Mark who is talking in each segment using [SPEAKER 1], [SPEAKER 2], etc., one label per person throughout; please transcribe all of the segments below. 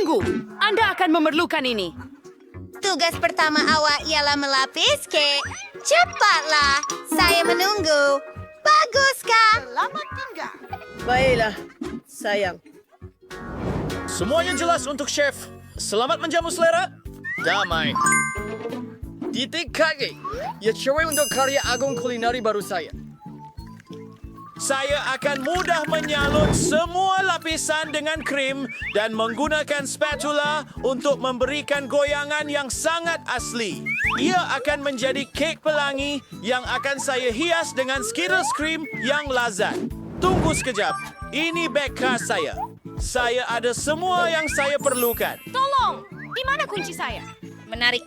[SPEAKER 1] Tunggu, Anda akan memerlukan ini.
[SPEAKER 2] Tugas pertama awak ialah melapis kek. Cepatlah, saya menunggu. Baguskah?
[SPEAKER 3] Baiklah, sayang.
[SPEAKER 4] Semuanya jelas untuk chef. Selamat menjamu selera. Damai. Titik kaki. Ya cewek untuk karya agung kulineri baru saya. Saya akan mudah menyalut semua lapisan dengan krim dan menggunakan spatula untuk memberikan goyangan yang sangat asli. Ia akan menjadi kek pelangi yang akan saya hias dengan Skittles cream yang lazat. Tunggu sekejap. Ini beg khas saya. Saya ada semua yang saya perlukan.
[SPEAKER 1] Tolong, di mana kunci saya?
[SPEAKER 2] Menarik.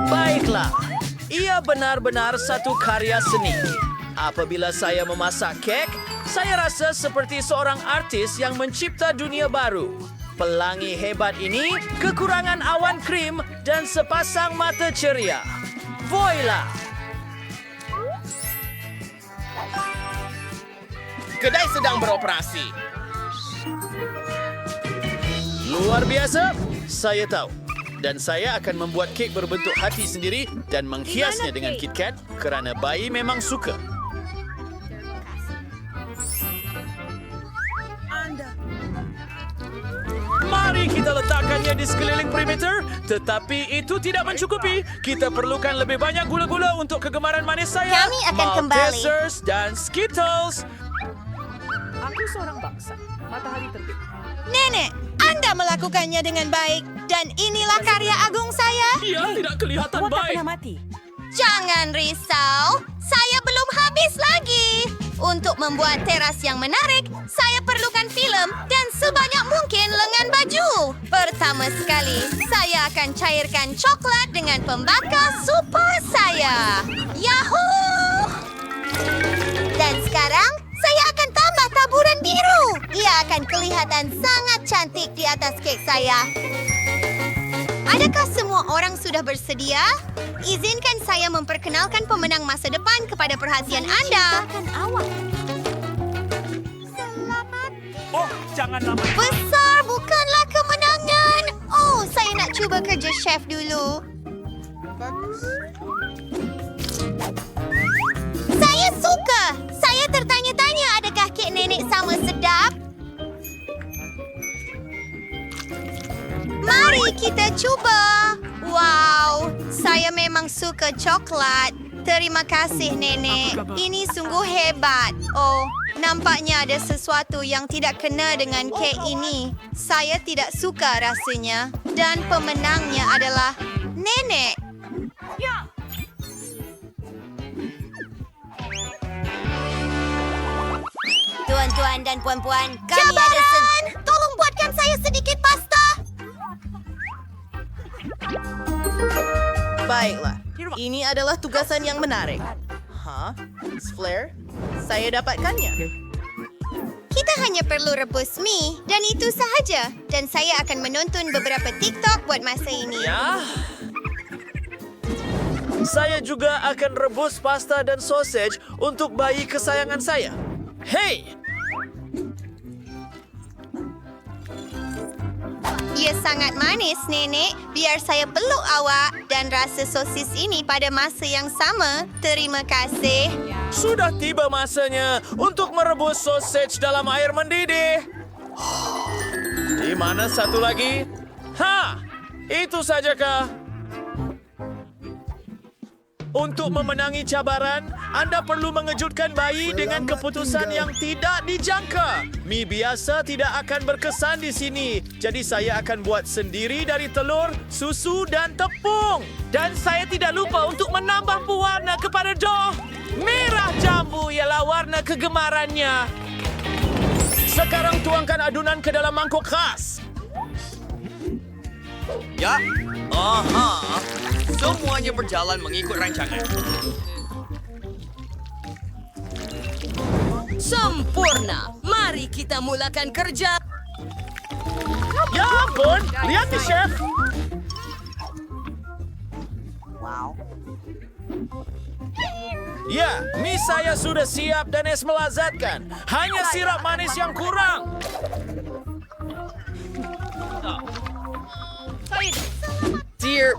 [SPEAKER 4] Baiklah, ia benar-benar satu karya seni. Apabila saya memasak kek, saya rasa seperti seorang artis yang mencipta dunia baru. Pelangi hebat ini, kekurangan awan krim, dan sepasang mata ceria. Voila!
[SPEAKER 5] Kedai sedang beroperasi.
[SPEAKER 4] Luar biasa, saya tahu. Dan saya akan membuat kek berbentuk hati sendiri dan menghiasnya dengan KitKat kerana bayi memang suka. Mari kita letakkannya di sekeliling perimeter, tetapi itu tidak mencukupi. Kita perlukan lebih banyak gula-gula untuk kegemaran manis saya.
[SPEAKER 2] Kami akan kembali.
[SPEAKER 4] Maltesers dan Skittles.
[SPEAKER 3] Aku seorang bangsa. Matahari terbit.
[SPEAKER 2] Nenek, Anda melakukannya dengan baik. Dan inilah karya agung saya.
[SPEAKER 4] Dia tidak kelihatan
[SPEAKER 3] Awak tak
[SPEAKER 4] baik.
[SPEAKER 3] pernah mati.
[SPEAKER 2] Jangan risau, saya belum habis lagi. Untuk membuat teras yang menarik, saya perlukan film dan sebanyak mungkin lengan baju. Pertama sekali, saya akan cairkan coklat dengan pembakar super saya. Yahoo! Dan sekarang, saya akan tambah taburan biru. Ia akan kelihatan sangat cantik di atas kek saya. Adakah semua orang sudah bersedia? Izinkan saya memperkenalkan pemenang masa depan kepada perhatian Anda. Selamat.
[SPEAKER 4] Oh, jangan lama.
[SPEAKER 2] Besar bukanlah kemenangan. Oh, saya nak cuba kerja chef dulu. Saya suka. Saya tertanya-tanya adakah kek nenek sama sedap? Mari kita cuba. Wow, saya memang suka coklat. Terima kasih, Nenek. Ini sungguh hebat. Oh, nampaknya ada sesuatu yang tidak kena dengan kek ini. Saya tidak suka rasanya. Dan pemenangnya adalah Nenek. Tuan-tuan dan puan-puan, kami ada tolong buatkan saya sedikit pasta.
[SPEAKER 3] Baiklah, ini adalah tugasan yang menarik. Hah? Flare? Saya dapatkannya.
[SPEAKER 2] Kita hanya perlu rebus mie dan itu sahaja. Dan saya akan menonton beberapa TikTok buat masa ini.
[SPEAKER 4] Ya. Saya juga akan rebus pasta dan sausage untuk bayi kesayangan saya. Hey!
[SPEAKER 2] Ia sangat manis, Nenek. Biar saya peluk awak dan rasa sosis ini pada masa yang sama. Terima kasih.
[SPEAKER 4] Sudah tiba masanya untuk merebus sausage dalam air mendidih. Di mana satu lagi? Ha! Itu sajakah? Untuk memenangi cabaran, Anda perlu mengejutkan bayi dengan keputusan yang tidak dijangka. Mie biasa tidak akan berkesan di sini. Jadi saya akan buat sendiri dari telur, susu dan tepung. Dan saya tidak lupa untuk menambah pewarna kepada dough. Merah jambu ialah warna kegemarannya. Sekarang tuangkan adunan ke dalam mangkuk khas.
[SPEAKER 5] Ya, aha. Semuanya berjalan mengikut rancangan.
[SPEAKER 1] Sempurna. Mari kita mulakan kerja.
[SPEAKER 4] Ya ampun, lihat nih, Chef. Ya, mie saya sudah siap dan es melazatkan. Hanya sirap manis yang kurang.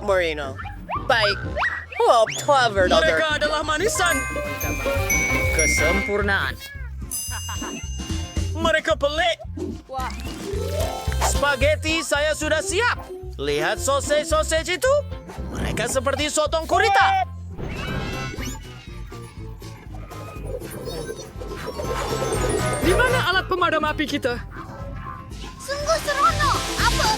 [SPEAKER 3] Moreno. Baik. Oh, clever, Doctor.
[SPEAKER 4] Mereka adalah manisan.
[SPEAKER 1] Kesempurnaan.
[SPEAKER 4] Mereka pelik. Spaghetti saya sudah siap. Lihat sausage itu. Mereka seperti sotong gurita.
[SPEAKER 6] Di mana alat pemadam api kita?
[SPEAKER 2] Sungguh seronok. Apa?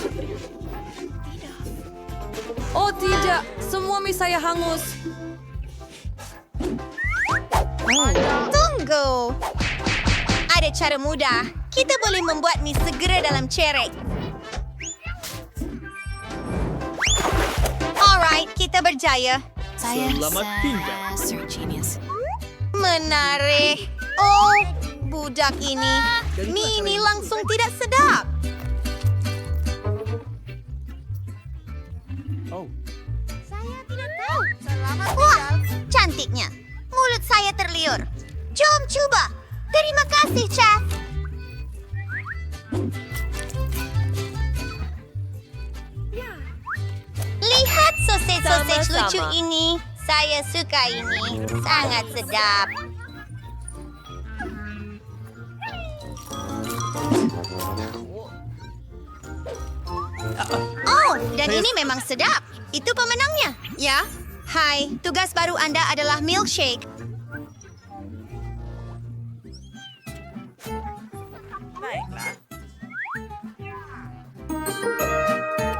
[SPEAKER 7] Oh tidak, semua mie saya hangus.
[SPEAKER 2] Tunggu. Ada cara mudah. Kita boleh membuat mie segera dalam cerek. Alright, kita berjaya.
[SPEAKER 4] Selamat tinggal.
[SPEAKER 2] Menarik. Oh, budak ini. Mie ini langsung tidak sedap. Saya tidak tahu. Wah, cantiknya. Mulut saya terliur. Jom coba. Terima kasih, Chef. Lihat sausage lucu ini. Saya suka ini. Sangat sedap. Oh, dan ini memang sedap. Itu pemenangnya. Ya. Hai, tugas baru Anda adalah milkshake.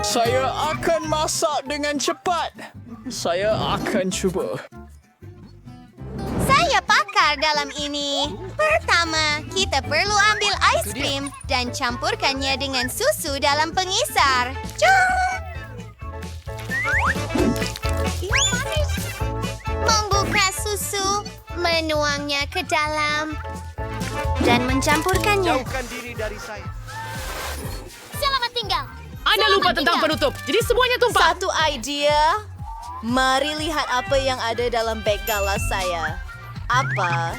[SPEAKER 4] Saya akan masak dengan cepat. Saya akan cuba.
[SPEAKER 2] Saya pakar dalam ini. Pertama, kita perlu ambil ais krim dan campurkannya dengan susu dalam pengisar. Membuka susu, menuangnya ke dalam, dan mencampurkannya.
[SPEAKER 4] Jauhkan diri dari saya.
[SPEAKER 2] Selamat tinggal.
[SPEAKER 7] Anda lupa tentang penutup, jadi semuanya tumpah.
[SPEAKER 3] Satu idea. Mari lihat apa yang ada dalam bag galas saya. Apa?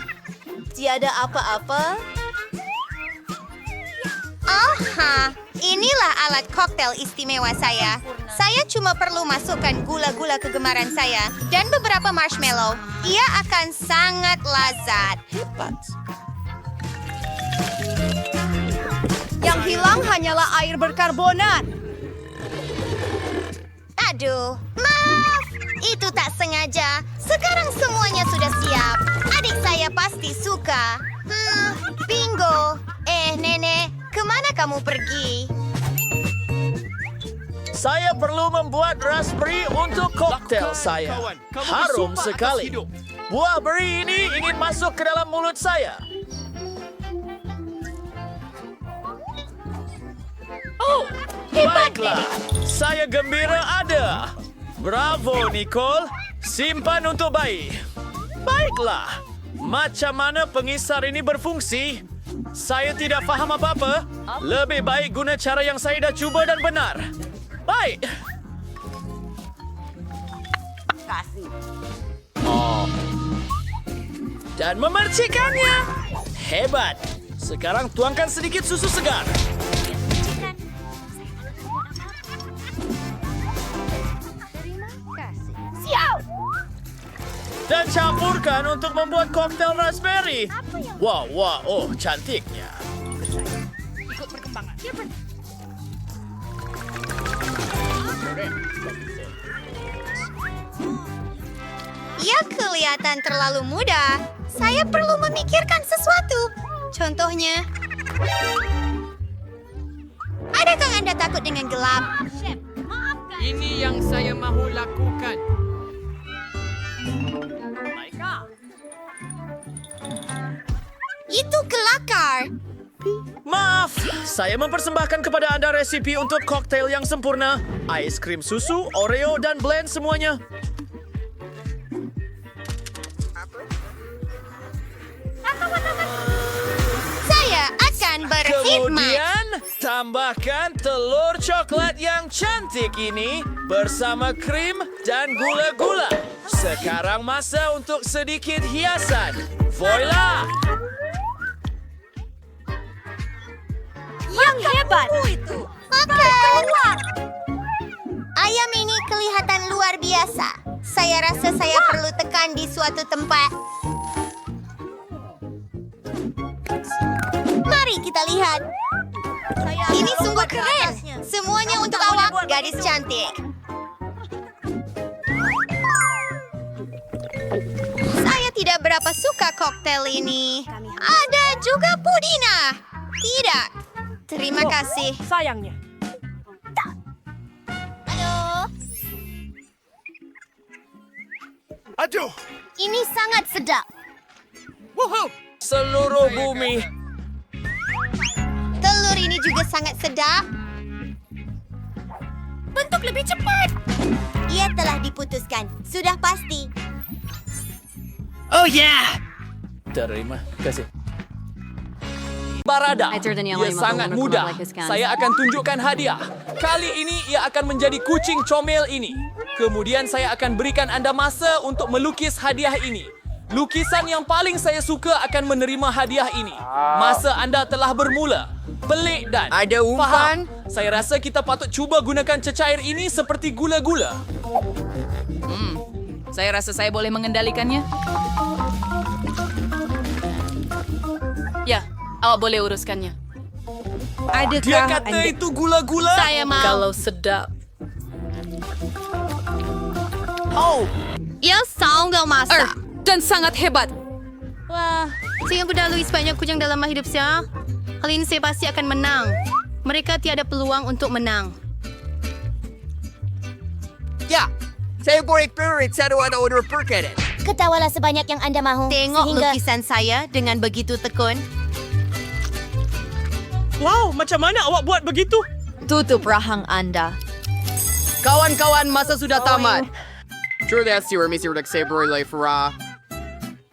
[SPEAKER 3] Tiada apa-apa?
[SPEAKER 2] Aha, inilah alat koktail istimewa saya. Saya cuma perlu masukkan gula-gula kegemaran saya dan beberapa marshmallow. Ia akan sangat lezat.
[SPEAKER 7] Yang hilang hanyalah air berkarbonat.
[SPEAKER 2] Aduh, maaf. Itu tak sengaja. Sekarang semuanya sudah siap. Adik saya pasti suka. Bingo. Nenek, kemana kamu pergi?
[SPEAKER 4] Saya perlu membuat raspberry untuk koktail saya. Harum sekali. Buah beri ini ingin masuk ke dalam mulut saya.
[SPEAKER 2] Oh, hebat,
[SPEAKER 4] Baiklah, saya gembira ada. Bravo, Nicole. Simpan untuk bayi. Baiklah, macam mana pengisar ini berfungsi? Saya tidak faham apa-apa. Lebih baik guna cara yang saya dah cuba dan benar. Baik. Oh. Dan memercikannya. Hebat. Sekarang tuangkan sedikit susu segar. Dan campurkan untuk membuat koktail raspberry. Wah, oh, cantiknya.
[SPEAKER 2] Ia kelihatan terlalu mudah. Saya perlu memikirkan sesuatu. Contohnya, adakah Anda takut dengan gelap?
[SPEAKER 6] Ini yang saya mahu lakukan.
[SPEAKER 2] Itu kelakar.
[SPEAKER 4] Maaf, saya mempersembahkan kepada Anda resipi untuk koktail yang sempurna. Ais krim susu, Oreo, dan blend semuanya.
[SPEAKER 2] Saya akan berkhidmat.
[SPEAKER 4] Kemudian, tambahkan telur coklat yang cantik ini bersama krim dan gula-gula. Sekarang masa untuk sedikit hiasan. Voila!
[SPEAKER 2] Yang hebat. Makan. Ayam ini kelihatan suatu tempat. Mari kita lihat. Ini sungguh keren. Semuanya untuk awak, gadis cantik. Saya tidak berapa suka koktail ini. Ada juga pudina. Tidak. Terima kasih.
[SPEAKER 7] Sayangnya.
[SPEAKER 5] Aduh.
[SPEAKER 2] Ini sangat sedap.
[SPEAKER 4] Seluruh bumi.
[SPEAKER 2] Telur ini juga sangat sedap. Bentuk lebih cepat. Ia telah diputuskan. Sudah pasti.
[SPEAKER 5] Oh yeah.
[SPEAKER 4] Terima kasih. Barada, ia sangat mudah. Saya akan tunjukkan hadiah. Kali ini ia akan menjadi kucing comel ini. Kemudian saya akan berikan anda masa untuk melukis hadiah ini. Lukisan yang paling saya suka akan menerima hadiah ini. Masa anda telah bermula. Pelik dan
[SPEAKER 5] Ada umpan?
[SPEAKER 4] faham. Saya rasa kita patut cuba gunakan cecair ini seperti gula-gula.
[SPEAKER 7] Saya rasa saya boleh mengendalikannya. Ya, awak boleh uruskannya.
[SPEAKER 4] Dia kata itu gula-gula.
[SPEAKER 2] Saya mau.
[SPEAKER 7] Kalau sedap.
[SPEAKER 4] Oh,
[SPEAKER 2] Ia sangat masak.
[SPEAKER 7] Dan sangat hebat.
[SPEAKER 2] Wah, saya berdalui sebanyak kucing dalam hidup saya. Kali ini saya pasti akan menang. Mereka tiada peluang untuk menang.
[SPEAKER 5] Ya. Saya boleh perit satu atau dua perkataan.
[SPEAKER 2] Ketawalah sebanyak yang anda mahu. Tengok lukisan saya dengan begitu tekun.
[SPEAKER 4] wow, macam mana awak buat begitu?
[SPEAKER 3] Tutup rahang anda.
[SPEAKER 6] Kawan-kawan, masa sudah tamat.
[SPEAKER 5] Sure, that's your Mr. Sabre Life Ra.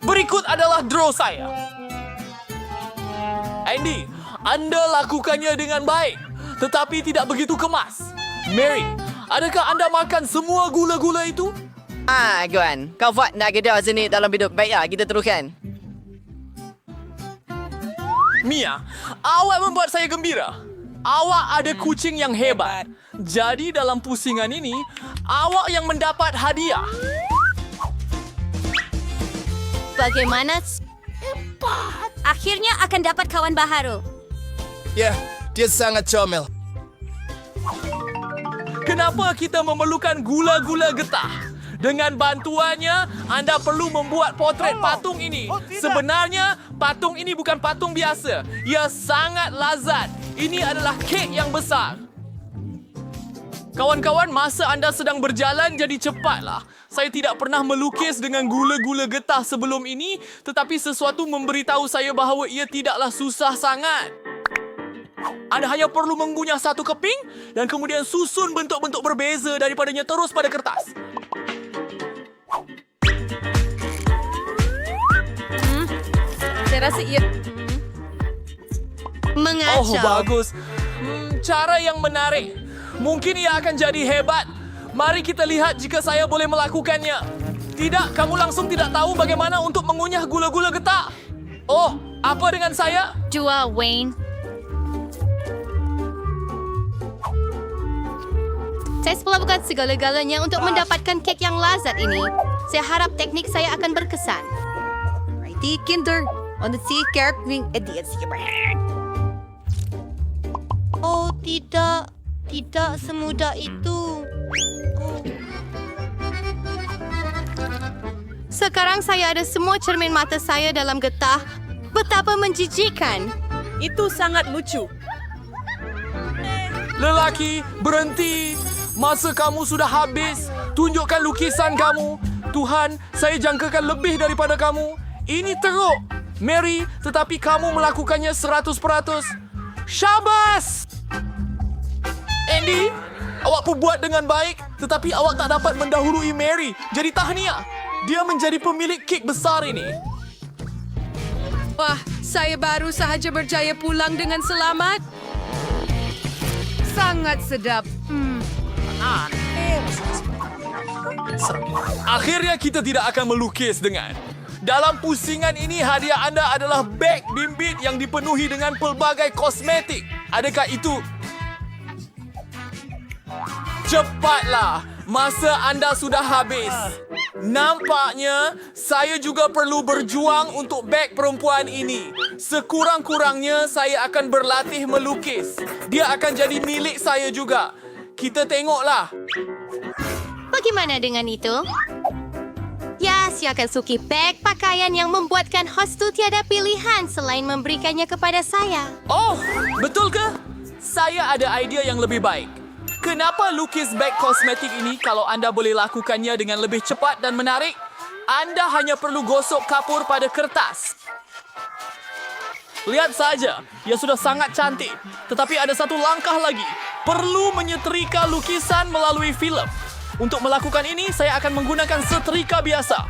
[SPEAKER 4] Berikut adalah draw saya. Andy, anda lakukannya dengan baik, tetapi tidak begitu kemas. Mary, adakah anda makan semua gula-gula itu?
[SPEAKER 6] Gwan. Kau buat nak gedor sini dalam hidup. Baiklah, kita teruskan.
[SPEAKER 4] Mia, awak membuat saya gembira. Awak ada kucing yang hebat. Jadi dalam pusingan ini, awak yang mendapat hadiah.
[SPEAKER 2] Bagaimana? Akhirnya akan dapat kawan baharu.
[SPEAKER 5] Ya, dia sangat comel.
[SPEAKER 4] Kenapa kita memerlukan gula-gula getah? Dengan bantuannya, anda perlu membuat potret patung ini. Sebenarnya, patung ini bukan patung biasa. Ia sangat lazat. Ini adalah kek yang besar. Kawan-kawan, masa anda sedang berjalan, jadi cepatlah. Saya tidak pernah melukis dengan gula-gula getah sebelum ini, tetapi sesuatu memberitahu saya bahawa ia tidaklah susah sangat. Anda hanya perlu mengunyah satu keping dan kemudian susun bentuk-bentuk berbeza daripadanya terus pada kertas.
[SPEAKER 7] Saya rasa ia...
[SPEAKER 2] Mengacau.
[SPEAKER 4] Oh, bagus. Cara yang menarik. Mungkin ia akan jadi hebat. Mari kita lihat jika saya boleh melakukannya. Tidak, kamu langsung tidak tahu bagaimana untuk mengunyah gula-gula getah. Oh, apa dengan saya?
[SPEAKER 2] Jual, Wayne. Saya melakukan segala-galanya untuk mendapatkan kek yang lazat ini. Saya harap teknik saya akan berkesan.
[SPEAKER 7] Righty, Kinder. On the sea, character idiots.
[SPEAKER 2] Oh, tidak. Tidak semudah itu. Sekarang saya ada semua cermin mata saya dalam getah. Betapa menjijikkan.
[SPEAKER 7] Itu sangat lucu.
[SPEAKER 4] Lelaki, berhenti. Masa kamu sudah habis. Tunjukkan lukisan kamu. Tuhan, saya jangkakan lebih daripada kamu. Ini teruk. Mary, tetapi kamu melakukannya 100%. Syabas! Andy, awak pun buat dengan baik, tetapi awak tak dapat mendahului Mary. Jadi tahniah. Dia menjadi pemilik kek besar ini.
[SPEAKER 7] Wah, saya baru sahaja berjaya pulang dengan selamat. Sangat sedap.
[SPEAKER 4] Akhirnya kita tidak akan melukis dengan. Dalam pusingan ini, hadiah anda adalah beg bimbit yang dipenuhi dengan pelbagai kosmetik. Adakah itu? Cepatlah, masa anda sudah habis.
[SPEAKER 8] Nampaknya saya juga perlu berjuang untuk beg perempuan ini. Sekurang-kurangnya saya akan berlatih melukis. Dia akan jadi milik saya juga. Kita tengoklah.
[SPEAKER 2] Bagaimana dengan itu? Ya, silakan suki beg pakaian yang membuatkan host tu tiada pilihan selain memberikannya kepada saya.
[SPEAKER 8] Oh, betul ke? Saya ada idea yang lebih baik. Kenapa lukis beg kosmetik ini kalau anda boleh lakukannya dengan lebih cepat dan menarik? Anda hanya perlu gosok kapur pada kertas. Lihat saja, ia sudah sangat cantik. Tetapi ada satu langkah lagi. Perlu menyetrika lukisan melalui filem. Untuk melakukan ini, saya akan menggunakan setrika biasa.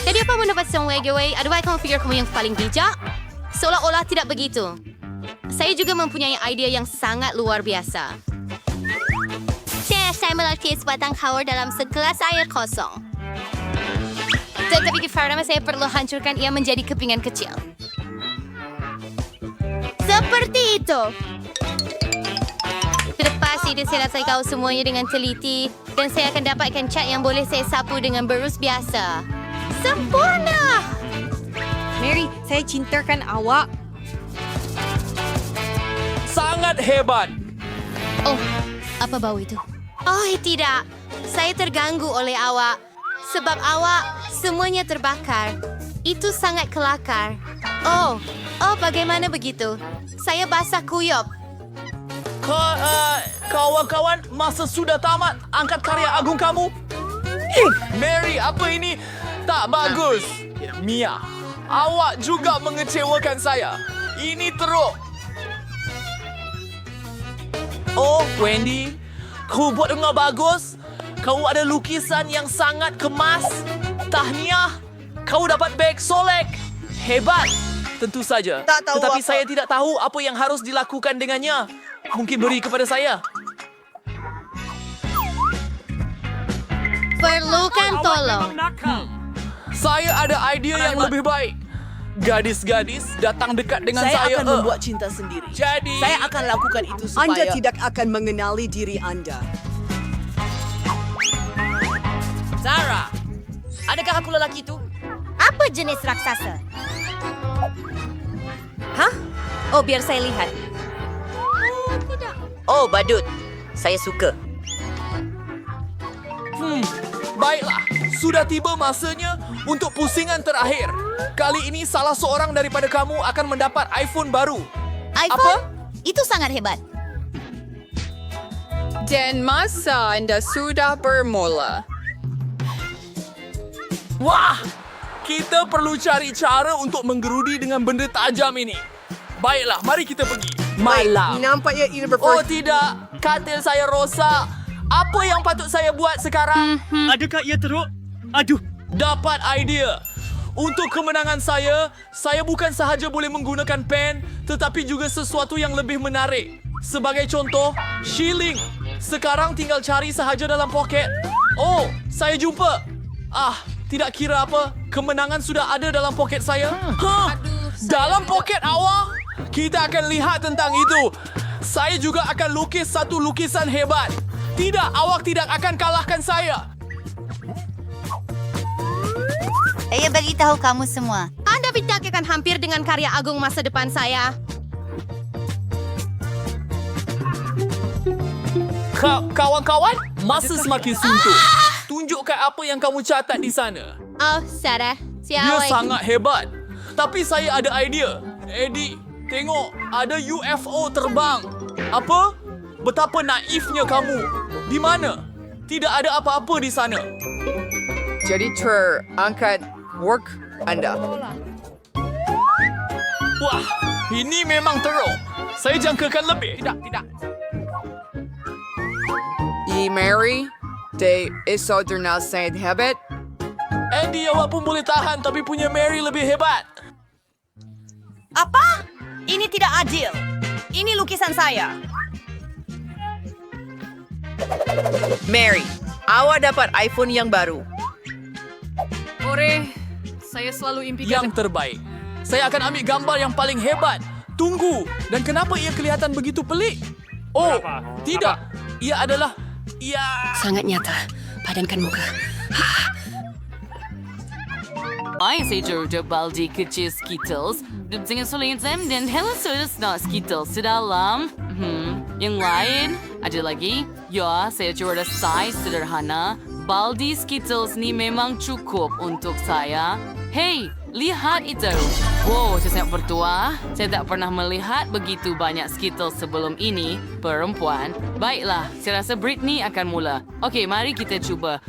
[SPEAKER 2] Jadi apa mendapat semua giveaway? Adakah kamu fikir kamu yang paling bijak? Seolah-olah tidak begitu. Saya juga mempunyai idea yang sangat luar biasa. Saya melukis batang kawar dalam segelas air kosong. Tetapi pertama saya perlu hancurkan ia menjadi kepingan kecil. Seperti itu. Selepas itu saya selesai kau semuanya dengan teliti dan saya akan dapatkan cat yang boleh saya sapu dengan berus biasa. Sempurna!
[SPEAKER 7] Mary, saya cintakan awak.
[SPEAKER 8] Sangat hebat.
[SPEAKER 2] Oh, apa bau itu? Oh, tidak. Saya terganggu oleh awak. Sebab awak semuanya terbakar. Itu sangat kelakar. Oh, bagaimana begitu? Saya basah kuyup.
[SPEAKER 8] Kawan-kawan, masa sudah tamat angkat karya agung kamu? Mary, apa ini? Tak bagus. Mia, awak juga mengecewakan saya. Ini teruk. Oh, Wendy, kau buat dengan bagus. Kau ada lukisan yang sangat kemas. Tahniah, kau dapat beg solek. Hebat. Tentu saja.
[SPEAKER 3] Tak tahu
[SPEAKER 8] Tetapi
[SPEAKER 3] apa.
[SPEAKER 8] saya tidak tahu apa yang harus dilakukan dengannya. Mungkin beri kepada saya.
[SPEAKER 2] Perlukan tolong.
[SPEAKER 8] Saya ada idea yang lebih baik. Gadis-gadis datang dekat dengan
[SPEAKER 9] Saya
[SPEAKER 8] saya.
[SPEAKER 9] akan membuat cinta sendiri.
[SPEAKER 8] Jadi,
[SPEAKER 9] Saya akan lakukan itu supaya...
[SPEAKER 7] Anda tidak akan mengenali diri Anda.
[SPEAKER 9] Sarah, adakah aku lelaki itu?
[SPEAKER 2] Apa jenis raksasa?
[SPEAKER 3] Hah? Oh, biar saya lihat. Oh, badut. Saya suka.
[SPEAKER 8] Baiklah, sudah tiba masanya untuk pusingan terakhir. Kali ini salah seorang daripada kamu akan mendapat iPhone baru.
[SPEAKER 2] iPhone? Itu sangat hebat.
[SPEAKER 10] Dan masa anda sudah bermula.
[SPEAKER 8] Wah, kita perlu cari cara untuk menggerudi dengan benda tajam ini. Baiklah, mari kita pergi. Malam.
[SPEAKER 5] Nampaknya ini
[SPEAKER 8] Oh tidak, katil saya rosak. Apa yang patut saya buat sekarang?
[SPEAKER 4] Adakah ia teruk? Aduh.
[SPEAKER 8] Dapat idea. Untuk kemenangan saya bukan sahaja boleh menggunakan pen, tetapi juga sesuatu yang lebih menarik. Sebagai contoh, shilling. Sekarang tinggal cari sahaja dalam poket. Oh, saya jumpa. Tidak kira apa, kemenangan sudah ada dalam poket saya. Dalam poket awak? Kita akan lihat tentang itu. Saya juga akan lukis satu lukisan hebat. Tidak, awak tidak akan kalahkan saya.
[SPEAKER 2] Saya beritahu kamu semua. Anda akan hampir dengan karya agung masa depan saya.
[SPEAKER 8] Kawan-kawan, masa semakin suntuk. Tunjukkan apa yang kamu catat di sana.
[SPEAKER 2] Oh, Sarah.
[SPEAKER 8] Dia sangat hebat. Tapi saya ada idea. Eddie, tengok, ada UFO terbang. Apa? Betapa naifnya kamu. Di mana? Tidak ada apa-apa di sana.
[SPEAKER 6] Jadi terangkat work anda.
[SPEAKER 8] Wah, ini memang teruk. Saya jangkakan lebih.
[SPEAKER 5] Tidak.
[SPEAKER 10] Mary, de iso jurnal sangat hebat.
[SPEAKER 8] Andy, awak pun boleh tahan, tapi punya Mary lebih hebat.
[SPEAKER 3] Apa? Ini tidak adil. Ini lukisan saya.
[SPEAKER 6] Mary, awak dapat iPhone yang baru.
[SPEAKER 10] Ore, saya selalu impikan...
[SPEAKER 8] Yang terbaik. Saya akan ambil gambar yang paling hebat. Tunggu. Dan kenapa ia kelihatan begitu pelik? Oh, tidak.
[SPEAKER 1] Sangat nyata. Padankan muka.
[SPEAKER 11] Saya Georgia baldi kecil Skittles. Dengan sulitan dan hello sudah Skittles sedalam. Yang lain ada lagi. Ya, saya jual size sederhana. Baldi Skittles ni memang cukup untuk saya. Hey, lihat itu. Wow, saya sangat bertuah. Saya tak pernah melihat begitu banyak Skittles sebelum ini. Perempuan. Baiklah, saya rasa Britney akan mula. Okey, mari kita cuba.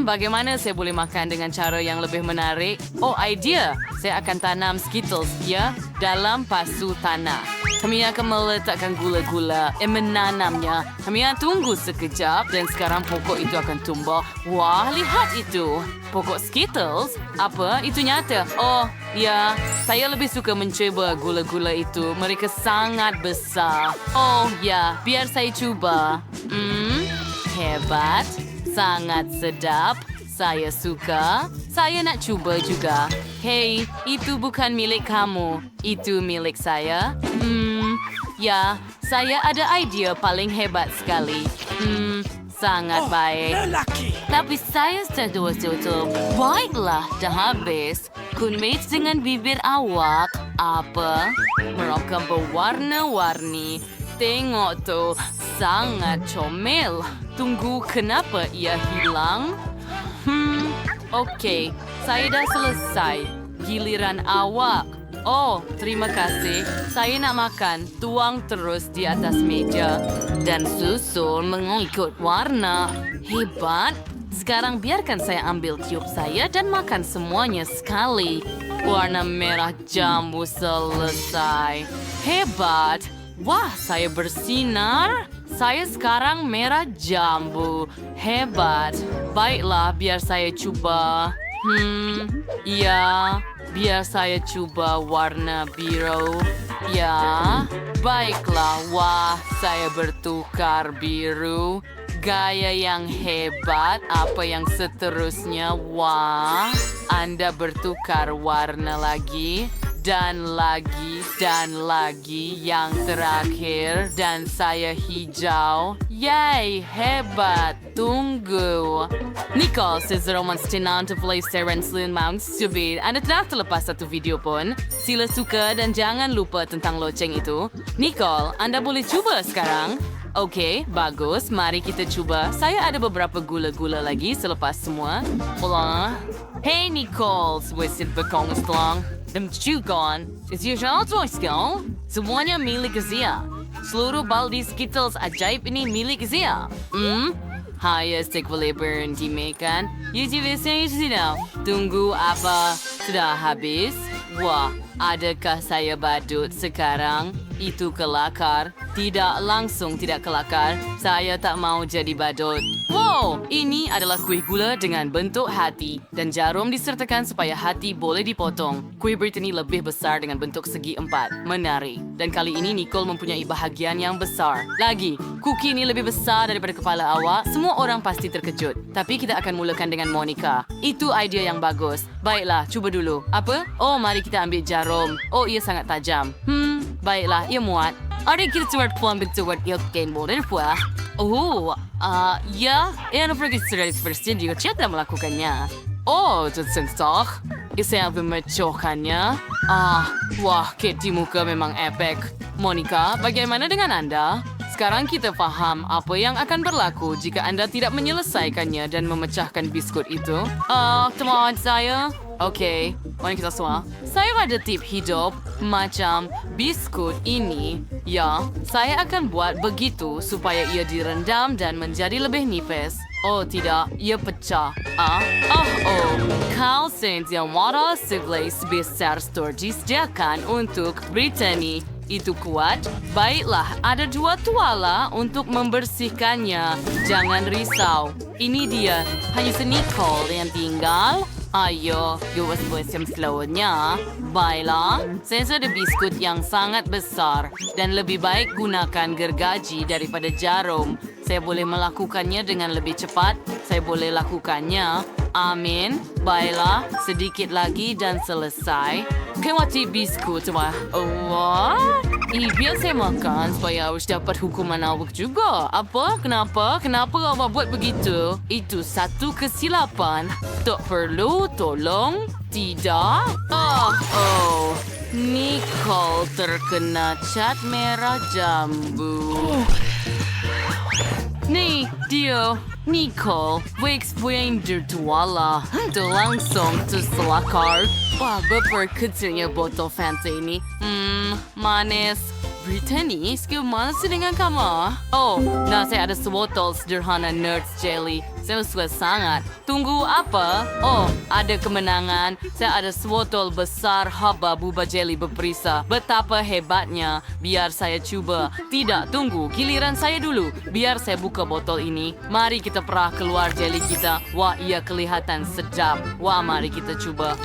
[SPEAKER 11] Bagaimana saya boleh makan dengan cara yang lebih menarik? Oh, idea. Saya akan tanam Skittles, ya, dalam pasu tanah. Kami akan meletakkan gula-gula dan menanamnya. Kami akan tunggu sekejap dan sekarang pokok itu akan tumbuh. Wah, lihat itu. Pokok Skittles? Apa? Itu nyata. Oh, ya. Saya lebih suka mencuba gula-gula itu. Mereka sangat besar. Oh, ya. Biar saya cuba. Hebat. Sangat sedap. Saya suka. Saya nak cuba juga. Hey, itu bukan milik kamu. Itu milik saya. Ya, saya ada idea paling hebat sekali. Sangat baik. Tapi saya sudah tutup. Baiklah, dah habis. Kumis dengan bibir awak. Apa? Mereka berwarna-warni. Tengok tu, sangat comel. Tunggu, kenapa ia hilang? Okey, saya dah selesai. Giliran awak. Oh, terima kasih. Saya nak makan. Tuang terus di atas meja. Dan susul mengikut warna. Hebat. Sekarang biarkan saya ambil tiup saya dan makan semuanya sekali. Warna merah jambu selesai. Hebat. Wah, saya bersinar. Saya sekarang merah jambu. Hebat. Baiklah, biar saya cuba. Ya. Biar saya cuba warna biru. Ya, baiklah. Wah, saya bertukar biru. Gaya yang hebat. Apa yang seterusnya? Wah, Anda bertukar warna lagi. Dan lagi, dan lagi. Yang terakhir. Dan saya hijau. Yay, hebat. Tunggu. Nicole, Cesar Romanstinan to play Seren Slin Mount Stupid. Anda telah terlepas satu video pun. Sila suka dan jangan lupa tentang loceng itu. Nicole, Anda boleh cuba sekarang. Okey, bagus. Mari kita cuba. Saya ada beberapa gula-gula lagi selepas semua. Hola. Hey Nicole, Swiss Bekong Strong. Dan cukup. Is your child voice go? Semuanya milik Zia. Seluruh baldi Skittles ajaib ini milik Zia. Hai, stick boleh berhenti makan. YouTube saya tunggu apa? Sudah habis? Wah, adakah saya badut sekarang? Itu kelakar. Tidak langsung tidak kelakar. Saya tak mau jadi badut. Wow, ini adalah kuih gula dengan bentuk hati. Dan jarum disertakan supaya hati boleh dipotong. Kuih Brittany lebih besar dengan bentuk segi 4. Menarik. Dan kali ini Nicole mempunyai bahagian yang besar. Lagi, kuki ini lebih besar daripada kepala awak. Semua orang pasti terkejut. Tapi kita akan mulakan dengan Monica. Itu idea yang bagus. Baiklah, cuba dulu. Apa? Oh, mari kita ambil jarum. Oh, ia sangat tajam. Baiklah, ia muat. Ada kita tuar puan bentuk ilken boleh puah. Oh, ya, ia pergi secara bersedia. Dia tidak melakukannya. Oh, tentu. Saya memecohkannya. Wah, Katie muka memang epic. Monica, bagaimana dengan Anda? Sekarang kita faham apa yang akan berlaku jika Anda tidak menyelesaikannya dan memecahkan biskut itu. Teman saya. Okey, mari kita semua. Saya ada tip hidup macam biskut ini. Ya, saya akan buat begitu supaya ia direndam dan menjadi lebih nipis. Oh tidak, ia pecah. Kau sentia wadah segelas besar store disediakan untuk Brittany. Itu kuat? Baiklah, ada 2 tuala untuk membersihkannya. Jangan risau. Ini dia, hanya Nicole yang tinggal. Ayo, buat yang slownya. Baiklah, saya ada biskut yang sangat besar dan lebih baik gunakan gergaji daripada jarum. Saya boleh melakukannya dengan lebih cepat. Saya boleh lakukannya. Amin. Baiklah, sedikit lagi dan selesai. Kewati biskut, wah. biar saya makan supaya harus dapat hukuman awak juga. Apa? Kenapa? Kenapa awak buat begitu? Itu satu kesilapan. Tak perlu tolong. Tidak? Oh. Nicole terkena cat merah jambu. Nih, dia. Nicole, explain tertuala. Itu langsung terselakar. Wah, betapa kecilnya botol Fanta ini. Manis. Brittany, gimana sih dengan kamu? Oh, nah saya ada sebotol sederhana Nerds Jelly. Saya suka sangat. Tunggu apa? Oh, ada kemenangan. Saya ada sebotol besar haba buba jelly berperisa. Betapa hebatnya. Biar saya cuba. Tidak, tunggu. Giliran saya dulu. Biar saya buka botol ini. Mari kita perah keluar jelly kita. Wah, ia kelihatan sedap. Wah, mari kita cuba.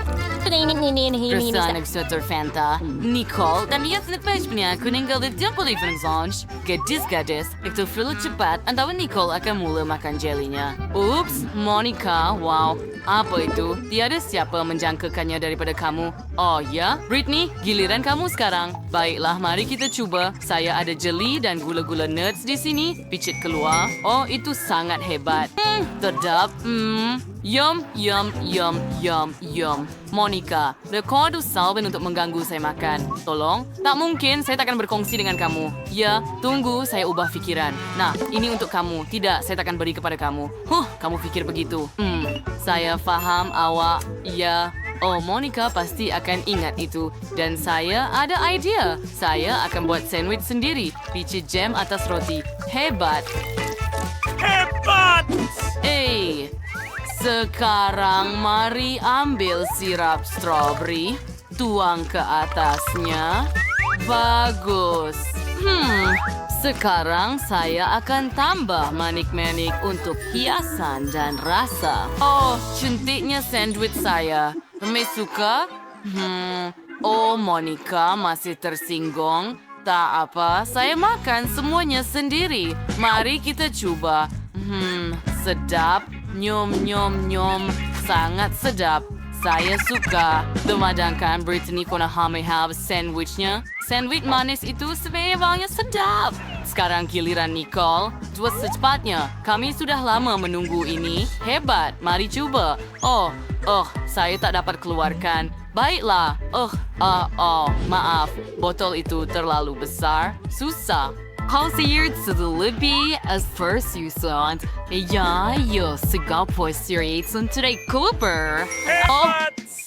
[SPEAKER 11] Kesan sweater Fanta. Nicole, dan lihat snapage punya aku tinggal di tempat event launch. Gadis-gadis, itu perlu cepat antara Nicole akan mula makan jellynya. Ups, Monica, wow. Apa itu? Tiada siapa menjangkakannya daripada kamu. Oh ya, Brittany, giliran kamu sekarang. Baiklah, mari kita cuba. Saya ada jelly dan gula-gula nuts di sini. Picit keluar. Oh, itu sangat hebat. Sedap. Yum. Monica, kau ada salben untuk mengganggu saya makan. Tolong. Tak mungkin, saya takkan berkongsi dengan kamu. Ya, tunggu, saya ubah fikiran. Nah, ini untuk kamu. Tidak, saya takkan beri kepada kamu. Kamu pikir begitu. Saya faham awak. Ya. Oh, Monica pasti akan ingat itu. Dan saya ada idea. Saya akan buat sandwich sendiri. Picit jam atas roti. Hebat. Sekarang mari ambil sirap strawberry. Tuang ke atasnya. Bagus. Sekarang saya akan tambah manik-manik untuk hiasan dan rasa. Oh, cantiknya sandwich saya. Kamu suka? Oh, Monica masih tersinggung. Tak apa, saya makan semuanya sendiri. Mari kita coba. Sedap. Nyom. Sangat sedap. Saya suka. Temadangkan Brittany kena hamil sandwichnya. Sandwich manis itu sebenarnya sedap. Sekarang giliran Nicole. Buat secepatnya. Kami sudah lama menunggu ini. Hebat. Mari coba. Oh, saya tak dapat keluarkan. Baiklah. Maaf. Botol itu terlalu besar. Susah. Kau sirt lebih persuasant. Ya, segala sirt untuk Cooper. Oh,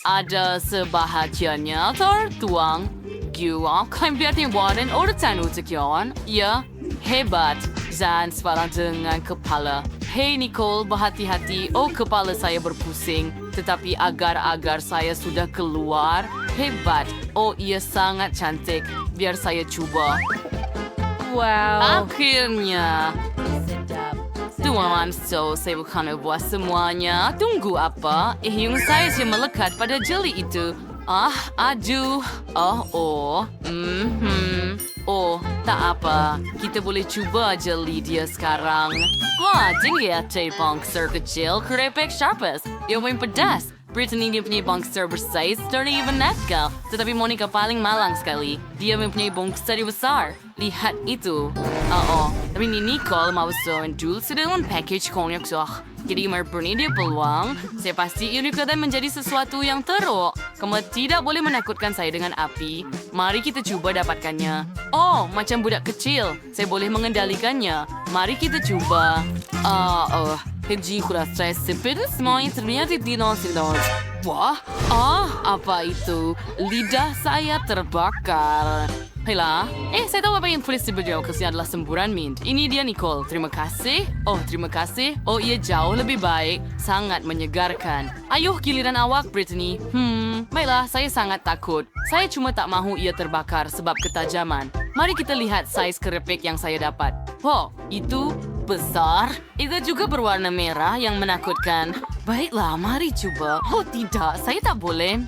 [SPEAKER 11] ada sebahagiannya tertuang. Gua kan biarnya waran urutan untuk yon. Ya, hebat. Dan sekarang dengan kepala. Hey Nicole, berhati-hati. Oh, kepala saya berpusing. Tetapi agar-agar saya sudah keluar. Hebat. Oh, ia sangat cantik. Biar saya cuba. Wow. Akhirnya. Tuan, saya bukan buat semuanya. Tunggu apa? Hidung saya melekat pada jeli itu. Aduh. Oh, tak apa. Kita boleh cuba jeli dia sekarang. Wah, tinggi atas bangsa kecil, kerepek sharpes. Ia paling pedas. Brittany dia punya bangsa bersaiz dari Vanessa. Tetapi Monica paling malang sekali. Dia mempunyai bangsa besar. Lihat itu. Tapi ini Nicole mau menjual sedalam package konyak soh. Jadi Brittany dia peluang. Saya pasti ini akan menjadi sesuatu yang teruk. Kamu tidak boleh menakutkan saya dengan api. Mari kita coba dapatkannya. Oh, macam budak kecil. Saya boleh mengendalikannya. Mari kita coba. Keji kurasa sipil semuanya terlihat di nasi. Wah, apa itu? Lidah saya terbakar. Hela, saya tahu apa yang tulis di baju kesini adalah semburan mint. Ini dia Nicole. Terima kasih. Oh, terima kasih. Oh, ia jauh lebih baik. Sangat menyegarkan. Ayo, giliran awak, Brittany. Baiklah, saya sangat takut. Saya cuma tak mahu ia terbakar sebab ketajaman. Mari kita lihat saiz keripik yang saya dapat. Oh, itu besar. Itu juga berwarna merah yang menakutkan. Baiklah, mari coba. Oh tidak, saya tak boleh.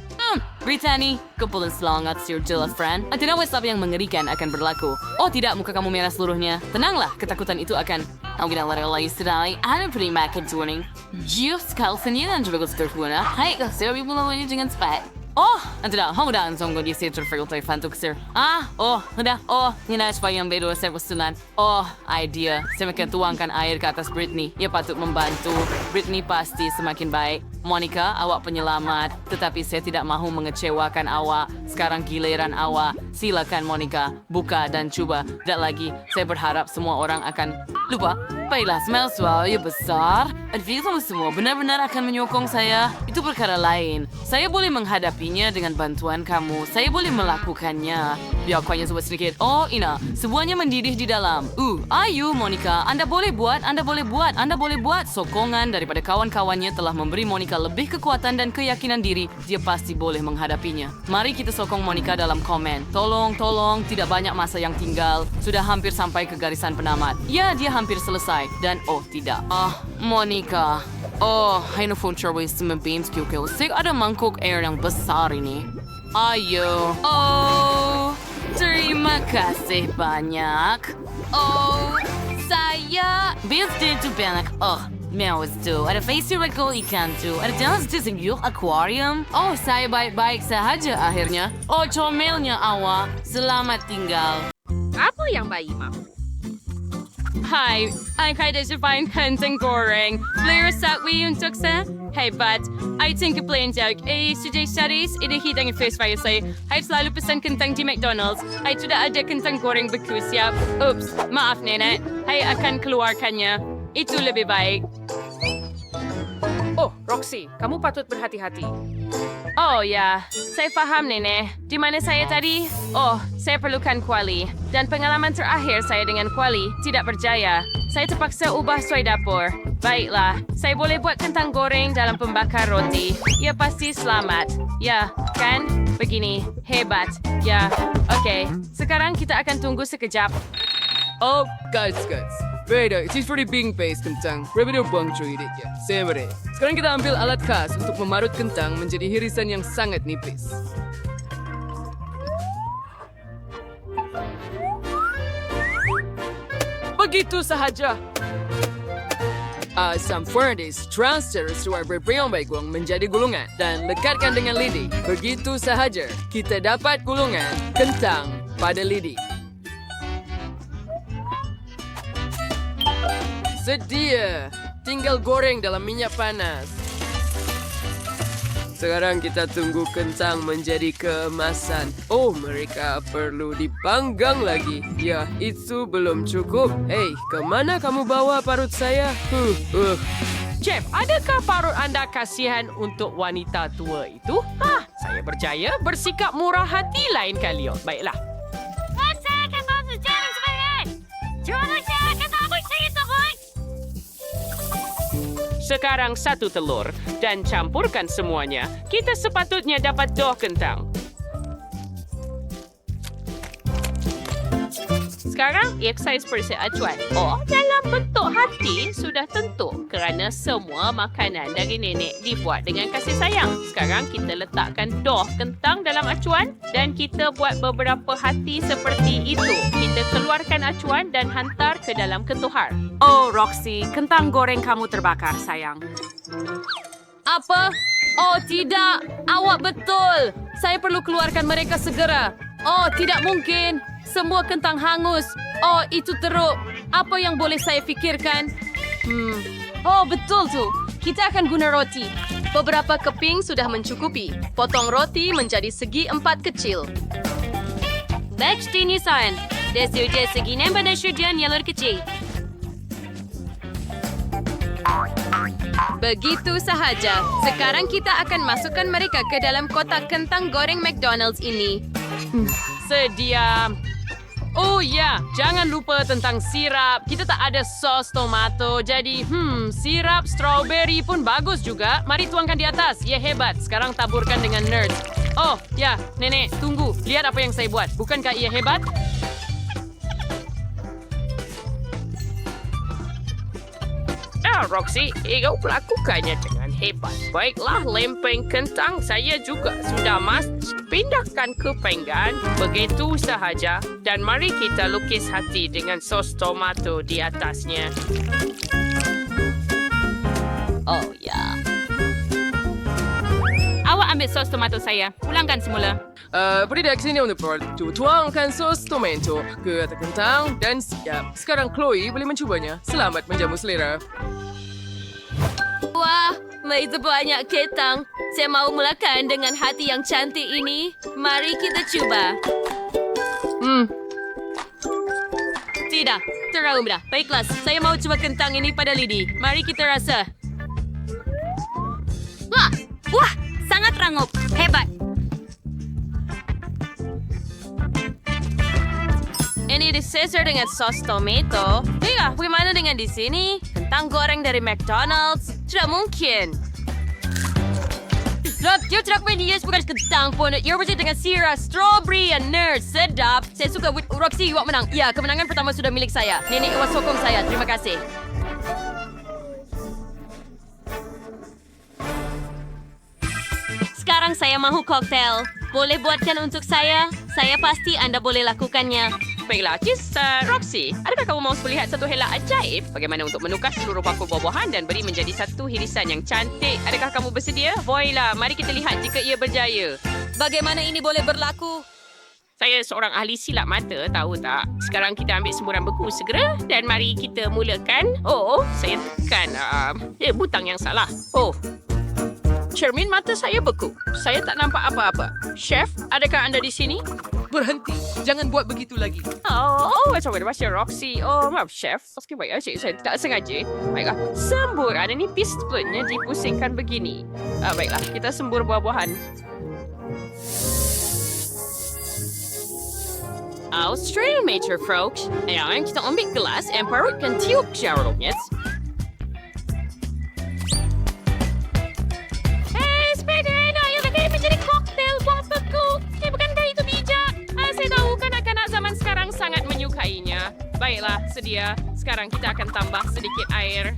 [SPEAKER 11] Brittany, kepulan selangat sir jelas, friend. Tidak apa yang mengerikan akan berlaku. Oh tidak, muka kamu merah seluruhnya. Tenanglah, ketakutan itu akan... Aku tidak lari sedai. Ada beri makan tuning. Just kalau senyaman juga terhuna. Hai, saya lebih melalui dengan cepat. Oh, tidak, hanggang tunggu di situ filter fantuk sir. Ini supaya yang bedo saya usulan. Idea. Saya akan tuangkan air ke atas Britney. Ia patut membantu. Britney pasti semakin baik. Monica, awak penyelamat. Tetapi saya tidak mahu mengecewakan awak. Sekarang giliran awak. Silakan Monica, buka dan cuba. Tidak lagi, saya berharap semua orang akan lupa. Baiklah, smell suara besar. Advil kamu semua benar-benar akan menyokong saya. Itu perkara lain. Saya boleh menghadapinya dengan bantuan kamu. Saya boleh melakukannya. Biar aku hanya sebut sedikit. Oh, Ina, semuanya mendidih di dalam. Ayo, Monica. Anda boleh buat. Sokongan daripada kawan-kawannya telah memberi Monica lebih kekuatan dan keyakinan diri. Dia pasti boleh menghadapinya. Mari kita sokong Monica dalam komen. Tolong, tidak banyak masa yang tinggal. Sudah hampir sampai ke garisan penamat. Ya, dia hampir selesai. Dan tidak. Monica. Handphone cerewet beam skill. Saya ada mangkuk air yang besar ini. Ayo. Terima kasih banyak. Saya bisnis itu banyak. Meows tu. Ada facial recall ikan tu. Ada jelas di singgul aquarium. Saya baik-baik sahaja akhirnya. Comelnya awak. Selamat tinggal.
[SPEAKER 10] Apa yang bayi mau?
[SPEAKER 11] Hai, I kada find kentang goreng. Player sakwi untuk saya. Hey, but I think a plain joke. Today studies, ini hidang face fire saya. I selalu pesan kentang di McDonald's. I sudah ada kentang goreng beku siap. Oops, maaf nenek. I akan keluarkannya. Itu lebih baik.
[SPEAKER 10] Roxy, kamu patut berhati-hati.
[SPEAKER 11] Ya, saya faham nenek. Di mana saya tadi? Saya perlukan kuali. Dan pengalaman terakhir saya dengan kuali tidak berjaya. Saya terpaksa ubah suai dapur. Baiklah, saya boleh buat kentang goreng dalam pembakar roti. Ya, pasti selamat. Ya, kan? Begini, hebat. Ya, oke. Sekarang kita akan tunggu sekejap.
[SPEAKER 9] Guys. Beda, it is pretty big paste kentang. Berbeda buang cuy ya. Semere. Sekarang kita ambil alat khas untuk memarut kentang menjadi irisan yang sangat nipis. Begitu sahaja. Asam furnace transfer suar berpriong baikung menjadi gulungan dan lekatkan dengan lidi. Begitu sahaja kita dapat gulungan kentang pada lidi. Sedia. Tinggal goreng dalam minyak panas. Sekarang kita tunggu kentang menjadi keemasan. Mereka perlu dipanggang lagi. Ya, itu belum cukup. Hey, kemana kamu bawa parut saya?
[SPEAKER 10] Chef, adakah parut anda kasihan untuk wanita tua itu? Saya percaya bersikap murah hati lain kali. Baiklah. Sekarang satu telur dan campurkan semuanya. Kita sepatutnya dapat doh kentang. Sekarang, eksersis persi acuan. Dalam bentuk hati sudah tentu kerana semua makanan dari nenek dibuat dengan kasih sayang. Sekarang kita letakkan doh kentang dalam acuan dan kita buat beberapa hati seperti itu. Kita keluarkan acuan dan hantar ke dalam kentuhar.
[SPEAKER 11] Roxy, kentang goreng kamu terbakar, sayang. Apa? Tidak. Awak betul. Saya perlu keluarkan mereka segera. Tidak mungkin. Semua kentang hangus. Itu teruk. Apa yang boleh saya fikirkan? Betul tu. Kita akan guna roti. Beberapa keping sudah mencukupi. Potong roti menjadi segi 4 kecil. Batch tinisan. Desuje segi pada syudian yalur kecil. Begitu sahaja. Sekarang kita akan masukkan mereka ke dalam kotak kentang goreng McDonald's ini.
[SPEAKER 10] Sedia. Jangan lupa tentang sirap. Kita tak ada sos tomato. Jadi, sirap strawberry pun bagus juga. Mari tuangkan di atas. Ya, hebat. Sekarang taburkan dengan nerds. Nenek, tunggu. Lihat apa yang saya buat. Bukankah ia hebat? Roxy, kau melakukannya dengan hebat. Baiklah, lempeng kentang saya juga sudah pindahkan ke pinggan. Begitu sahaja. Dan mari kita lukis hati dengan sos tomato di atasnya.
[SPEAKER 11] Awak
[SPEAKER 10] ambil sos tomato saya. Ulangkan semula.
[SPEAKER 9] Beri dia ke sini untuk tuangkan sos tomato ke atas kentang dan siap. Sekarang Chloe boleh mencubanya. Selamat menjamu selera.
[SPEAKER 10] Wah, begitu banyak kentang. Saya mau mulakan dengan hati yang cantik ini. Mari kita cuba. Tidak, terlalu mudah. Baiklah, saya mau coba kentang ini pada lidi. Mari kita rasa. Wah, sangat rangup. Hebat. Ini di Caesar dengan sos tomato. Iya, bagaimana dengan di sini? Kentang goreng dari McDonald's? Tidak mungkin. Rob, dia tidak manis bukan kentang pun. Ia bersih dengan sirap strawberry and nerd. Sedap. Saya suka Roxy, awak menang. Ya, kemenangan pertama sudah milik saya. Nenek awak sokong saya. Terima kasih. Sekarang saya mahu koktail. Boleh buatkan untuk saya? Saya pasti Anda boleh lakukannya. Baiklah, Roxy, adakah kamu mau melihat satu helak ajaib? Bagaimana untuk menukar seluruh bakul buah-buahan dan beri menjadi satu hirisan yang cantik? Adakah kamu bersedia? Baiklah, mari kita lihat jika ia berjaya.
[SPEAKER 1] Bagaimana ini boleh berlaku?
[SPEAKER 10] Saya seorang ahli silap mata, tahu tak? Sekarang kita ambil semburan beku segera dan mari kita mulakan. Oh, saya tekan butang yang salah. Oh, cermin mata saya beku. Saya tak nampak apa-apa. Chef, adakah anda di sini?
[SPEAKER 9] Berhenti. Jangan buat begitu lagi.
[SPEAKER 10] Oh, macam mana Masya Roxy? Oh, maaf, Chef. Okey, baik. Saya tak sengaja. Baiklah. Semburan ini pistonnya dipusingkan begini. Baiklah, kita sembur buah-buahan. Australian Major Frogs. Ayan, kita ambil gelas dan parutkan tiup jarumnya. Menjadi koktail buah beku. Bukankah itu bijak? Saya tahu kanak-kanak zaman sekarang sangat menyukainya. Baiklah, sedia. Sekarang kita akan tambah sedikit air.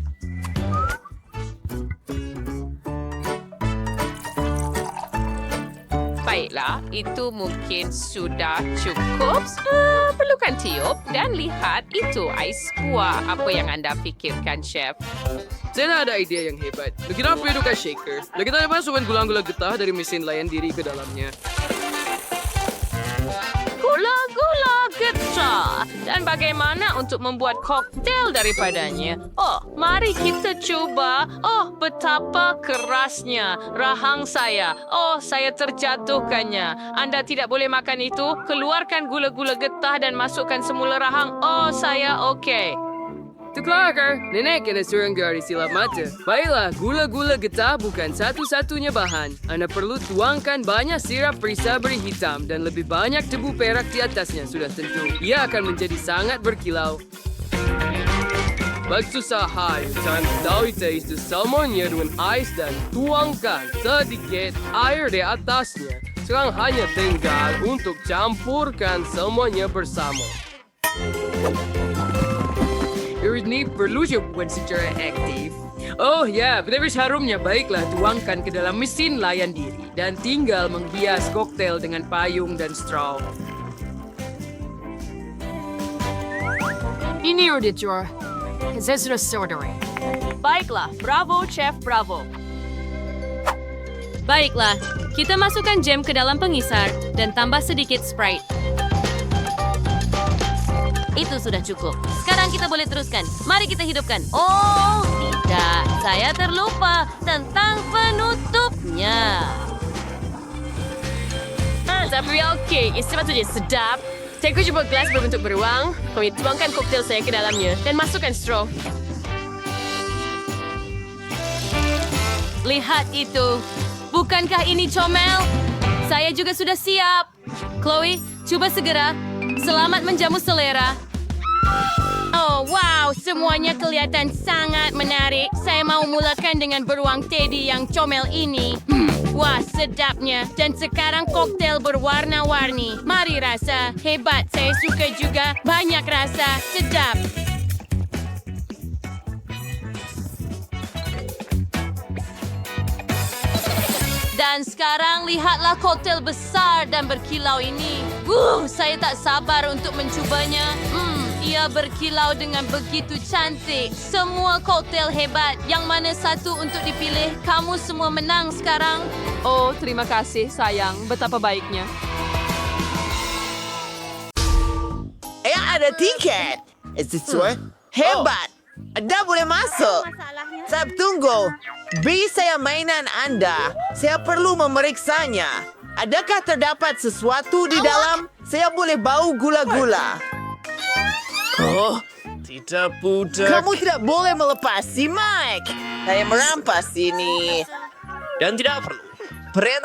[SPEAKER 10] Baiklah, itu mungkin sudah cukup. Perlukan tiup dan lihat itu ais buah. Apa yang anda fikirkan, Chef?
[SPEAKER 9] Saya ada idea yang hebat. Kita perlukan shaker. Dan kita masukkan gula-gula getah dari mesin layan diri ke dalamnya.
[SPEAKER 10] Gula-gula getah. Dan bagaimana untuk membuat koktail daripadanya? Oh, mari kita cuba. Oh, betapa kerasnya rahang saya. Oh, saya terjatuhkannya. Anda tidak boleh makan itu. Keluarkan gula-gula getah dan masukkan semula rahang. Oh, saya okey.
[SPEAKER 9] Tukar, nenek kena suruh dari silap mata. Baiklah, gula-gula getah bukan satu-satunya bahan. Anda perlu tuangkan banyak sirap perisa beri hitam dan lebih banyak tebu perak di atasnya sudah tentu. Ia akan menjadi sangat berkilau. Bersusaha dan tahu itu semuanya dengan ais dan tuangkan sedikit air di atasnya. Sekarang hanya tinggal untuk campurkan semuanya bersama. Ini perlu dibuat secara aktif. Oh ya, betapa harumnya. Baiklah, tuangkan ke dalam mesin layan diri dan tinggal menghias koktail dengan payung dan straw.
[SPEAKER 11] Ini auditor. Saya sudah saudara.
[SPEAKER 10] Baiklah, bravo, Chef, bravo. Baiklah, kita masukkan jam ke dalam pengisar dan tambah sedikit Sprite. Itu sudah cukup. Sekarang kita boleh teruskan. Mari kita hidupkan. Oh, tidak. Saya terlupa tentang penutupnya. Tapi okey. Sepatutnya sedap. Saya cuba gelas berbentuk beruang. Kami tuangkan koktail saya ke dalamnya dan masukkan straw. Lihat itu. Bukankah ini comel? Saya juga sudah siap. Chloe, coba segera. Selamat menjamu selera. Oh, wow. Semuanya kelihatan sangat menarik. Saya mau mulakan dengan beruang teddy yang comel ini. Wah, sedapnya. Dan sekarang koktail berwarna-warni. Mari rasa. Hebat. Saya suka juga. Banyak rasa. Sedap. Dan sekarang lihatlah koktail besar dan berkilau ini. Saya tak sabar untuk mencubanya.
[SPEAKER 2] Ia berkilau dengan begitu cantik. Semua koktail hebat. Yang mana satu untuk dipilih? Kamu semua menang sekarang.
[SPEAKER 10] Oh, terima kasih sayang. Betapa baiknya.
[SPEAKER 5] Ada tiket. Hebat. Anda boleh masuk. Tunggu. Beri saya mainan Anda. Saya perlu memeriksanya. Adakah terdapat sesuatu di dalam? Saya boleh bau gula-gula.
[SPEAKER 4] Oh, tidak budak.
[SPEAKER 5] Kamu tidak boleh melepas si Mike. Saya merampas ini.
[SPEAKER 4] Dan tidak perlu.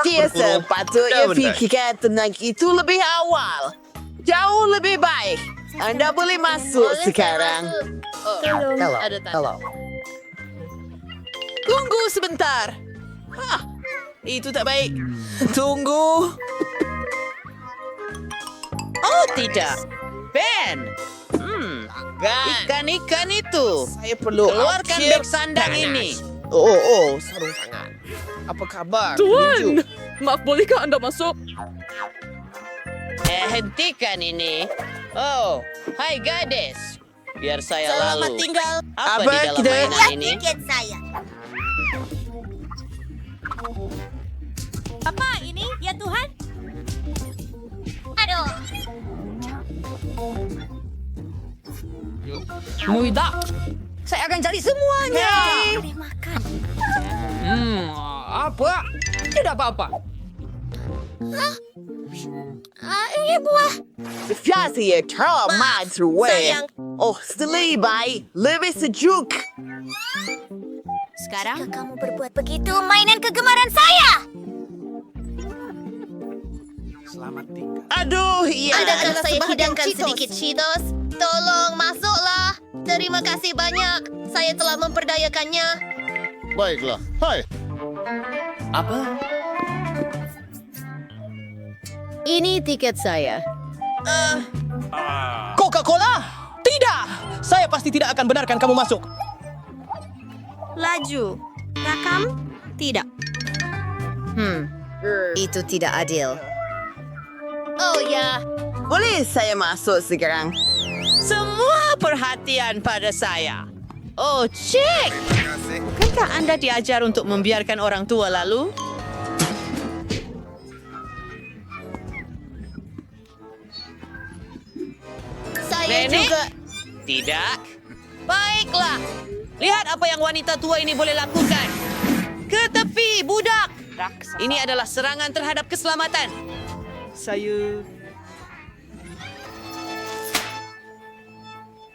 [SPEAKER 5] Dia sepatutnya fikirkan tentang itu lebih awal. Jauh lebih baik. Anda boleh masuk sekarang.
[SPEAKER 3] Hello.
[SPEAKER 5] Tunggu sebentar. Itu tak baik. Tunggu. Oh, tidak. Ben. Ikan-ikan itu. Saya perlu keluarkan beg sandang ini. Sarung tangan. Apa kabar?
[SPEAKER 9] Tuan! Maaf, bolehkah Anda masuk?
[SPEAKER 5] Hentikan ini. Oh, hai gadis. Biar saya
[SPEAKER 3] Selamat
[SPEAKER 5] lalu.
[SPEAKER 3] tinggal.
[SPEAKER 5] Apa di dalam mainan ini?
[SPEAKER 3] Tiket saya. Apa ini? Ya Tuhan.
[SPEAKER 2] Aduh.
[SPEAKER 7] Muida. Saya akan cari semuanya.
[SPEAKER 3] Boleh makan.
[SPEAKER 7] Apa? Tidak apa-apa.
[SPEAKER 3] Ini buah.
[SPEAKER 5] Saya terlalu
[SPEAKER 3] sayang.
[SPEAKER 5] Oh, selebay. Lebih sejuk.
[SPEAKER 3] Sekarang kamu berbuat begitu, mainan kegemaran saya.
[SPEAKER 5] Aduh, iya.
[SPEAKER 2] Adakah saya hidangkan sedikit Cheetos? Tolong, masuklah. Terima kasih banyak. Saya telah memperdayakannya.
[SPEAKER 4] Baiklah. Hai.
[SPEAKER 3] Ini tiket saya.
[SPEAKER 7] Coca-Cola? Tidak. Saya pasti tidak akan benarkan kamu masuk.
[SPEAKER 3] Laju. Rakam? Tidak. Itu tidak adil.
[SPEAKER 2] Oh ya,
[SPEAKER 5] Boleh saya masuk sekarang? Semua perhatian pada saya. Oh, cek. Bukankah Anda diajar untuk membiarkan orang tua lalu?
[SPEAKER 2] saya juga.
[SPEAKER 5] Tidak. Baiklah. Lihat apa yang wanita tua ini boleh lakukan. Ke tepi, budak. Ini adalah serangan terhadap keselamatan.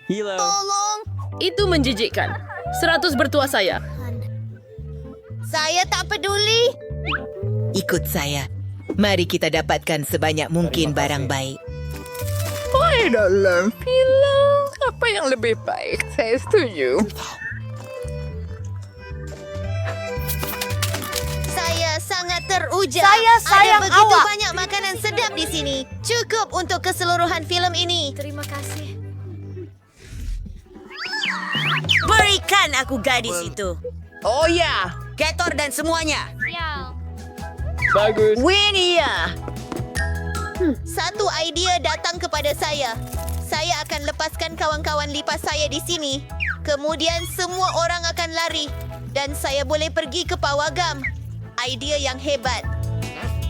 [SPEAKER 2] Tolong.
[SPEAKER 9] Itu menjijikkan. 100 bertuah saya.
[SPEAKER 2] Saya tak peduli.
[SPEAKER 12] Ikut saya. Mari kita dapatkan sebanyak mungkin barang baik.
[SPEAKER 11] Dalam film, apa yang lebih baik? Saya setuju.
[SPEAKER 2] Saya sangat teruja.
[SPEAKER 3] Saya sayang
[SPEAKER 2] Ada begitu
[SPEAKER 3] awak.
[SPEAKER 2] banyak makanan sedap di sini. Cukup untuk keseluruhan filem ini. Terima kasih.
[SPEAKER 3] Berikan aku gadis itu.
[SPEAKER 5] Oh ya,
[SPEAKER 3] Gator dan semuanya.
[SPEAKER 8] Bagus.
[SPEAKER 5] Winnie ya.
[SPEAKER 2] Satu idea datang kepada saya. Saya akan lepaskan kawan-kawan lipas saya di sini. Kemudian semua orang akan lari. Dan saya boleh pergi ke pawagam. Idea yang hebat.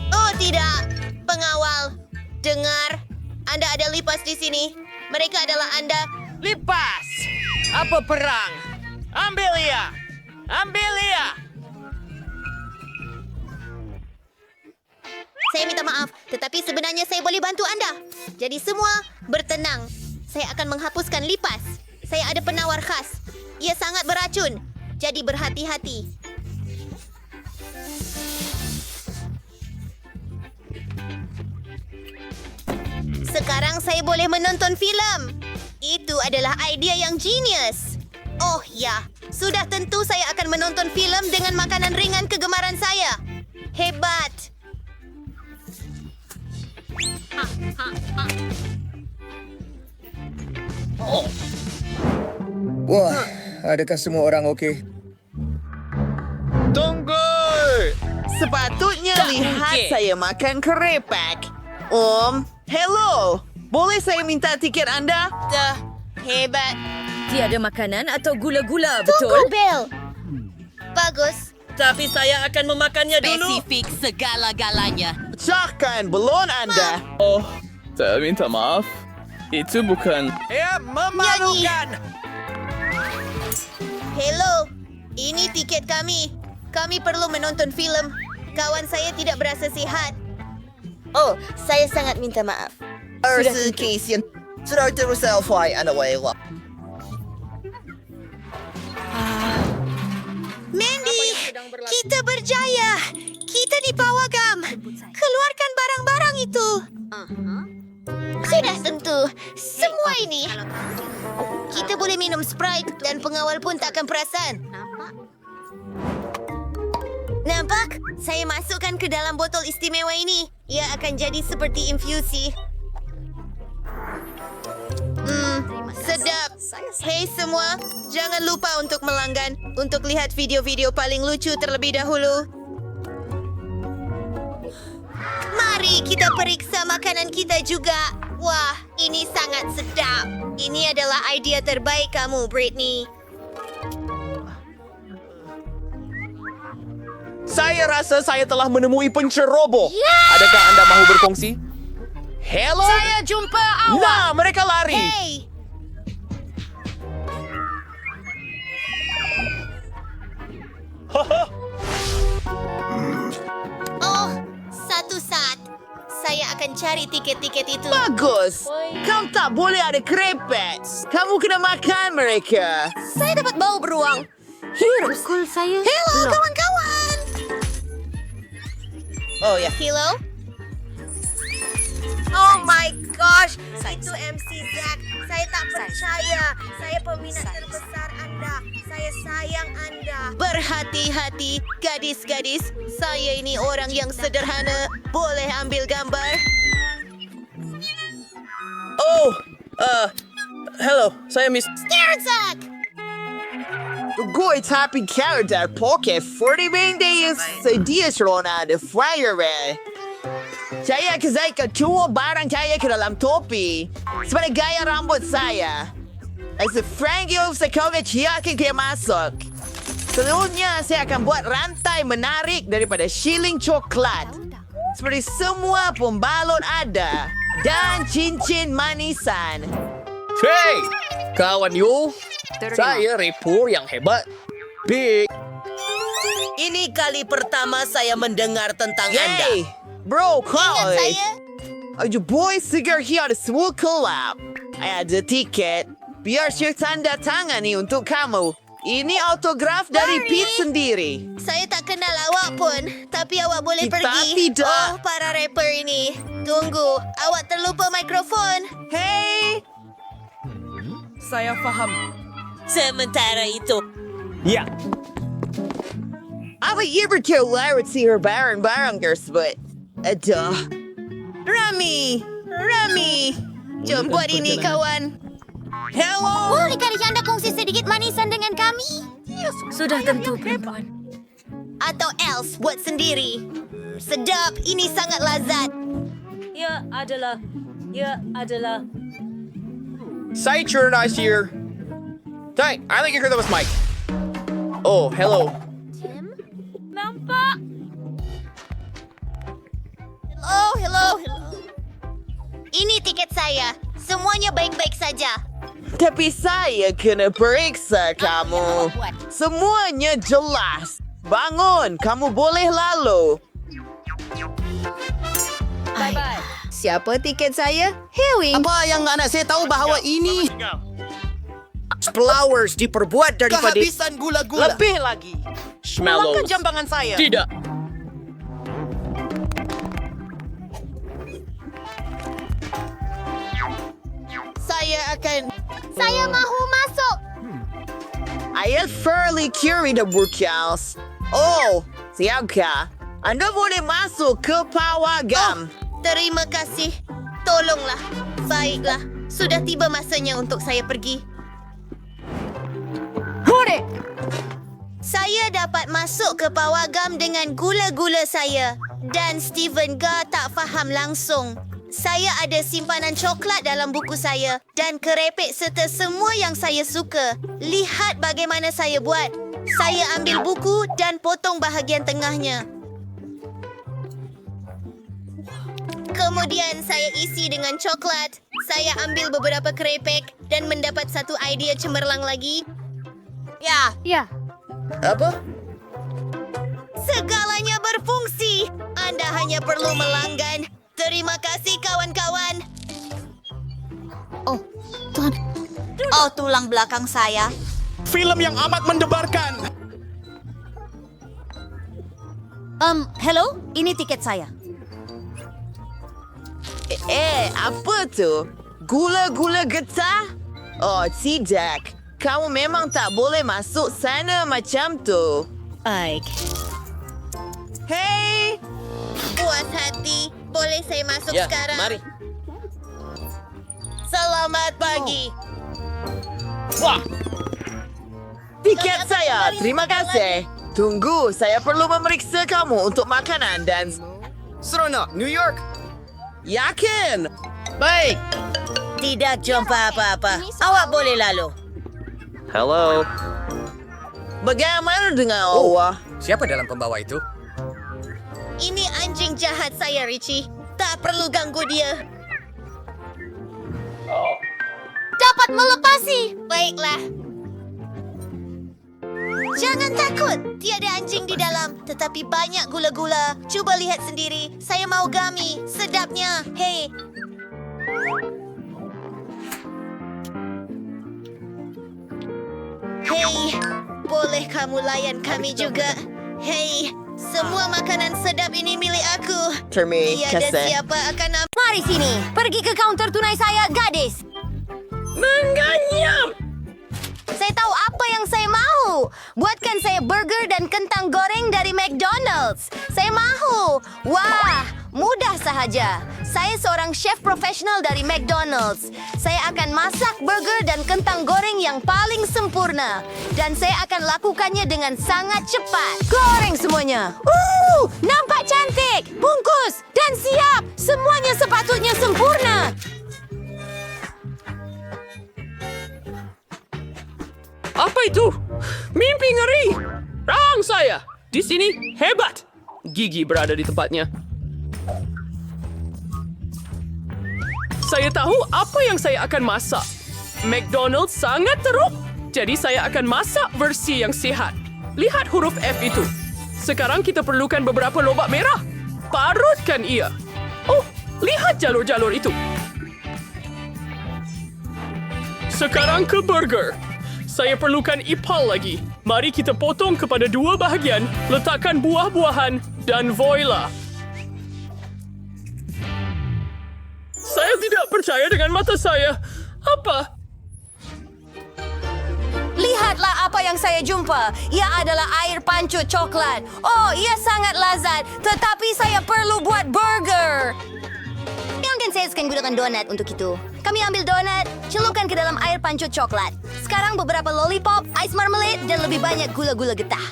[SPEAKER 2] Oh tidak, pengawal. Dengar, Anda ada lipas di sini. Mereka adalah Anda.
[SPEAKER 5] Lipas. Apa perang? Ambil ya. Ambil ya.
[SPEAKER 2] Saya minta maaf, tetapi sebenarnya saya boleh bantu anda. Jadi semua bertenang. Saya akan menghapuskan lipas. Saya ada penawar khas. Ia sangat beracun. Jadi berhati-hati. Sekarang saya boleh menonton filem. Itu adalah idea yang genius. Oh ya, sudah tentu saya akan menonton filem dengan makanan ringan kegemaran saya. Hebat.
[SPEAKER 5] Wah, adakah semua orang okey?
[SPEAKER 4] Tunggu.
[SPEAKER 5] Sepatutnya lihat saya makan kerepek. Hello. Boleh saya minta tiket Anda?
[SPEAKER 2] Hebat.
[SPEAKER 1] Tiada makanan atau gula-gula,
[SPEAKER 2] Tunggu, Belle. Bagus.
[SPEAKER 5] Tapi saya akan memakannya dulu.
[SPEAKER 2] Spesifik segala-galanya.
[SPEAKER 4] Pecahkan belon Anda.
[SPEAKER 8] Oh, saya minta maaf. Itu bukan...
[SPEAKER 4] Ya, memalukan.
[SPEAKER 2] Hello, ini tiket kami. Kami perlu menonton filem. Kawan saya tidak berasa sihat. Oh, saya sangat minta maaf.
[SPEAKER 5] Sudah terus selfie anda wala.
[SPEAKER 2] Mandy, kita berjaya. Kita di Pawagam. Keluarkan barang-barang itu. Sudah tentu. Semua ini. Kita boleh minum Sprite dan pengawal pun takkan perasan. Nampak? Saya masukkan ke dalam botol istimewa ini. Ia akan jadi seperti infusi. Sedap. Hei semua, jangan lupa untuk melanggan untuk lihat video-video paling lucu terlebih dahulu. Mari kita periksa makanan kita juga. Wah, ini sangat sedap. Ini adalah idea terbaik kamu, Brittany.
[SPEAKER 4] Saya rasa saya telah menemui penceroboh. Adakah anda mahu berkongsi? Hello?
[SPEAKER 1] Saya jumpa awak.
[SPEAKER 4] Nah, mereka lari.
[SPEAKER 2] Hey! Oh, satu saat. Saya akan cari tiket-tiket itu.
[SPEAKER 5] Bagus. Kau tak boleh ada krepet. Kamu kena makan mereka.
[SPEAKER 2] Saya dapat bau beruang.
[SPEAKER 1] Pukul saya.
[SPEAKER 2] Hello, kawan-kawan.
[SPEAKER 5] Oh ya.
[SPEAKER 2] Hello?
[SPEAKER 3] Oh my gosh, itu MC Zack. Saya tak percaya. Saya peminat terbesar Anda. Saya sayang Anda.
[SPEAKER 2] Berhati-hati, gadis-gadis. Saya ini orang yang sederhana. Boleh ambil gambar?
[SPEAKER 5] Oh, hello. Saya Miss...
[SPEAKER 2] Zack!
[SPEAKER 5] Gue tapi karakter porque 40 days sedia serona de fryer. Saya kasih ketua barang saya ke dalam topi sebagai gaya rambut saya. As a Frangio Sekovic yakin dia masuk. Selanjutnya saya akan buat rantai menarik daripada shilling coklat. Seperti semua pembalot ada. Dan cincin manisan.
[SPEAKER 4] Hey, kawan you. Saya rapper yang hebat. Big.
[SPEAKER 5] Ini kali pertama saya mendengar tentang
[SPEAKER 4] Anda.
[SPEAKER 5] Bro,
[SPEAKER 2] Ingat saya?
[SPEAKER 5] Ayo boy segar here ada semua collab. Ada tiket. Biar saya tanda tangan nih untuk kamu. Ini autograf dari Pete sendiri.
[SPEAKER 2] Saya tak kenal awak pun. Tapi awak boleh
[SPEAKER 5] Kita
[SPEAKER 2] pergi.
[SPEAKER 5] tidak.
[SPEAKER 2] Oh, para rapper ini. Tunggu, awak terlupa mikrofon.
[SPEAKER 5] Hey!
[SPEAKER 1] Saya faham.
[SPEAKER 2] Sementara itu.
[SPEAKER 4] Ya.
[SPEAKER 5] Apa ia berkeluar sihir barang-barang tersebut? Aduh.
[SPEAKER 2] Rami! Jom buat ini, kawan.
[SPEAKER 5] Hello!
[SPEAKER 2] Bolehkah Anda kongsi sedikit manisan dengan kami?
[SPEAKER 1] Sudah tentu, perempuan.
[SPEAKER 2] Atau else buat sendiri. Sedap, ini sangat lazat.
[SPEAKER 1] Ya adalah.
[SPEAKER 4] Saya cerdas here. Hey, I think I heard that was Mike. Oh, hello.
[SPEAKER 2] Hello. Ini tiket saya. Semuanya baik-baik saja.
[SPEAKER 5] Tapi saya kena periksa kamu. Semuanya jelas. Bangun, kamu boleh lalu.
[SPEAKER 1] Bye-bye.
[SPEAKER 7] Siapa tiket saya? Hewi.
[SPEAKER 5] Apa yang anak saya tahu bahawa ini flowers diperbuat daripada kehabisan gula-gula. Lebih lagi.
[SPEAKER 4] Schmellows.
[SPEAKER 5] Jambangan saya.
[SPEAKER 4] Tidak.
[SPEAKER 2] Saya mahu masuk.
[SPEAKER 5] I am fairly curious the workouts. Oh, siapkah? Anda boleh masuk ke Pawagam.
[SPEAKER 2] Terima kasih. Tolonglah. Baiklah. Sudah tiba masanya untuk saya pergi. Saya dapat masuk ke Pawagam dengan gula-gula saya. Dan Steven Ga tak faham langsung. Saya ada simpanan coklat dalam buku saya dan kerepek serta semua yang saya suka. Lihat bagaimana saya buat. Saya ambil buku dan potong bahagian tengahnya. Kemudian saya isi dengan coklat. Saya ambil beberapa kerepek dan mendapat satu idea cemerlang lagi.
[SPEAKER 3] Ya.
[SPEAKER 4] Apa?
[SPEAKER 2] Segalanya berfungsi. Anda hanya perlu melanggan. Terima kasih kawan-kawan.
[SPEAKER 3] Oh, tulang belakang saya.
[SPEAKER 4] Film yang amat mendebarkan.
[SPEAKER 3] Hello? Ini tiket saya.
[SPEAKER 5] Apa tu? Gula-gula getah? Oh, tidak. Kamu memang tak boleh masuk sana macam tu.
[SPEAKER 12] Ike.
[SPEAKER 5] Hei!
[SPEAKER 2] Puas hati. Boleh saya masuk sekarang?
[SPEAKER 4] Mari.
[SPEAKER 2] Selamat pagi.
[SPEAKER 5] Tiket saya, terima kasih. Tunggu, saya perlu memeriksa kamu untuk makanan dan...
[SPEAKER 6] Seronok, New York.
[SPEAKER 5] Yakin?
[SPEAKER 6] Baik.
[SPEAKER 3] Tidak jumpa apa-apa. Awak boleh lalu.
[SPEAKER 4] Hello.
[SPEAKER 5] Bagaimana dengan Owa?
[SPEAKER 6] Siapa dalam pembawa itu?
[SPEAKER 2] Ini anjing jahat saya, Richie. Tak perlu ganggu dia.
[SPEAKER 3] Dapat melepasi.
[SPEAKER 2] Baiklah. Jangan takut. Tiada anjing di dalam, tetapi banyak gula-gula. Cuba lihat sendiri. Saya mau gummy. Sedapnya. Hei. Hei. Boleh kamu layan kami juga? Hei. Semua makanan sedap ini milik aku.
[SPEAKER 5] Terima
[SPEAKER 2] Tiada
[SPEAKER 5] kasih.
[SPEAKER 2] siapa akan ambil.
[SPEAKER 3] Mari sini. Pergi ke kaunter tunai saya, gadis.
[SPEAKER 2] Mengganyam. Saya tahu apa yang saya mau. Buatkan saya burger dan kentang goreng dari McDonald's. Saya mahu. Wah, mudah sahaja. Saya seorang chef profesional dari McDonald's. Saya akan masak burger dan kentang goreng yang paling sempurna. Dan saya akan lakukannya dengan sangat cepat. Goreng semuanya. Nampak cantik. Bungkus dan siap. Semuanya sepatutnya sempurna.
[SPEAKER 9] Apa itu? Mimpi ngeri! Rang saya! Di sini hebat! Gigi berada di tempatnya. Saya tahu apa yang saya akan masak. McDonald's sangat teruk. Jadi saya akan masak versi yang sihat. Lihat huruf F itu. Sekarang kita perlukan beberapa lobak merah. Parutkan ia. Oh, lihat jalur-jalur itu. Sekarang ke burger. Saya perlukan ipal lagi. Mari kita potong kepada dua bahagian, letakkan buah-buahan dan voila. Saya tidak percaya dengan mata saya. Apa?
[SPEAKER 2] Lihatlah apa yang saya jumpa. Ia adalah air pancut coklat. Oh, ia sangat lazat. Tetapi saya perlu buat burger. Mungkin saya akan gunakan donat untuk itu. Kami ambil donat, celupkan ke dalam air pancut coklat. Sekarang beberapa lollipop, ice marmalade, dan lebih banyak gula-gula getah.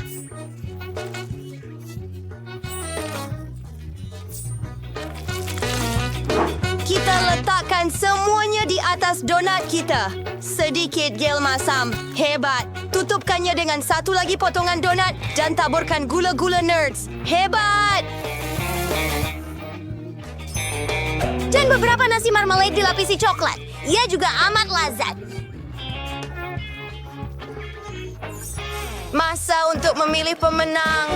[SPEAKER 2] Kita letakkan semuanya di atas donat kita. Sedikit gel masam. Hebat. Tutupkannya dengan satu lagi potongan donat dan taburkan gula-gula nerds. Hebat! Dan beberapa nasi marmalade dilapisi coklat. Ia juga amat lazat. Masa untuk memilih pemenang.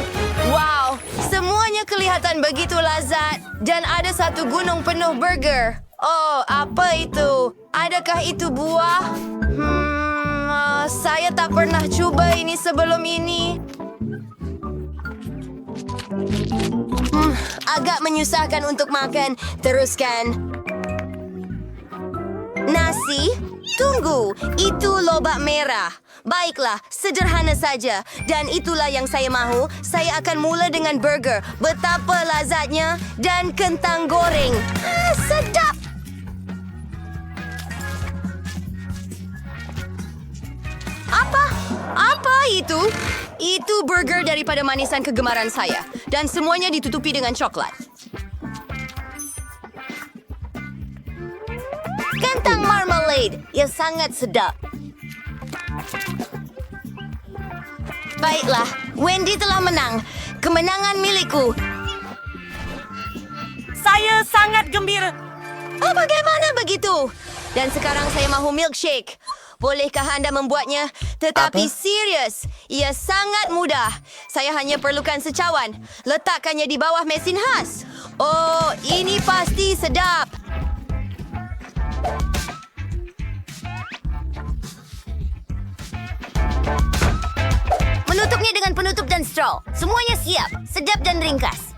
[SPEAKER 2] Wow, semuanya kelihatan begitu lazat. Dan ada satu gunung penuh burger. Oh, apa itu? Adakah itu buah? Saya tak pernah coba ini sebelum ini. Agak menyusahkan untuk makan. Teruskan. Nasi? Tunggu, itu lobak merah. Baiklah, sederhana saja. Dan itulah yang saya mahu. Saya akan mula dengan burger. Betapa lazatnya. Dan kentang goreng. Sedap! Apa itu? Itu burger daripada manisan kegemaran saya. Dan semuanya ditutupi dengan coklat. marmalade. Ia sangat sedap. Baiklah, Wendy telah menang. Kemenangan milikku.
[SPEAKER 1] Saya sangat gembira.
[SPEAKER 2] Oh, bagaimana begitu? Dan sekarang saya mahu milkshake. Bolehkah anda membuatnya? Tetapi serius, ia sangat mudah. Saya hanya perlukan secawan. Letakkannya di bawah mesin khas. Oh, ini pasti sedap. Menutupnya dengan penutup dan straw. Semuanya siap, sedap dan ringkas.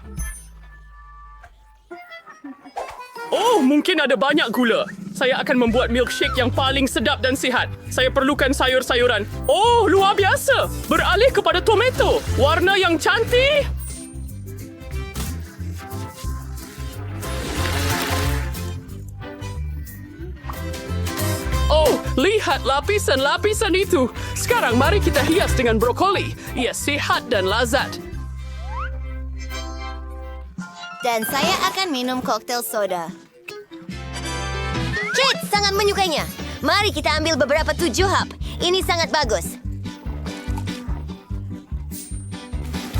[SPEAKER 8] Oh, mungkin ada banyak gula. Saya akan membuat milkshake yang paling sedap dan sihat. Saya perlukan sayur-sayuran. Oh, luar biasa. Beralih kepada tomato. Warna yang cantik. Oh, lihat lapisan-lapisan itu. Sekarang mari kita hias dengan brokoli. Ia sihat dan lazat.
[SPEAKER 2] Dan saya akan minum koktail soda. Kate sangat menyukainya. Mari kita ambil beberapa 7 hap. Ini sangat bagus.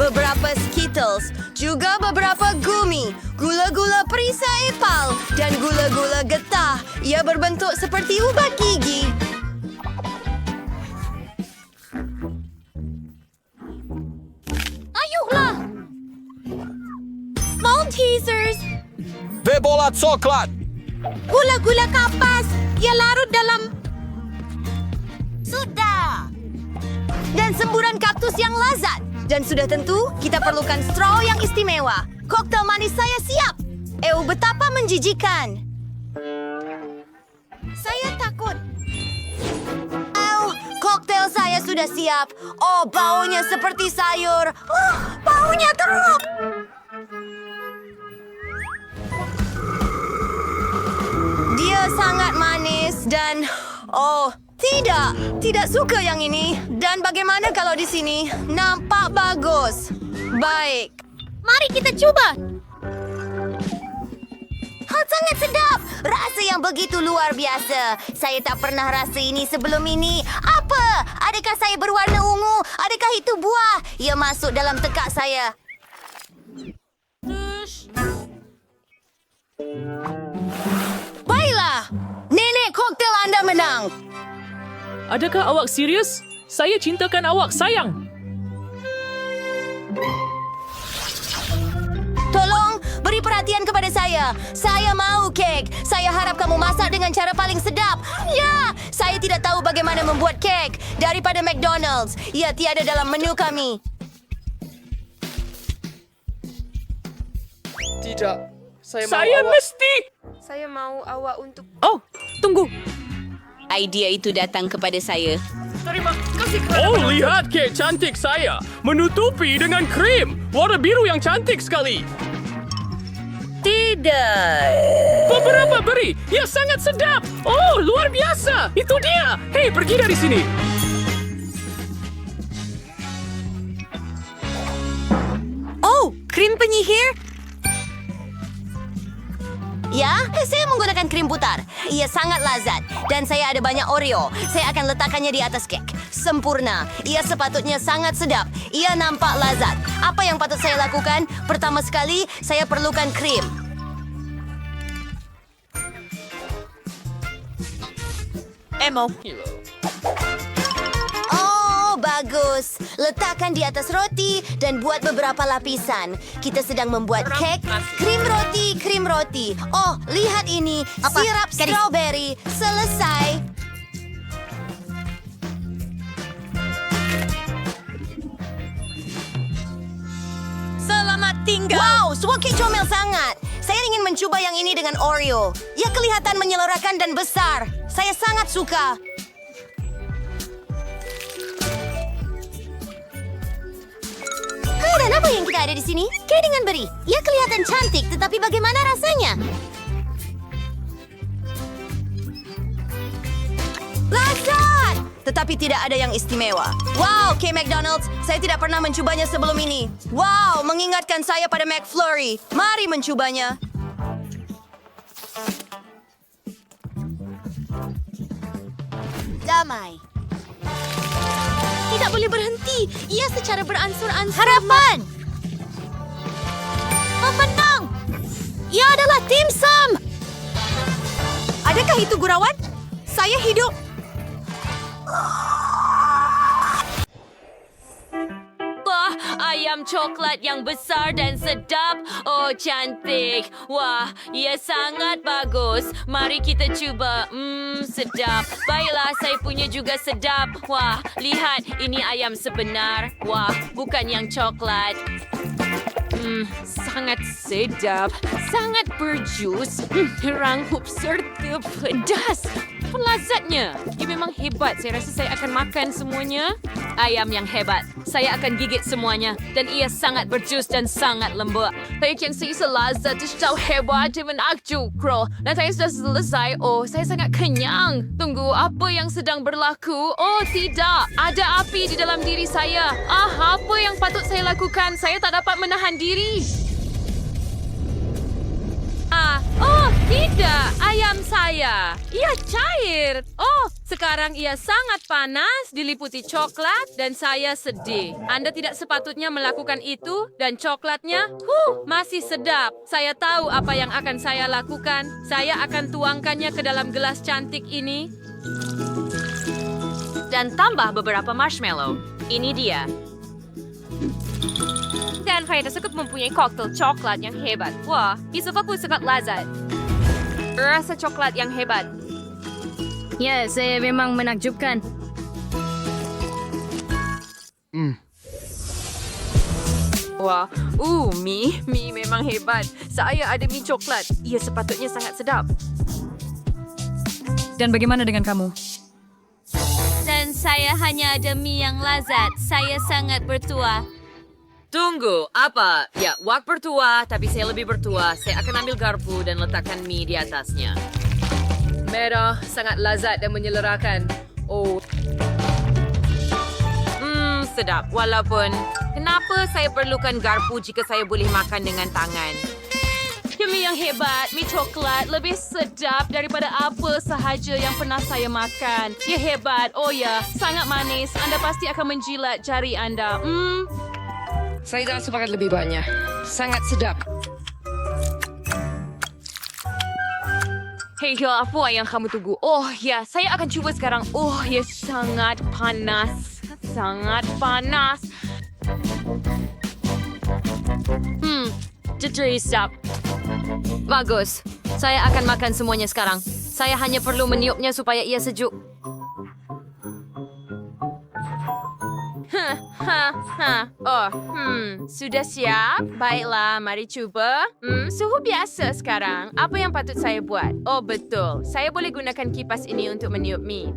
[SPEAKER 2] Beberapa Skittles, juga beberapa gumi, gula-gula perisa epal, dan gula-gula getah. Ia berbentuk seperti ubat gigi. Ayuhlah! Maltesers!
[SPEAKER 4] Bebola coklat.
[SPEAKER 2] Gula-gula kapas. Ia larut dalam... Sudah! Dan semburan kaktus yang lazat. Dan sudah tentu, kita perlukan straw yang istimewa. Koktail manis saya siap. Betapa menjijikan. Saya takut. Koktail saya sudah siap. Oh, baunya seperti sayur. Baunya teruk. Dia sangat manis dan... Oh, tidak suka yang ini. Dan bagaimana kalau di sini? Nampak bagus. Baik. Mari kita coba. Sangat sedap. Rasa yang begitu luar biasa. Saya tak pernah rasa ini sebelum ini. Apa? Adakah saya berwarna ungu? Adakah itu buah? Ia masuk dalam tekak saya. Baiklah. Nenek koktail anda menang.
[SPEAKER 8] Adakah awak serius? Saya cintakan awak, sayang.
[SPEAKER 2] Tolong, beri perhatian kepada saya. Saya mau kek. Saya harap kamu masak dengan cara paling sedap. Ya, saya tidak tahu bagaimana membuat kek. Daripada McDonald's. Ia tiada dalam menu kami.
[SPEAKER 8] Tidak. Saya mesti.
[SPEAKER 1] Saya mau awak untuk...
[SPEAKER 8] Oh, tunggu.
[SPEAKER 11] Idea itu datang kepada saya.
[SPEAKER 8] Terima kasih. Oh, lihat kek cantik saya. Menutupi dengan krim. Warna biru yang cantik sekali.
[SPEAKER 1] Tidak.
[SPEAKER 8] Beberapa beri. Ya, sangat sedap. Oh, luar biasa. Itu dia. Hei, pergi dari sini.
[SPEAKER 1] Oh, krim penyihir?
[SPEAKER 2] Ya, saya menggunakan krim putar. Ia sangat lazat. Dan saya ada banyak Oreo. Saya akan letakkannya di atas kek. Sempurna. Ia sepatutnya sangat sedap. Ia nampak lazat. Apa yang patut saya lakukan? Pertama sekali, saya perlukan krim. Oh, bagus. Letakkan di atas roti dan buat beberapa lapisan. Kita sedang membuat kek. Krim roti. Oh, lihat ini. Sirap strawberry. Selesai.
[SPEAKER 1] Selamat tinggal.
[SPEAKER 2] Wow, semua kek comel sangat. Saya ingin mencoba yang ini dengan Oreo. Ia kelihatan menyelerakan dan besar. Saya sangat suka. Dan apa yang kita ada di sini? Kek dengan beri. Ia kelihatan cantik, tetapi bagaimana rasanya? Lazat! Tetapi tidak ada yang istimewa. Wow, kek McDonald's. Saya tidak pernah mencobanya sebelum ini. Wow, mengingatkan saya pada McFlurry. Mari mencobanya. damai. Tidak boleh berhenti. Ia secara beransur-ansur. Harapan! Memenang! Ia adalah tim Sam!
[SPEAKER 7] Adakah itu gurauan? Saya hidup.
[SPEAKER 10] Wah, ayam coklat yang besar dan sedap. Oh, cantik. Wah, ia sangat bagus. Mari kita cuba. Sedap. Baiklah, saya punya juga sedap. Wah, lihat. Ini ayam sebenar. Wah, bukan yang coklat. Sangat sedap. Sangat berjus. Rangkup serta pedas. Pelazatnya. Ia memang hebat. Saya rasa saya akan makan semuanya. Ayam yang hebat. Saya akan gigit semuanya. Dan ia sangat berjus dan sangat lembut. Baik yang saya selazat. Dia hebat. Dia menakjubkan. Dan saya sudah selesai. Oh, saya sangat kenyang. Tunggu, apa yang sedang berlaku? Oh, tidak. Ada api di dalam diri saya. Apa yang patut saya lakukan? Saya tak dapat menahan diri. Oh, tidak. Ayam saya. Ia cair. Oh, sekarang ia sangat panas, diliputi coklat dan saya sedih. Anda tidak sepatutnya melakukan itu dan coklatnya, masih sedap. Saya tahu apa yang akan saya lakukan. Saya akan tuangkannya ke dalam gelas cantik ini. Dan tambah beberapa marshmallow. Ini dia. Dan saya tersebut mempunyai koktel coklat yang hebat. Wah, isufaku sangat lazat. Rasa coklat yang hebat.
[SPEAKER 9] Ya, saya memang menakjubkan.
[SPEAKER 10] Wah, mie memang hebat. Saya ada mie coklat. Ia sepatutnya sangat sedap.
[SPEAKER 7] Dan bagaimana dengan kamu?
[SPEAKER 2] Dan saya hanya ada mie yang lazat. Saya sangat bertua.
[SPEAKER 10] Tunggu, apa? Ya, wak bertua, tapi saya lebih bertua. Saya akan ambil garpu dan letakkan mie di atasnya. Merah, sangat lazat dan menyelerakan. Oh. Sedap. Walaupun, kenapa saya perlukan garpu jika saya boleh makan dengan tangan? Mie yang hebat, mie coklat lebih sedap daripada apa sahaja yang pernah saya makan. Ia hebat, oh ya, sangat manis. Anda pasti akan menjilat jari Anda.
[SPEAKER 9] Saya dah sepakat lebih banyak. Sangat sedap.
[SPEAKER 10] Hei, apa yang kamu tunggu? Oh, ya, saya akan cuba sekarang. Oh, ya, sangat panas. Sangat panas. Jadi sedap. Bagus. Saya akan makan semuanya sekarang. Saya hanya perlu meniupnya supaya ia sejuk. Sudah siap? Baiklah, mari cuba. Suhu biasa sekarang. Apa yang patut saya buat? Oh, betul. Saya boleh gunakan kipas ini untuk meniup mie.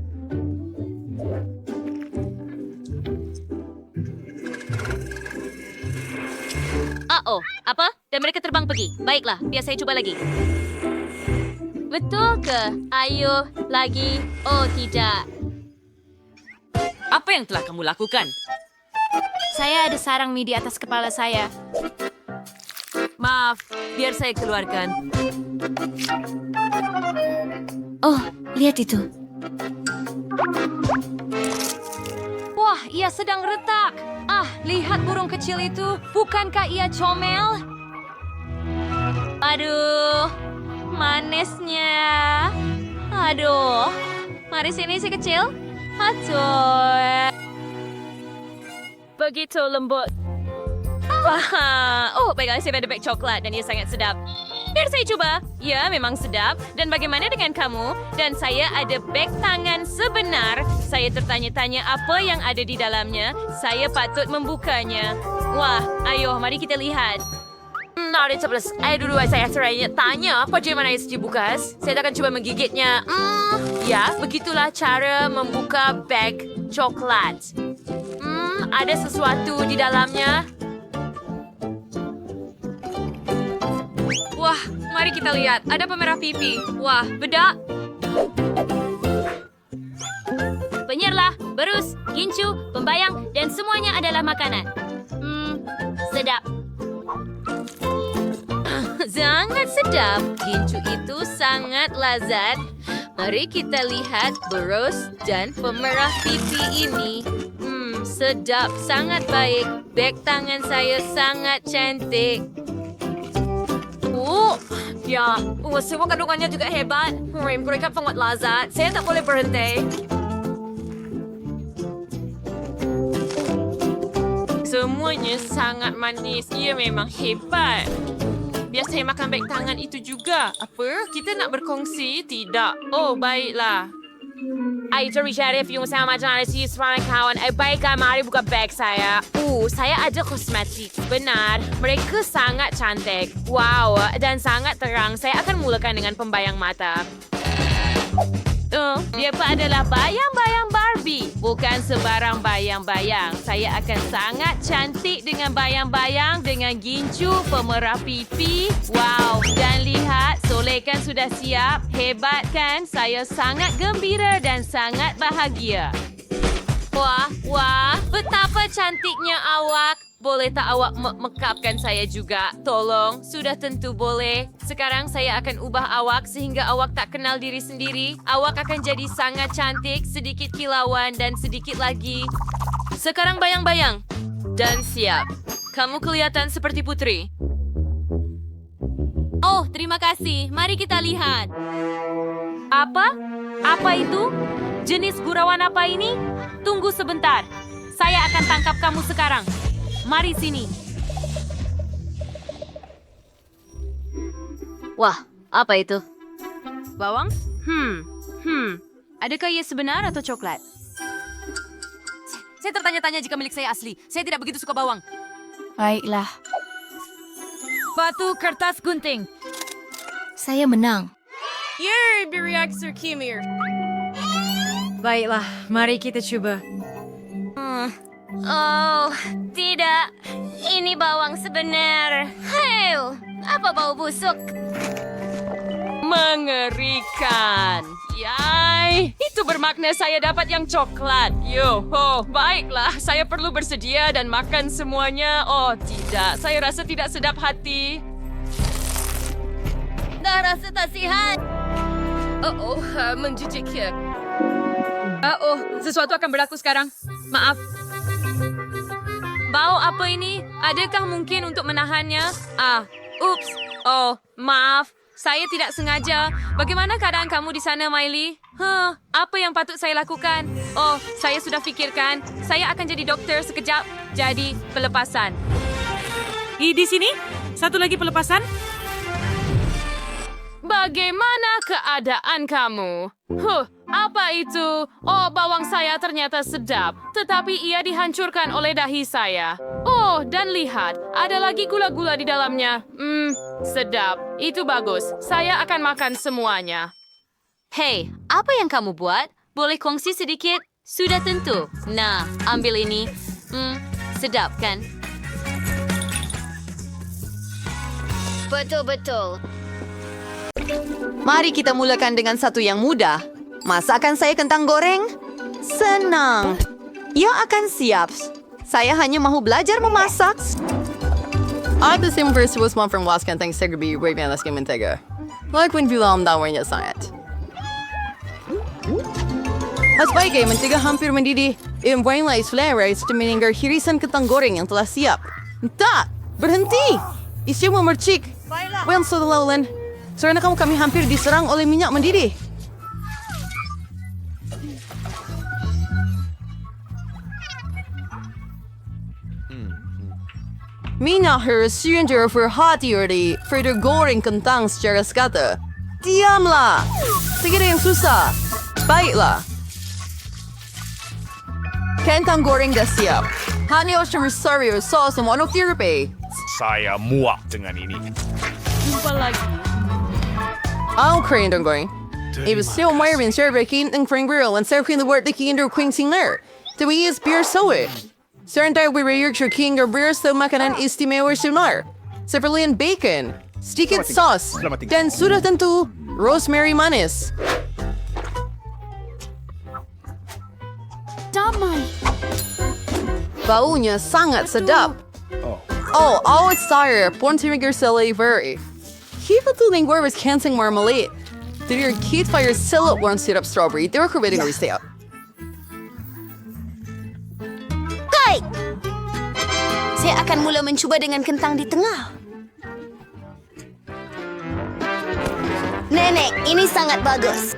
[SPEAKER 10] Apa? Dan mereka terbang pergi. Baiklah, biar saya cuba lagi. Betul ke? Ayo, lagi. Oh, tidak.
[SPEAKER 11] Apa yang telah kamu lakukan?
[SPEAKER 10] Saya ada sarang mie di atas kepala saya. Maaf, biar saya keluarkan.
[SPEAKER 2] Oh, lihat itu.
[SPEAKER 10] Wah, ia sedang retak. Lihat burung kecil itu. Bukankah ia comel? Aduh, manisnya. Aduh, mari sini si kecil. Aduh. Begitu lembut. Wah, baiklah, saya ada beg coklat dan ia sangat sedap. Biar saya coba. Ya, memang sedap. Dan bagaimana dengan kamu? Dan saya ada beg tangan sebenar. Saya tertanya-tanya apa yang ada di dalamnya. Saya patut membukanya. Wah, ayo, mari kita lihat. Ada 11. Ayo dulu saya tanya bagaimana ia bukas. Saya akan coba menggigitnya. Ya, begitulah cara membuka beg coklat. Ada sesuatu di dalamnya. Wah, mari kita lihat. Ada pemerah pipi. Wah, bedak. Penyerlah, berus, gincu, pembayang, dan semuanya adalah makanan. Sedap. Sangat sedap. Gincu itu sangat lazat.
[SPEAKER 2] Mari kita lihat berus dan pemerah pipi ini. Sedap, sangat baik. Beg tangan saya sangat cantik.
[SPEAKER 3] Ya, semua kandungannya juga hebat. Mereka sangat lazat. Saya tak boleh berhenti.
[SPEAKER 10] Semuanya sangat manis. Ia memang hebat. Biar saya makan beg tangan itu juga. Apa? Kita nak berkongsi? Tidak. Oh, baiklah. Cari Sheriff yung sama dyan si seorang kawan. Baiklah, mari buka beg saya. Saya ada kosmetik. Benar, mereka sangat cantik. Wow, dan sangat terang. Saya akan mulakan dengan pembayang mata. Dia adalah bayang-bayang Barbie. Bukan sembarang bayang-bayang. Saya akan sangat cantik dengan bayang-bayang, dengan gincu, pemerah pipi. Wow, dan lihat, solekan sudah siap. Hebat kan? Saya sangat gembira dan sangat bahagia. Wah, betapa cantiknya awak. Boleh tak awak mekapkan saya juga? Tolong, sudah tentu boleh. Sekarang saya akan ubah awak sehingga awak tak kenal diri sendiri. Awak akan jadi sangat cantik, sedikit kilauan dan sedikit lagi. Sekarang bayang-bayang. Dan siap. Kamu kelihatan seperti putri.
[SPEAKER 2] Oh, terima kasih. Mari kita lihat.
[SPEAKER 10] Apa? Apa itu? Jenis gurauan apa ini? Tunggu sebentar. Saya akan tangkap kamu sekarang. Mari sini.
[SPEAKER 2] Wah, apa itu?
[SPEAKER 10] Bawang? Adakah ia sebenar atau coklat?
[SPEAKER 3] Saya tertanya-tanya jika milik saya asli. Saya tidak begitu suka bawang.
[SPEAKER 10] Baiklah.
[SPEAKER 3] Batu, kertas, gunting.
[SPEAKER 2] Saya menang.
[SPEAKER 3] Yeay, bereaksi Kimir. Baiklah, mari kita coba.
[SPEAKER 2] Oh, tidak. Ini bawang sebenar. Hei, apa bau busuk?
[SPEAKER 10] Mengerikan. Yay, itu bermakna saya dapat yang coklat. Baiklah, saya perlu bersedia dan makan semuanya. Oh, tidak, saya rasa tidak sedap hati.
[SPEAKER 2] Dah rasa tak sihat.
[SPEAKER 9] Menjijikkan. Sesuatu akan berlaku sekarang. Maaf.
[SPEAKER 10] Bau apa ini? Adakah mungkin untuk menahannya? Ups. Oh, maaf. Saya tidak sengaja. Bagaimana keadaan kamu di sana, Miley? Apa yang patut saya lakukan? Oh, saya sudah fikirkan. Saya akan jadi dokter sekejap. Jadi, pelepasan.
[SPEAKER 3] Di sini? Satu lagi pelepasan?
[SPEAKER 10] Bagaimana keadaan kamu? Apa itu? Oh, bawang saya ternyata sedap. Tetapi ia dihancurkan oleh dahi saya. Oh, dan lihat. Ada lagi gula-gula di dalamnya. Sedap. Itu bagus. Saya akan makan semuanya.
[SPEAKER 2] Hei, apa yang kamu buat? Boleh kongsi sedikit? Sudah tentu. Nah, ambil ini. Sedap kan? Betul-betul.
[SPEAKER 7] Mari kita mulakan dengan satu yang mudah. Masakan saya kentang goreng? Senang. Ia akan siap. Saya hanya mahu belajar memasak.
[SPEAKER 6] At sim first was one from Was Kentang Segerbi, Raven Laskin Mentega. Like when Vilam dawanya sangat. Mas baik mentega hampir mendidih. Imbuin lais flares to meninggal hirisan kentang goreng yang telah siap. Tak! Berhenti! Isi memercik. Well, so laulan. Karena kami hampir diserang oleh minyak mendidih. Minyak harus silinder verhati-hati goreng kentang secara sekata. Diamlah! Tidak yang susah. Baiklah. Kentang goreng dah siap. Hanya harus mencari sos dan monoterapi.
[SPEAKER 4] Saya muak dengan ini.
[SPEAKER 10] Jumpa lagi.
[SPEAKER 6] I'll crane don't going. It was still Myron Serbekin and Frank Grill and Serbekin the word the king under Queen Singer. The way is beer so it. Serentai we Yorkshire King or beer so makanan istimewa sunar. Severlian bacon, sticky sauce, dan sudah tentu rosemary manis.
[SPEAKER 10] Damai.
[SPEAKER 6] Baunya sangat sedap. Oh, it's dire. Pontifinger celery. Keep it to lingua was cancing marmalade. Jadi kit fire silot warm syrup strawberry. They were creating a resale.
[SPEAKER 2] Baik. Saya akan mula mencuba dengan kentang di tengah. Nenek, ini sangat bagus.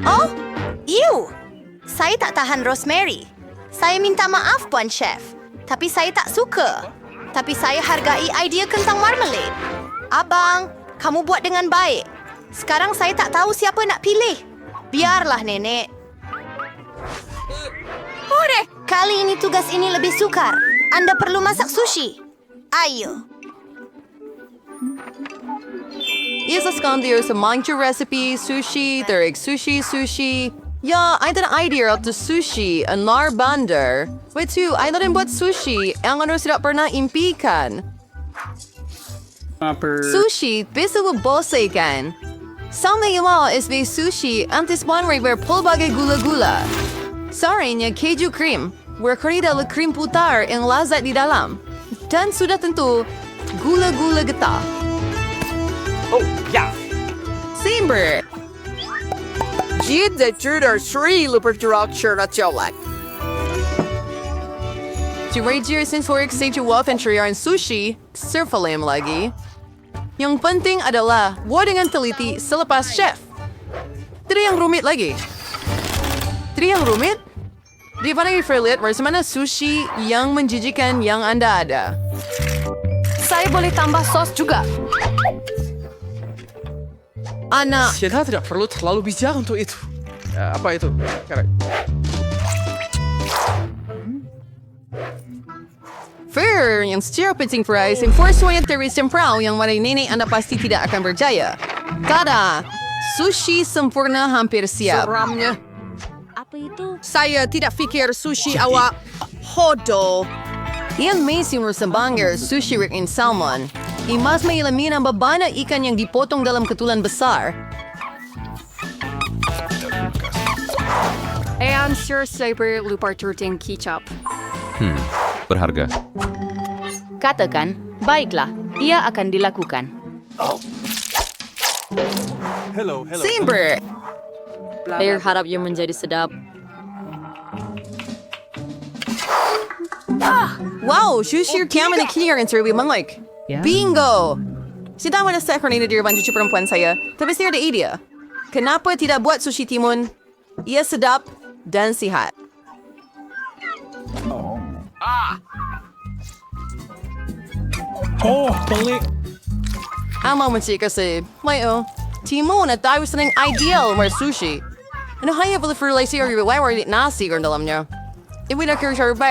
[SPEAKER 2] Oh, ew. Saya tak tahan rosemary. Saya minta maaf, Puan Chef. Tapi saya tak suka. Tapi saya hargai idea kentang marmalade. Abang, kamu buat dengan baik. Sekarang saya tak tahu siapa nak pilih. Biarlah, Nenek. Hore! Kali ini tugas ini lebih sukar. Anda perlu masak sushi. Ayo.
[SPEAKER 6] Isa skandir sa manju recipe, sushi, tarig sushi. Ya, I had an idea of the sushi, and nar bandar. Wait too, I rin buat sushi, ang ano sila pernah impikan. Sushi, bisa lo bose kan. Something mo is may sushi, antes one river pulbagay gula-gula. Sorry niya, keju cream. Where karida la cream putar ang lazat di dalam. Dan sudah tentu, gula-gula geta.
[SPEAKER 4] Oh, yeah.
[SPEAKER 6] Simber!
[SPEAKER 13] Jid the Tudor Sri Luperturakshire at Jolak.
[SPEAKER 6] Si Rajier since work sa Wolf and Triar and Sushi, surfalim lagi. Yung penting adalah wording ang teliti sa lepas chef. Tidak yang rumit lagi. Tidak yang rumit? Di mana i-frilit mana sushi yang menjijikan yang Anda ada.
[SPEAKER 2] Saya boleh tambah sos juga.
[SPEAKER 6] Anak,
[SPEAKER 8] Kita tidak perlu terlalu bijak untuk itu. Apa itu? Correct.
[SPEAKER 6] fair yang stir pitching fries and force yang terus temprau yang maray nene Anda pasti tidak akan berjaya. Tada! Sushi sempurna hampir siap.
[SPEAKER 13] Seramnya.
[SPEAKER 2] Apa itu?
[SPEAKER 13] Saya tidak fikir sushi awak hodo.
[SPEAKER 6] Iyan may sinursambangir sushi rig in salmon. Imas may ilamin ang babana ikan yang dipotong dalam ketulan besar.
[SPEAKER 9] And Sir Saber Luparturting Ketchup.
[SPEAKER 14] Berharga.
[SPEAKER 11] Katakan, baiklah, ia akan dilakukan.
[SPEAKER 6] Simber!
[SPEAKER 11] Saya harap ia menjadi sedap.
[SPEAKER 6] Wow, sushi kami na kiniar and serbi man like. Bingo! Sidama na sa akronina dir banjo perempuan saya, tapi saya ada idea. Kenapa tidak buat sushi timun? Ia sedap dan sihat.
[SPEAKER 4] Oh, balik.
[SPEAKER 6] Ama mencik kasi, mayo, timun at tayo sa ng ideal mar sushi. Ano haya pala for like siya riwawar nasi or dalamnya. Iwi na kaya ba,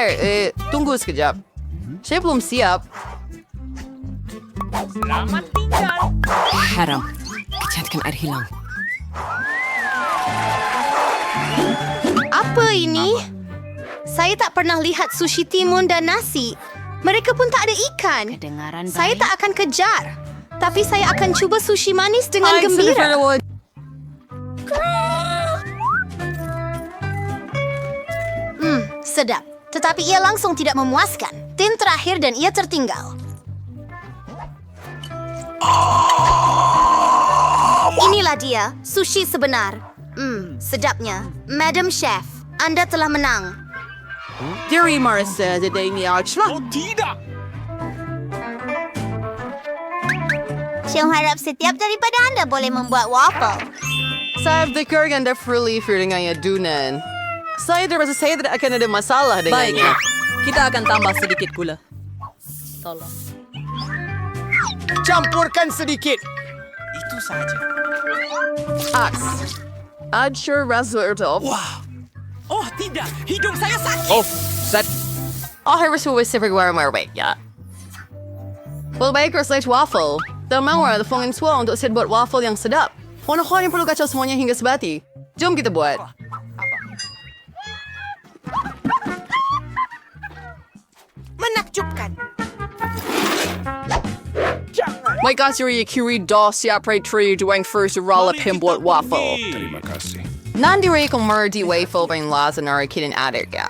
[SPEAKER 6] tunggu sekejap. Saya belum siap.
[SPEAKER 10] Selamat tinggal.
[SPEAKER 12] Haram. Kecantikan air hilang.
[SPEAKER 2] Apa ini? Saya tak pernah lihat sushi timun dan nasi. Mereka pun tak ada ikan.
[SPEAKER 11] Kedengaran
[SPEAKER 2] Saya
[SPEAKER 11] baik.
[SPEAKER 2] tak akan kejar. Tapi saya akan cuba sushi manis dengan gembira. Sedap. Tetapi ia langsung tidak memuaskan. Tin terakhir dan ia tertinggal. Inilah dia, sushi sebenar. Sedapnya. Madam Chef, Anda telah menang.
[SPEAKER 13] Diri Marissa de Daniachla.
[SPEAKER 4] Oh, tidak.
[SPEAKER 2] Saya harap setiap daripada Anda boleh membuat waffle.
[SPEAKER 6] Sa the kurgan da fruli feeling ay adunan. Saya terasa saya tidak akan ada masalah dengannya.
[SPEAKER 7] Baiklah, kita akan tambah sedikit gula. Tolong.
[SPEAKER 5] Campurkan sedikit.
[SPEAKER 4] Itu saja.
[SPEAKER 6] Aks. Add sure razzle
[SPEAKER 4] Oh, tidak. Hidung saya sakit.
[SPEAKER 5] Oh, set.
[SPEAKER 6] Oh, harus huwag sa pagwarmar ba ya? Well, baik slash waffle. Tamawa, the phone swell untuk saya buat waffle yang sedap. Ano ko yung perlu kacau semuanya hingga sebati. Jom kita buat.
[SPEAKER 13] Menakjubkan.
[SPEAKER 6] My gosh, you're a curie dos siapre tree doing first roll up him buat waffle.
[SPEAKER 14] Terima kasih.
[SPEAKER 6] Nandiri kung merdi waffle bang laza na kidding addict ya.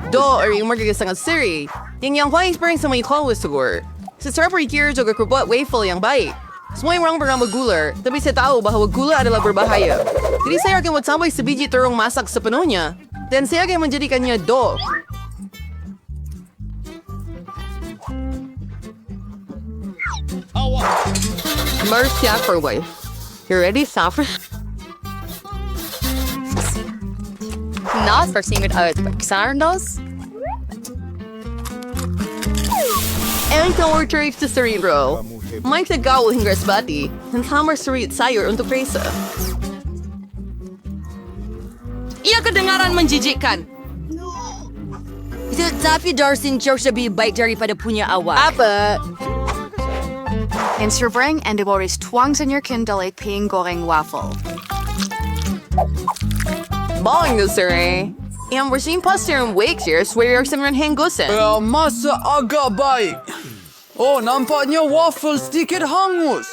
[SPEAKER 6] Do, or yung magagasang siri. Yung wang experience sa may kawas siguro. Sa sarap rikir juga kerbuat waffle yang baik. Semua orang pernah bergula, tapi saya tahu bahawa gula adalah berbahaya. Jadi saya akan menambah sebiji terung masak sepenuhnya. Dan saya akan menjadikannya do. Mercy for wife. You ready, Safra?
[SPEAKER 7] Not versinget uit Sarnos.
[SPEAKER 6] Ang order sa cerebro. May tagaw hingga bati. Ang hammer sarit sayur untuk presa.
[SPEAKER 1] Ia kedengaran menjijikkan. Tetapi Darcy jauh lebih baik daripada punya awak.
[SPEAKER 6] Apa?
[SPEAKER 7] En sobrang en de boris twang in your kindle at ping goreng waffle.
[SPEAKER 6] Bawang na sir eh. Yang bersin pasir ang wake here, swear sa mga hanggusan.
[SPEAKER 8] Masa agak baik. Oh, nampaknya waffle sedikit hangus.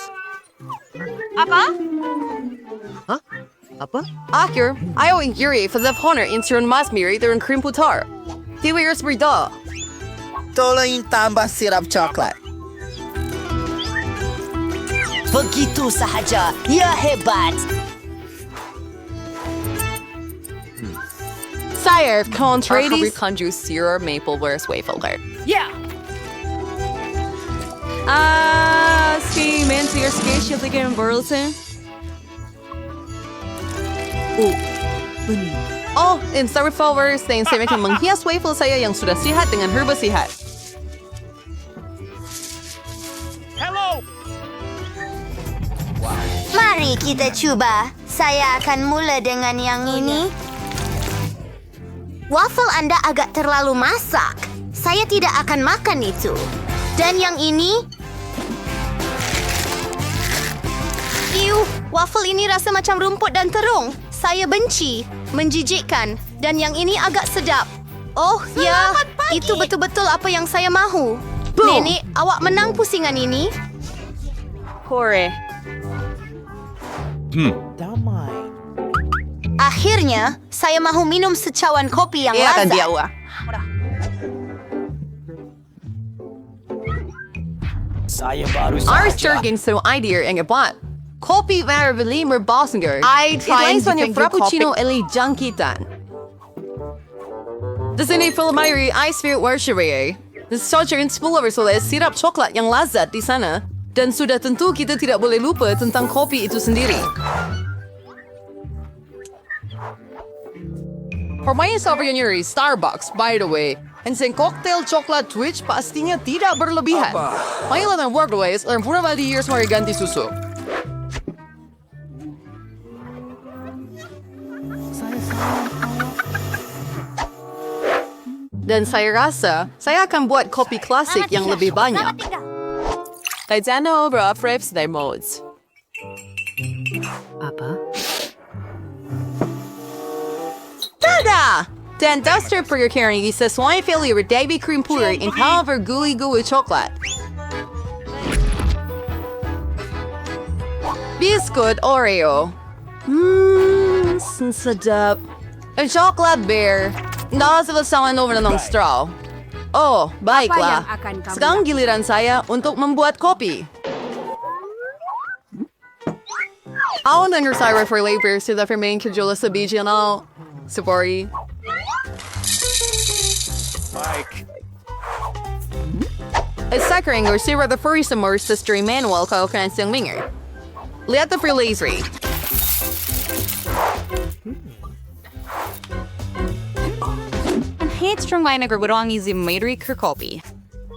[SPEAKER 6] Akhir, ayaw ang giri for the honor in Sir Masmiri their krim putar. Tiwires berda.
[SPEAKER 5] Tolong tambah sirap coklat.
[SPEAKER 1] Begitu sahaja. Ia hebat.
[SPEAKER 6] Sire, contrary.
[SPEAKER 7] Conju syrup maple wears waffle card.
[SPEAKER 1] Yeah.
[SPEAKER 7] Ski mensen your skate liggen in Burleson.
[SPEAKER 6] Oh, in Star Flowers, sa insimek ang manghias waffle saya yang sudah sihat dengan herba sihat.
[SPEAKER 2] Mari kita cuba. Saya akan mula dengan yang ini. Waffle Anda agak terlalu masak. Saya tidak akan makan itu. Dan yang ini? Iuh, waffle ini rasa macam rumput dan terung. Saya benci. Menjijikkan. Dan yang ini agak sedap. Oh, ya. Itu betul-betul apa yang saya mahu. Nenek, awak menang pusingan ini.
[SPEAKER 7] Kore.
[SPEAKER 2] Akhirnya, saya mahu minum secawan kopi yang
[SPEAKER 6] Iya kan
[SPEAKER 2] lazat.
[SPEAKER 6] dia wah. Our sturging so idea ang ibat. Kopi varabili mer Bosinger.
[SPEAKER 3] I trying to
[SPEAKER 6] yung
[SPEAKER 3] think
[SPEAKER 6] frappuccino eli junkitan. The sini Philomairi I spirit worshipper. The soldier in spullover so sirap coklat yang lazat di sana. Dan sudah tentu kita tidak boleh lupa tentang kopi itu sendiri. Permainan Sauvignon Starbucks, by the way. And sa cocktail chocolate twitch pastinya tidak berlebihan. Mainlah ng workways ang pura di years mariganti susu. Dan saya rasa, saya akan buat kopi klasik yang lebih banyak.
[SPEAKER 7] Taizano rough rips their modes.
[SPEAKER 6] Tada! Den duster for your carrying isa swine failure with Davy cream puder in however gooey chocolate. Biscuit Oreo. Sedap. Ang chocolate bear. Nakasawasawan over na ng straw. Oh, baiklah. Sekarang giliran saya untuk membuat kopi. Ako na nagsasawa for labor sila for main kajula sa BGNL. Sabori.
[SPEAKER 4] Mike.
[SPEAKER 6] At sakring or sira the furry summer sister Emmanuel kao kansang winger. Liat the for lasery.
[SPEAKER 7] Headstrong vinegar ang easy maidri kopi.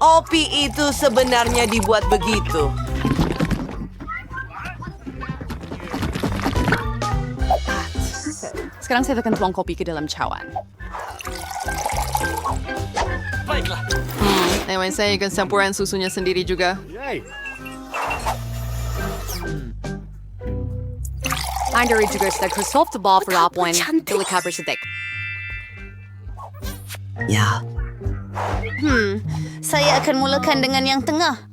[SPEAKER 3] Opi itu sebenarnya dibuat begitu.
[SPEAKER 7] Sekarang saya akan tuang kopi ke dalam cawan.
[SPEAKER 8] Baiklah.
[SPEAKER 6] Anyway, saya akan campuran susunya sendiri juga.
[SPEAKER 7] Anda juga sudah kesoft ball for apwan. Pilih kabar sedek.
[SPEAKER 5] Ya.
[SPEAKER 2] Saya akan mulakan dengan yang tengah.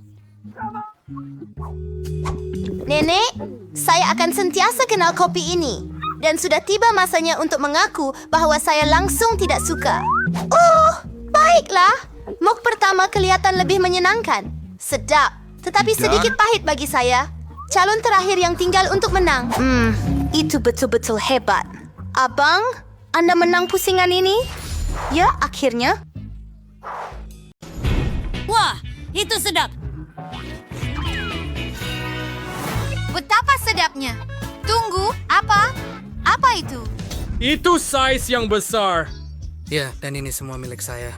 [SPEAKER 2] Nenek, saya akan sentiasa kenal kopi ini. dan sudah tiba masanya untuk mengaku bahawa saya langsung tidak suka. Oh, baiklah. Mok pertama kelihatan lebih menyenangkan. Sedap, tetapi sedikit pahit bagi saya. Calon terakhir yang tinggal untuk menang. Itu betul-betul hebat. Abang, Anda menang pusingan ini? Ya, akhirnya.
[SPEAKER 3] Wah, itu sedap.
[SPEAKER 2] Betapa sedapnya. Tunggu, apa? Apa itu?
[SPEAKER 9] Itu size yang besar. Ya, dan ini semua milik saya.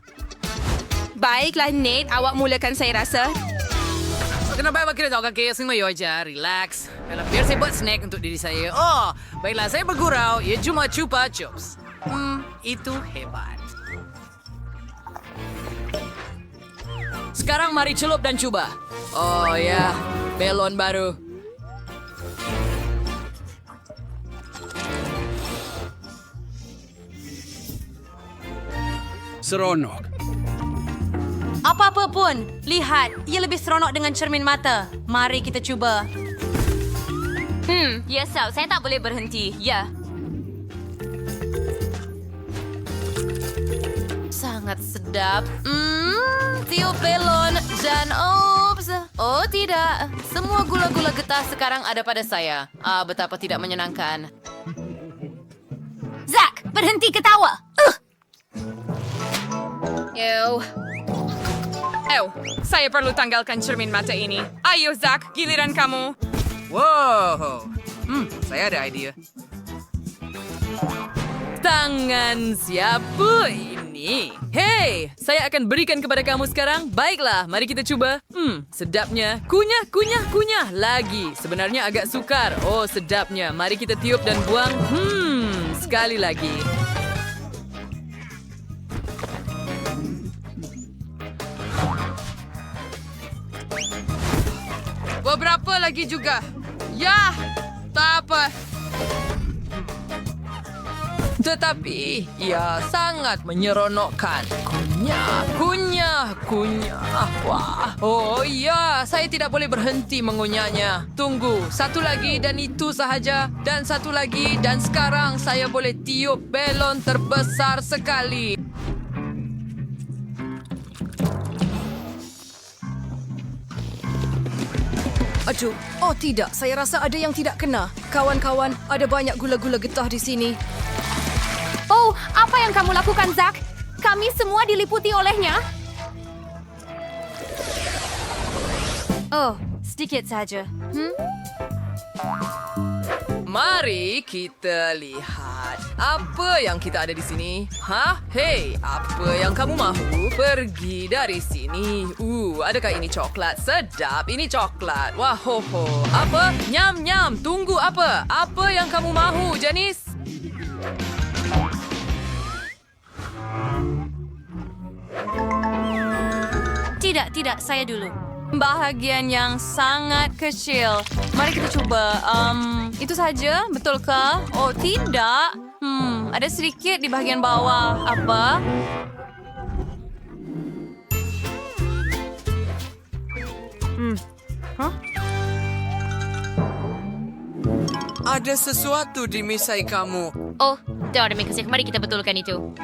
[SPEAKER 1] Baiklah, Nate. Awak mulakan saya rasa.
[SPEAKER 11] Kenapa kita tahu kaki semua aja, relax. Biar saya buat snack untuk diri saya. Oh, baiklah saya bergurau. Ya cuma Chupa Chups. Itu hebat. Sekarang mari celup dan coba. Oh ya, belon baru.
[SPEAKER 9] Seronok.
[SPEAKER 7] Apa-apa pun, lihat. Ia lebih seronok dengan cermin mata. Mari kita cuba.
[SPEAKER 2] Ya, Sal. Saya tak boleh berhenti. Ya.
[SPEAKER 7] Sangat sedap. Tiup belon dan oops. Oh tidak, semua gula-gula getah sekarang ada pada saya. Betapa tidak menyenangkan.
[SPEAKER 2] Zack, berhenti ketawa.
[SPEAKER 1] Saya perlu tanggalkan cermin mata ini. Ayo, Zack, giliran kamu.
[SPEAKER 11] Wow. Saya ada idea.
[SPEAKER 7] Tangan siapa ini? Hei, saya akan berikan kepada kamu sekarang. Baiklah, mari kita coba. Sedapnya. Kunyah, kunyah, kunyah. Lagi. Sebenarnya agak sukar. Oh, sedapnya. Mari kita tiup dan buang. Sekali lagi.
[SPEAKER 1] Beberapa lagi juga. Ya, tak apa.
[SPEAKER 7] Tetapi, ia sangat menyeronokkan. Kunyah, kunyah, kunyah. Wah. Oh ya, saya tidak boleh berhenti mengunyahnya. Tunggu, satu lagi dan itu sahaja. Dan satu lagi dan sekarang saya boleh tiup belon terbesar sekali.
[SPEAKER 3] Aduh, oh tidak, saya rasa ada yang tidak kena. Kawan-kawan, ada banyak gula-gula getah di sini.
[SPEAKER 2] Oh, apa yang kamu lakukan, Zack? Kami semua diliputi olehnya.
[SPEAKER 7] Oh, sedikit saja. Mari kita lihat apa yang kita ada di sini. Hah? Hei, apa yang kamu mahu? Pergi dari sini. Adakah ini coklat? Sedap, ini coklat. Wah, ho, ho. Apa? Nyam, nyam. Tunggu apa? Apa yang kamu mahu, Janice? Tidak, saya dulu. Bahagian yang sangat kecil. Mari kita coba. Itu saja, betulkah? Oh, tidak. Ada sedikit di bahagian bawah. Apa?
[SPEAKER 9] Ada sesuatu di misai kamu.
[SPEAKER 2] Oh, terima kasih. Mari kita betulkan itu.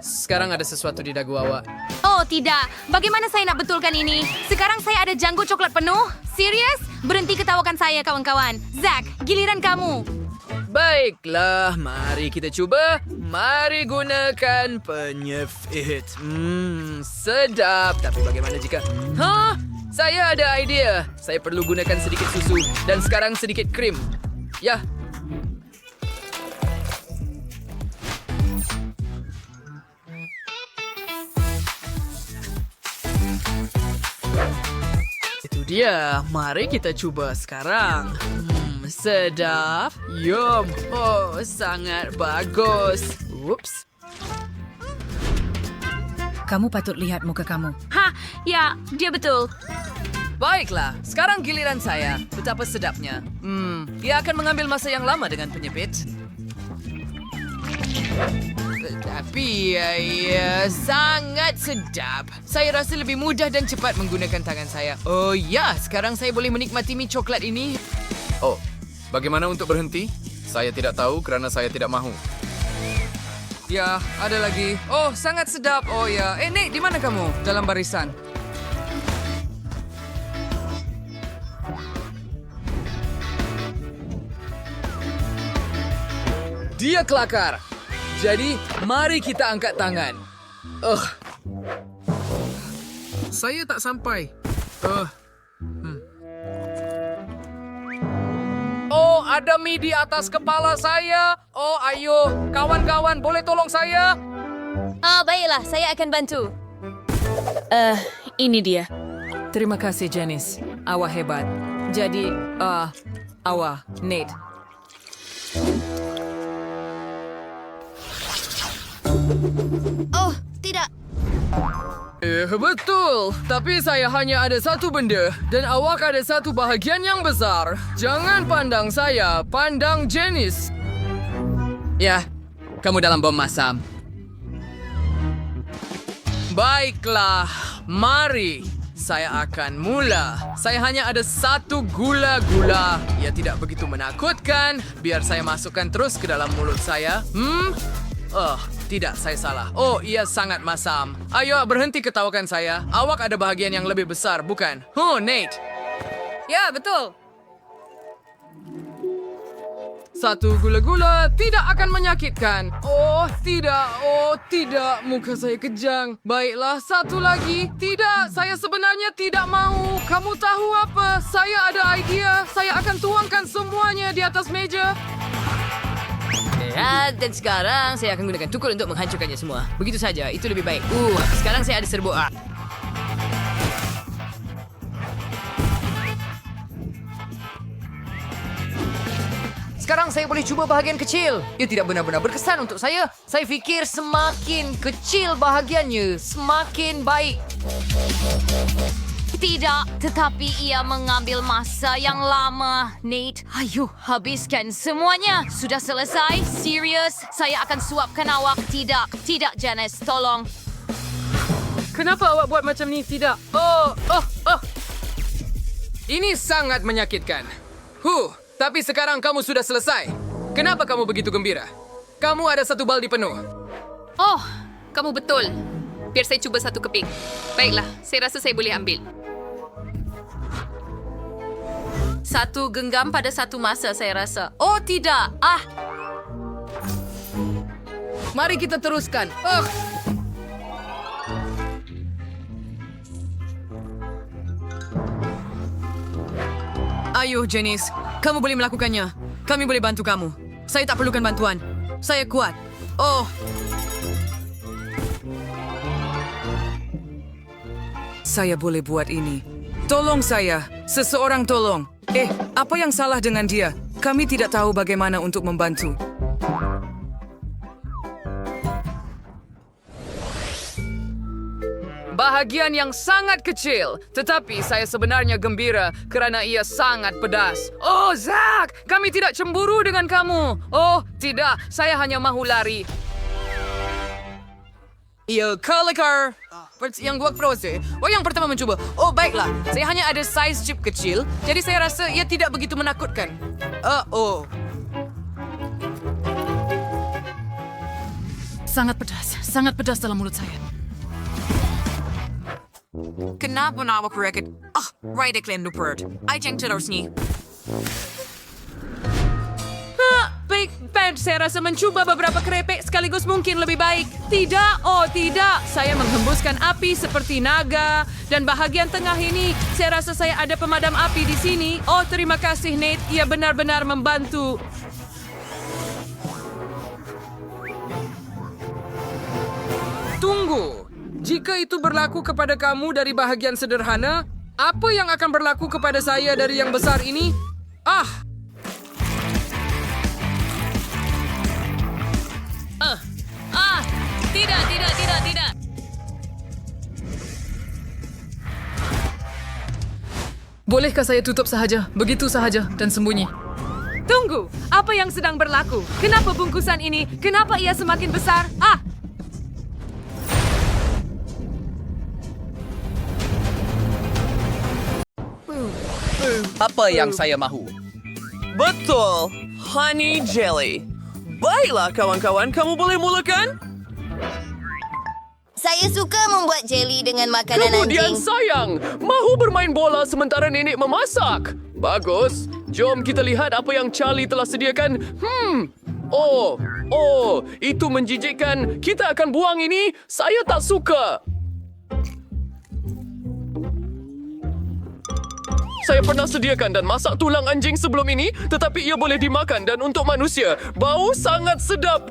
[SPEAKER 9] Sekarang ada sesuatu di dagu awak.
[SPEAKER 2] Oh, tidak. Bagaimana saya nak betulkan ini? Sekarang saya ada janggut coklat penuh. Serius? Berhenti ketawakan saya, kawan-kawan. Zack, giliran kamu.
[SPEAKER 7] Baiklah, mari kita cuba. Mari gunakan penyefit. Sedap. Tapi bagaimana jika... Saya ada idea. Saya perlu gunakan sedikit susu. Dan sekarang sedikit krim. Ya. Itu dia. Mari kita coba sekarang. Sedap. Yum. Oh, sangat bagus. Ups.
[SPEAKER 3] Kamu patut lihat muka kamu.
[SPEAKER 2] Ya, dia betul.
[SPEAKER 7] Baiklah, sekarang giliran saya. Betapa sedapnya. Dia akan mengambil masa yang lama dengan penyepit. Tapi ya, sangat sedap. Saya rasa lebih mudah dan cepat menggunakan tangan saya. Oh ya, sekarang saya boleh menikmati mie coklat ini.
[SPEAKER 14] Oh, bagaimana untuk berhenti?
[SPEAKER 7] Saya tidak tahu kerana saya tidak mahu.
[SPEAKER 15] Ya, ada lagi. Oh, sangat sedap. Oh ya. Nate, di mana kamu? Dalam barisan. Dia kelakar. Jadi, mari kita angkat tangan.
[SPEAKER 7] Saya tak sampai.
[SPEAKER 15] Oh, ada mie di atas kepala saya. Oh, ayo. Kawan-kawan, boleh tolong saya?
[SPEAKER 2] Baiklah, saya akan bantu.
[SPEAKER 11] Ini dia.
[SPEAKER 1] Terima kasih, Janice. Awak hebat. Jadi, awak, Nate.
[SPEAKER 2] Oh, tidak.
[SPEAKER 15] Betul. Tapi saya hanya ada satu benda dan awak ada satu bahagian yang besar. Jangan pandang saya, pandang Janice. Ya, kamu dalam bom masam. Baiklah, mari. Saya akan mula. Saya hanya ada satu gula-gula. Ia tidak begitu menakutkan. Biar saya masukkan terus ke dalam mulut saya. Tidak, saya salah. Oh, ia sangat masam. Ayo, berhenti ketawakan saya. Awak ada bahagian yang lebih besar, bukan? Nate.
[SPEAKER 1] Ya, betul.
[SPEAKER 15] Satu gula-gula tidak akan menyakitkan. Oh, tidak. Muka saya kejang. Baiklah, satu lagi. Tidak, saya sebenarnya tidak mau. Kamu tahu apa? Saya ada idea. Saya akan tuangkan semuanya di atas meja.
[SPEAKER 1] Dan sekarang saya akan gunakan tukul untuk menghancurkannya semua. Begitu saja, itu lebih baik. Sekarang saya ada serbuk.
[SPEAKER 7] Sekarang saya boleh cuba bahagian kecil. Ia tidak benar-benar berkesan untuk saya. Saya fikir semakin kecil bahagiannya, semakin baik.
[SPEAKER 2] Tidak, tetapi ia mengambil masa yang lama. Nate, ayo habiskan semuanya. Sudah selesai? Serius? Saya akan suapkan awak. Tidak, Janice, tolong.
[SPEAKER 15] Kenapa awak buat macam ni? Tidak. Ini sangat menyakitkan. Tapi sekarang kamu sudah selesai. Kenapa kamu begitu gembira? Kamu ada satu baldi penuh.
[SPEAKER 1] Oh, kamu betul. Biar saya cuba satu keping. Baiklah, saya rasa saya boleh ambil. Satu genggam pada satu masa, saya rasa. Oh, tidak.
[SPEAKER 15] Mari kita teruskan. Ayo, Janice. Kamu boleh melakukannya. Kami boleh bantu kamu. Saya tak perlukan bantuan. Saya kuat. Saya boleh buat ini. Tolong saya. Seseorang tolong. Apa yang salah dengan dia? Kami tidak tahu bagaimana untuk membantu. Bahagian yang sangat kecil, tetapi saya sebenarnya gembira kerana ia sangat pedas. Oh, Zack, kami tidak cemburu dengan kamu. Oh, tidak, saya hanya mahu lari. Ya, kelakar. Yang buat proses. Yang pertama mencuba. Oh, baiklah. Saya hanya ada size chip kecil, jadi saya rasa ia tidak begitu menakutkan. Sangat pedas dalam mulut saya. Kenapa nak awak raket? Right iklan Nupert. I ceng terus ni. Baik, Pat, saya rasa mencuba beberapa kerepek sekaligus mungkin lebih baik. Tidak, tidak. Saya menghembuskan api seperti naga. Dan bahagian tengah ini, saya rasa saya ada pemadam api di sini. Oh, terima kasih, Nate. Ia benar-benar membantu. Tunggu. Jika itu berlaku kepada kamu dari bahagian sederhana, apa yang akan berlaku kepada saya dari yang besar ini?
[SPEAKER 1] Tidak.
[SPEAKER 15] Bolehkah saya tutup sahaja, begitu sahaja, dan sembunyi?
[SPEAKER 1] Tunggu, apa yang sedang berlaku? Kenapa bungkusan ini? Kenapa ia semakin besar?
[SPEAKER 8] Apa yang saya mahu?
[SPEAKER 5] Betul.
[SPEAKER 7] honey jelly. Baiklah kawan-kawan, kamu boleh mulakan?
[SPEAKER 2] Saya suka membuat jelly dengan makanan
[SPEAKER 9] Kemudian
[SPEAKER 2] anjing.
[SPEAKER 9] sayang, mahu bermain bola sementara nenek memasak. Bagus. Jom kita lihat apa yang Charlie telah sediakan. Oh, itu menjijikkan. Kita akan buang ini. Saya tak suka. Saya pernah sediakan dan masak tulang anjing sebelum ini, tetapi ia boleh dimakan dan untuk manusia. Bau sangat sedap.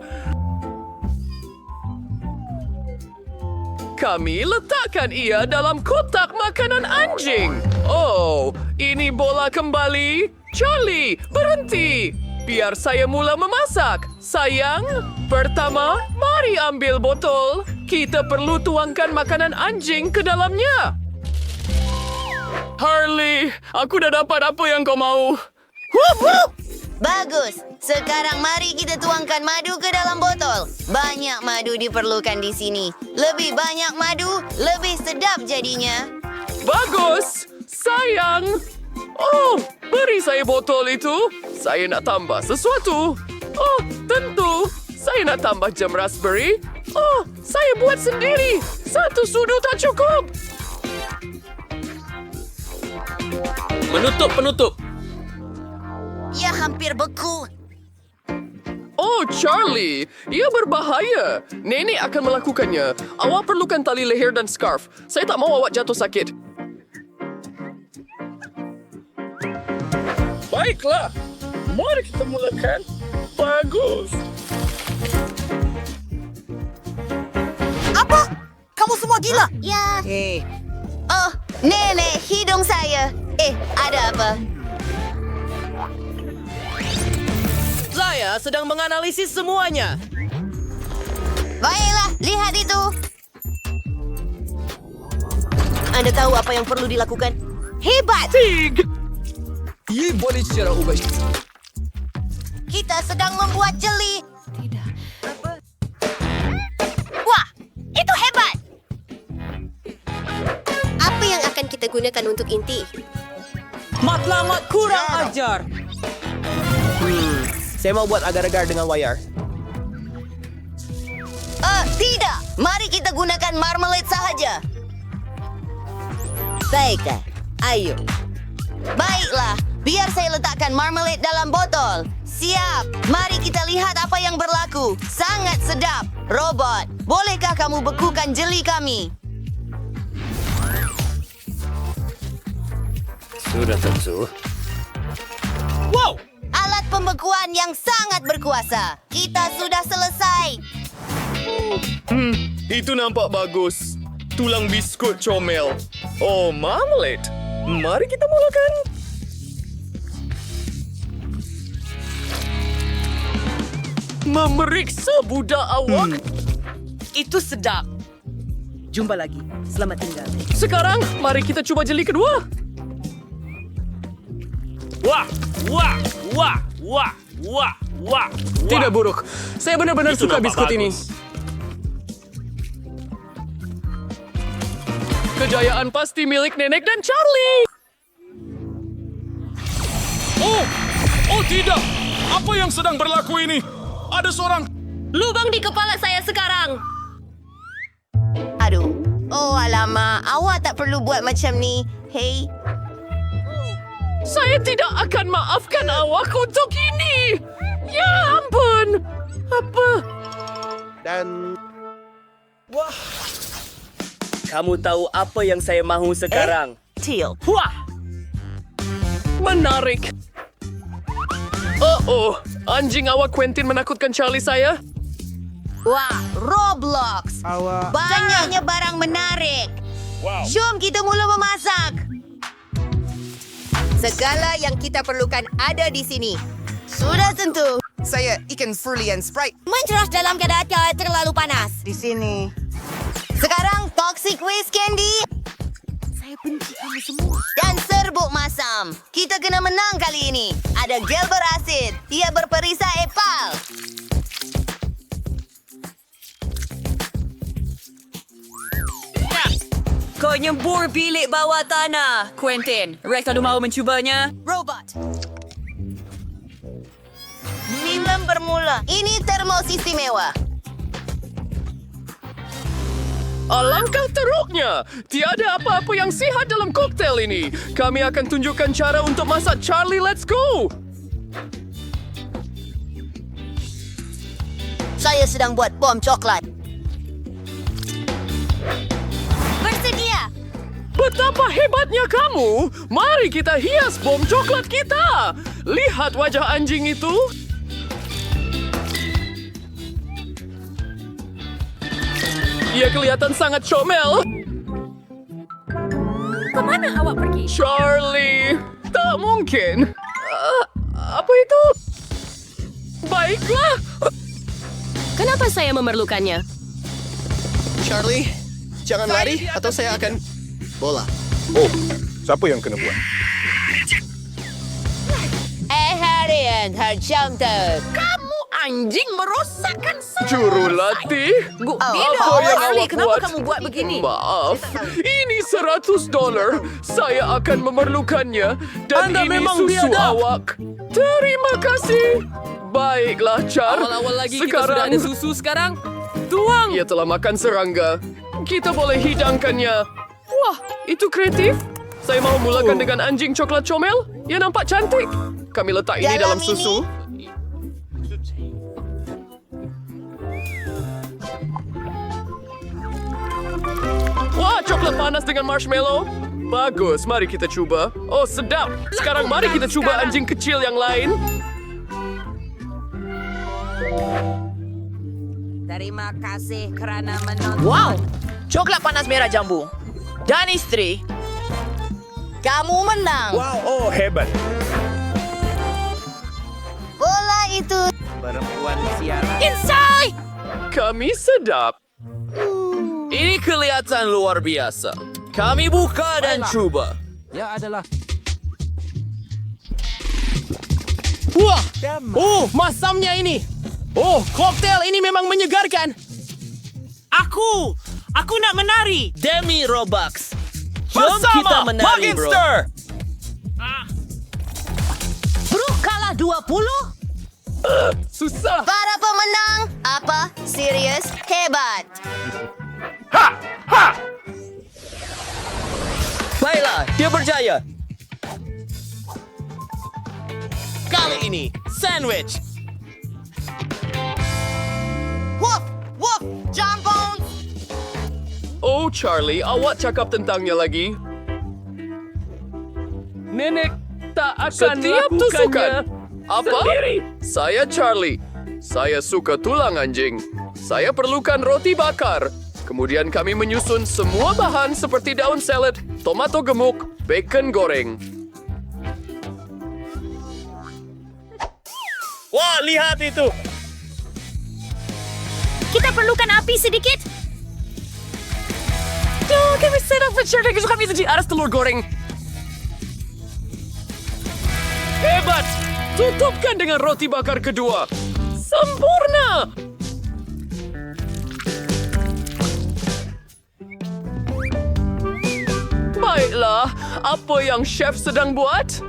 [SPEAKER 9] Kami letakkan ia dalam kotak makanan anjing. Oh, ini bola kembali. Charlie, berhenti. Biar saya mula memasak. Sayang, pertama, mari ambil botol. Kita perlu tuangkan makanan anjing ke dalamnya. Harley, aku dah dapat apa yang kau mau.
[SPEAKER 2] Wup, wup. Bagus. Sekarang mari kita tuangkan madu ke dalam botol. Banyak madu diperlukan di sini. Lebih banyak madu, lebih sedap jadinya.
[SPEAKER 9] Bagus. Sayang. Oh, beri saya botol itu. Saya nak tambah sesuatu. Oh, tentu. Saya nak tambah jam raspberry. Oh, saya buat sendiri. Satu sudu tak cukup.
[SPEAKER 8] Penutup.
[SPEAKER 2] Ia hampir beku.
[SPEAKER 9] Oh, Charlie. Ia berbahaya. Nenek akan melakukannya. Awak perlukan tali leher dan scarf. Saya tak mahu awak jatuh sakit.
[SPEAKER 4] Baiklah, mari kita mulakan. Bagus.
[SPEAKER 3] Apa? Kamu semua gila?
[SPEAKER 2] Ya. Oh, nenek, hidung saya. Ada apa?
[SPEAKER 7] Saya sedang menganalisis semuanya.
[SPEAKER 2] Baiklah, lihat itu.
[SPEAKER 3] Anda tahu apa yang perlu dilakukan?
[SPEAKER 2] Hebat!
[SPEAKER 15] Ia boleh secara ubah.
[SPEAKER 2] Kita sedang membuat jeli. Wah, itu hebat! Apa yang akan kita gunakan untuk inti?
[SPEAKER 7] Matlamat kurang ajar.
[SPEAKER 13] Saya mau buat agar-agar dengan wayar.
[SPEAKER 2] Tidak. Mari kita gunakan marmalade sahaja. Baiklah. Ayo. Baiklah. Biar saya letakkan marmalade dalam botol. Siap. Mari kita lihat apa yang berlaku. Sangat sedap. Robot, bolehkah kamu bekukan jeli kami?
[SPEAKER 4] Sudah tentu.
[SPEAKER 2] Wow! Alat pembekuan yang sangat berkuasa. Kita sudah selesai.
[SPEAKER 9] Itu nampak bagus. Tulang biskut comel. Oh, marmalade. Mari kita mulakan. Memeriksa budak awak.
[SPEAKER 7] Itu sedap. Jumpa lagi. Selamat tinggal.
[SPEAKER 9] Sekarang, mari kita cuba jeli kedua.
[SPEAKER 8] Wah.
[SPEAKER 9] Tidak buruk. Saya benar-benar
[SPEAKER 8] Itu
[SPEAKER 9] suka
[SPEAKER 8] nampak
[SPEAKER 9] biskut ini.
[SPEAKER 8] bagus.
[SPEAKER 9] Kejayaan pasti milik Nenek dan Charlie.
[SPEAKER 8] Oh tidak. Apa yang sedang berlaku ini? Ada seorang...
[SPEAKER 1] Lubang di kepala saya sekarang.
[SPEAKER 2] Aduh. Oh, alamak. Awak tak perlu buat macam ni. Hei.
[SPEAKER 9] Saya tidak akan maafkan awak untuk ini. Ya ampun. Apa?
[SPEAKER 13] Dan...
[SPEAKER 7] Wah. Kamu tahu apa yang saya mahu sekarang?
[SPEAKER 3] Teal.
[SPEAKER 7] Wah.
[SPEAKER 9] Menarik. Anjing awak Quentin menakutkan Charlie saya.
[SPEAKER 2] Wah, Roblox. Banyaknya barang menarik.
[SPEAKER 8] Wow.
[SPEAKER 2] Jom kita mula memasak. Segala yang kita perlukan ada di sini. Sudah tentu.
[SPEAKER 5] Saya ikan Furley and Sprite.
[SPEAKER 2] Menceras dalam keadaan terlalu panas.
[SPEAKER 5] Di sini.
[SPEAKER 2] Sekarang toxic waste candy. Saya benci kamu semua. Dan serbuk masam. Kita kena menang kali ini. Ada gel berasid. Ia berperisai epal.
[SPEAKER 7] Kau nyembur bilik bawah tanah. Quentin, mereka mau mencubanya?
[SPEAKER 2] Robot. Jom bermula. Ini termos istimewa.
[SPEAKER 9] Alangkah teruknya. Tiada apa-apa yang sihat dalam koktail ini. Kami akan tunjukkan cara untuk masak Charlie. Let's go!
[SPEAKER 2] Saya sedang buat bom coklat. Bersedia.
[SPEAKER 9] Betapa hebatnya kamu! Mari kita hias bom coklat kita! Lihat wajah anjing itu. Ia kelihatan sangat comel.
[SPEAKER 1] Kemana awak pergi?
[SPEAKER 9] Charlie, tak mungkin. Apa itu? Baiklah.
[SPEAKER 1] Kenapa saya memerlukannya?
[SPEAKER 16] Charlie, jangan lari atau saya akan bola.
[SPEAKER 14] Oh, siapa yang kena buat?
[SPEAKER 2] Harian, Harjamter.
[SPEAKER 6] Kamu anjing merosakkan semua.
[SPEAKER 9] Jurulatih?
[SPEAKER 6] Tidak, Ashley, kenapa kamu buat begini?
[SPEAKER 9] Maaf, ini $100. Saya akan memerlukannya. Dan
[SPEAKER 8] Anda
[SPEAKER 9] ini
[SPEAKER 8] memang
[SPEAKER 9] susu
[SPEAKER 8] biadab.
[SPEAKER 9] awak. Terima kasih. Baiklah, Char.
[SPEAKER 8] Awal-awal lagi kita sudah ada susu sekarang. Tuang!
[SPEAKER 9] Ia telah makan serangga. Kita boleh hidangkannya. Wah, itu kreatif. Saya mau mulakan dengan anjing coklat comel. Ia nampak cantik. Kami letak ini dalam susu. Wah, coklat panas dengan marshmallow. Bagus, mari kita cuba. Oh, sedap. Sekarang mari kita cuba anjing kecil yang lain.
[SPEAKER 3] Terima kasih kerana menonton.
[SPEAKER 6] Wow, coklat panas merah jambu. Dan istri.
[SPEAKER 2] Kamu menang.
[SPEAKER 4] Wow, oh hebat.
[SPEAKER 2] Bola itu.
[SPEAKER 16] Perempuan siaran.
[SPEAKER 6] Inside!
[SPEAKER 9] Kami sedap.
[SPEAKER 8] Ini kelihatan luar biasa. Kami buka dan cuba.
[SPEAKER 16] Ya adalah.
[SPEAKER 9] Wah, masamnya ini. Oh, koktail ini memang menyegarkan.
[SPEAKER 8] Aku nak menari. Demi Robux. Jom
[SPEAKER 9] Bersama
[SPEAKER 8] kita menari, bro.
[SPEAKER 9] Magister.
[SPEAKER 2] Brooke kalah 20.
[SPEAKER 9] Susah.
[SPEAKER 2] Para pemenang. Apa? Serius? Hebat.
[SPEAKER 8] Baiklah, dia berjaya. Kali ini, sandwich.
[SPEAKER 2] Woof! Woof! Jambon!
[SPEAKER 9] Oh, Charlie, awak cakap tentangnya lagi.
[SPEAKER 8] Nenek tak akan
[SPEAKER 9] Setiap
[SPEAKER 8] lakukannya
[SPEAKER 9] tusukan. Apa?
[SPEAKER 8] sendiri.
[SPEAKER 9] Saya Charlie. Saya suka tulang anjing. Saya perlukan roti bakar. Kemudian kami menyusun semua bahan seperti daun salad, tomato gemuk, bacon goreng.
[SPEAKER 4] Wah, lihat itu.
[SPEAKER 1] Kita perlukan api sedikit.
[SPEAKER 9] Kami sedang bercerita ke kami saja aras telur goreng. Hebat! Tutupkan dengan roti bakar kedua. Sempurna! Baiklah, apa yang chef sedang buat?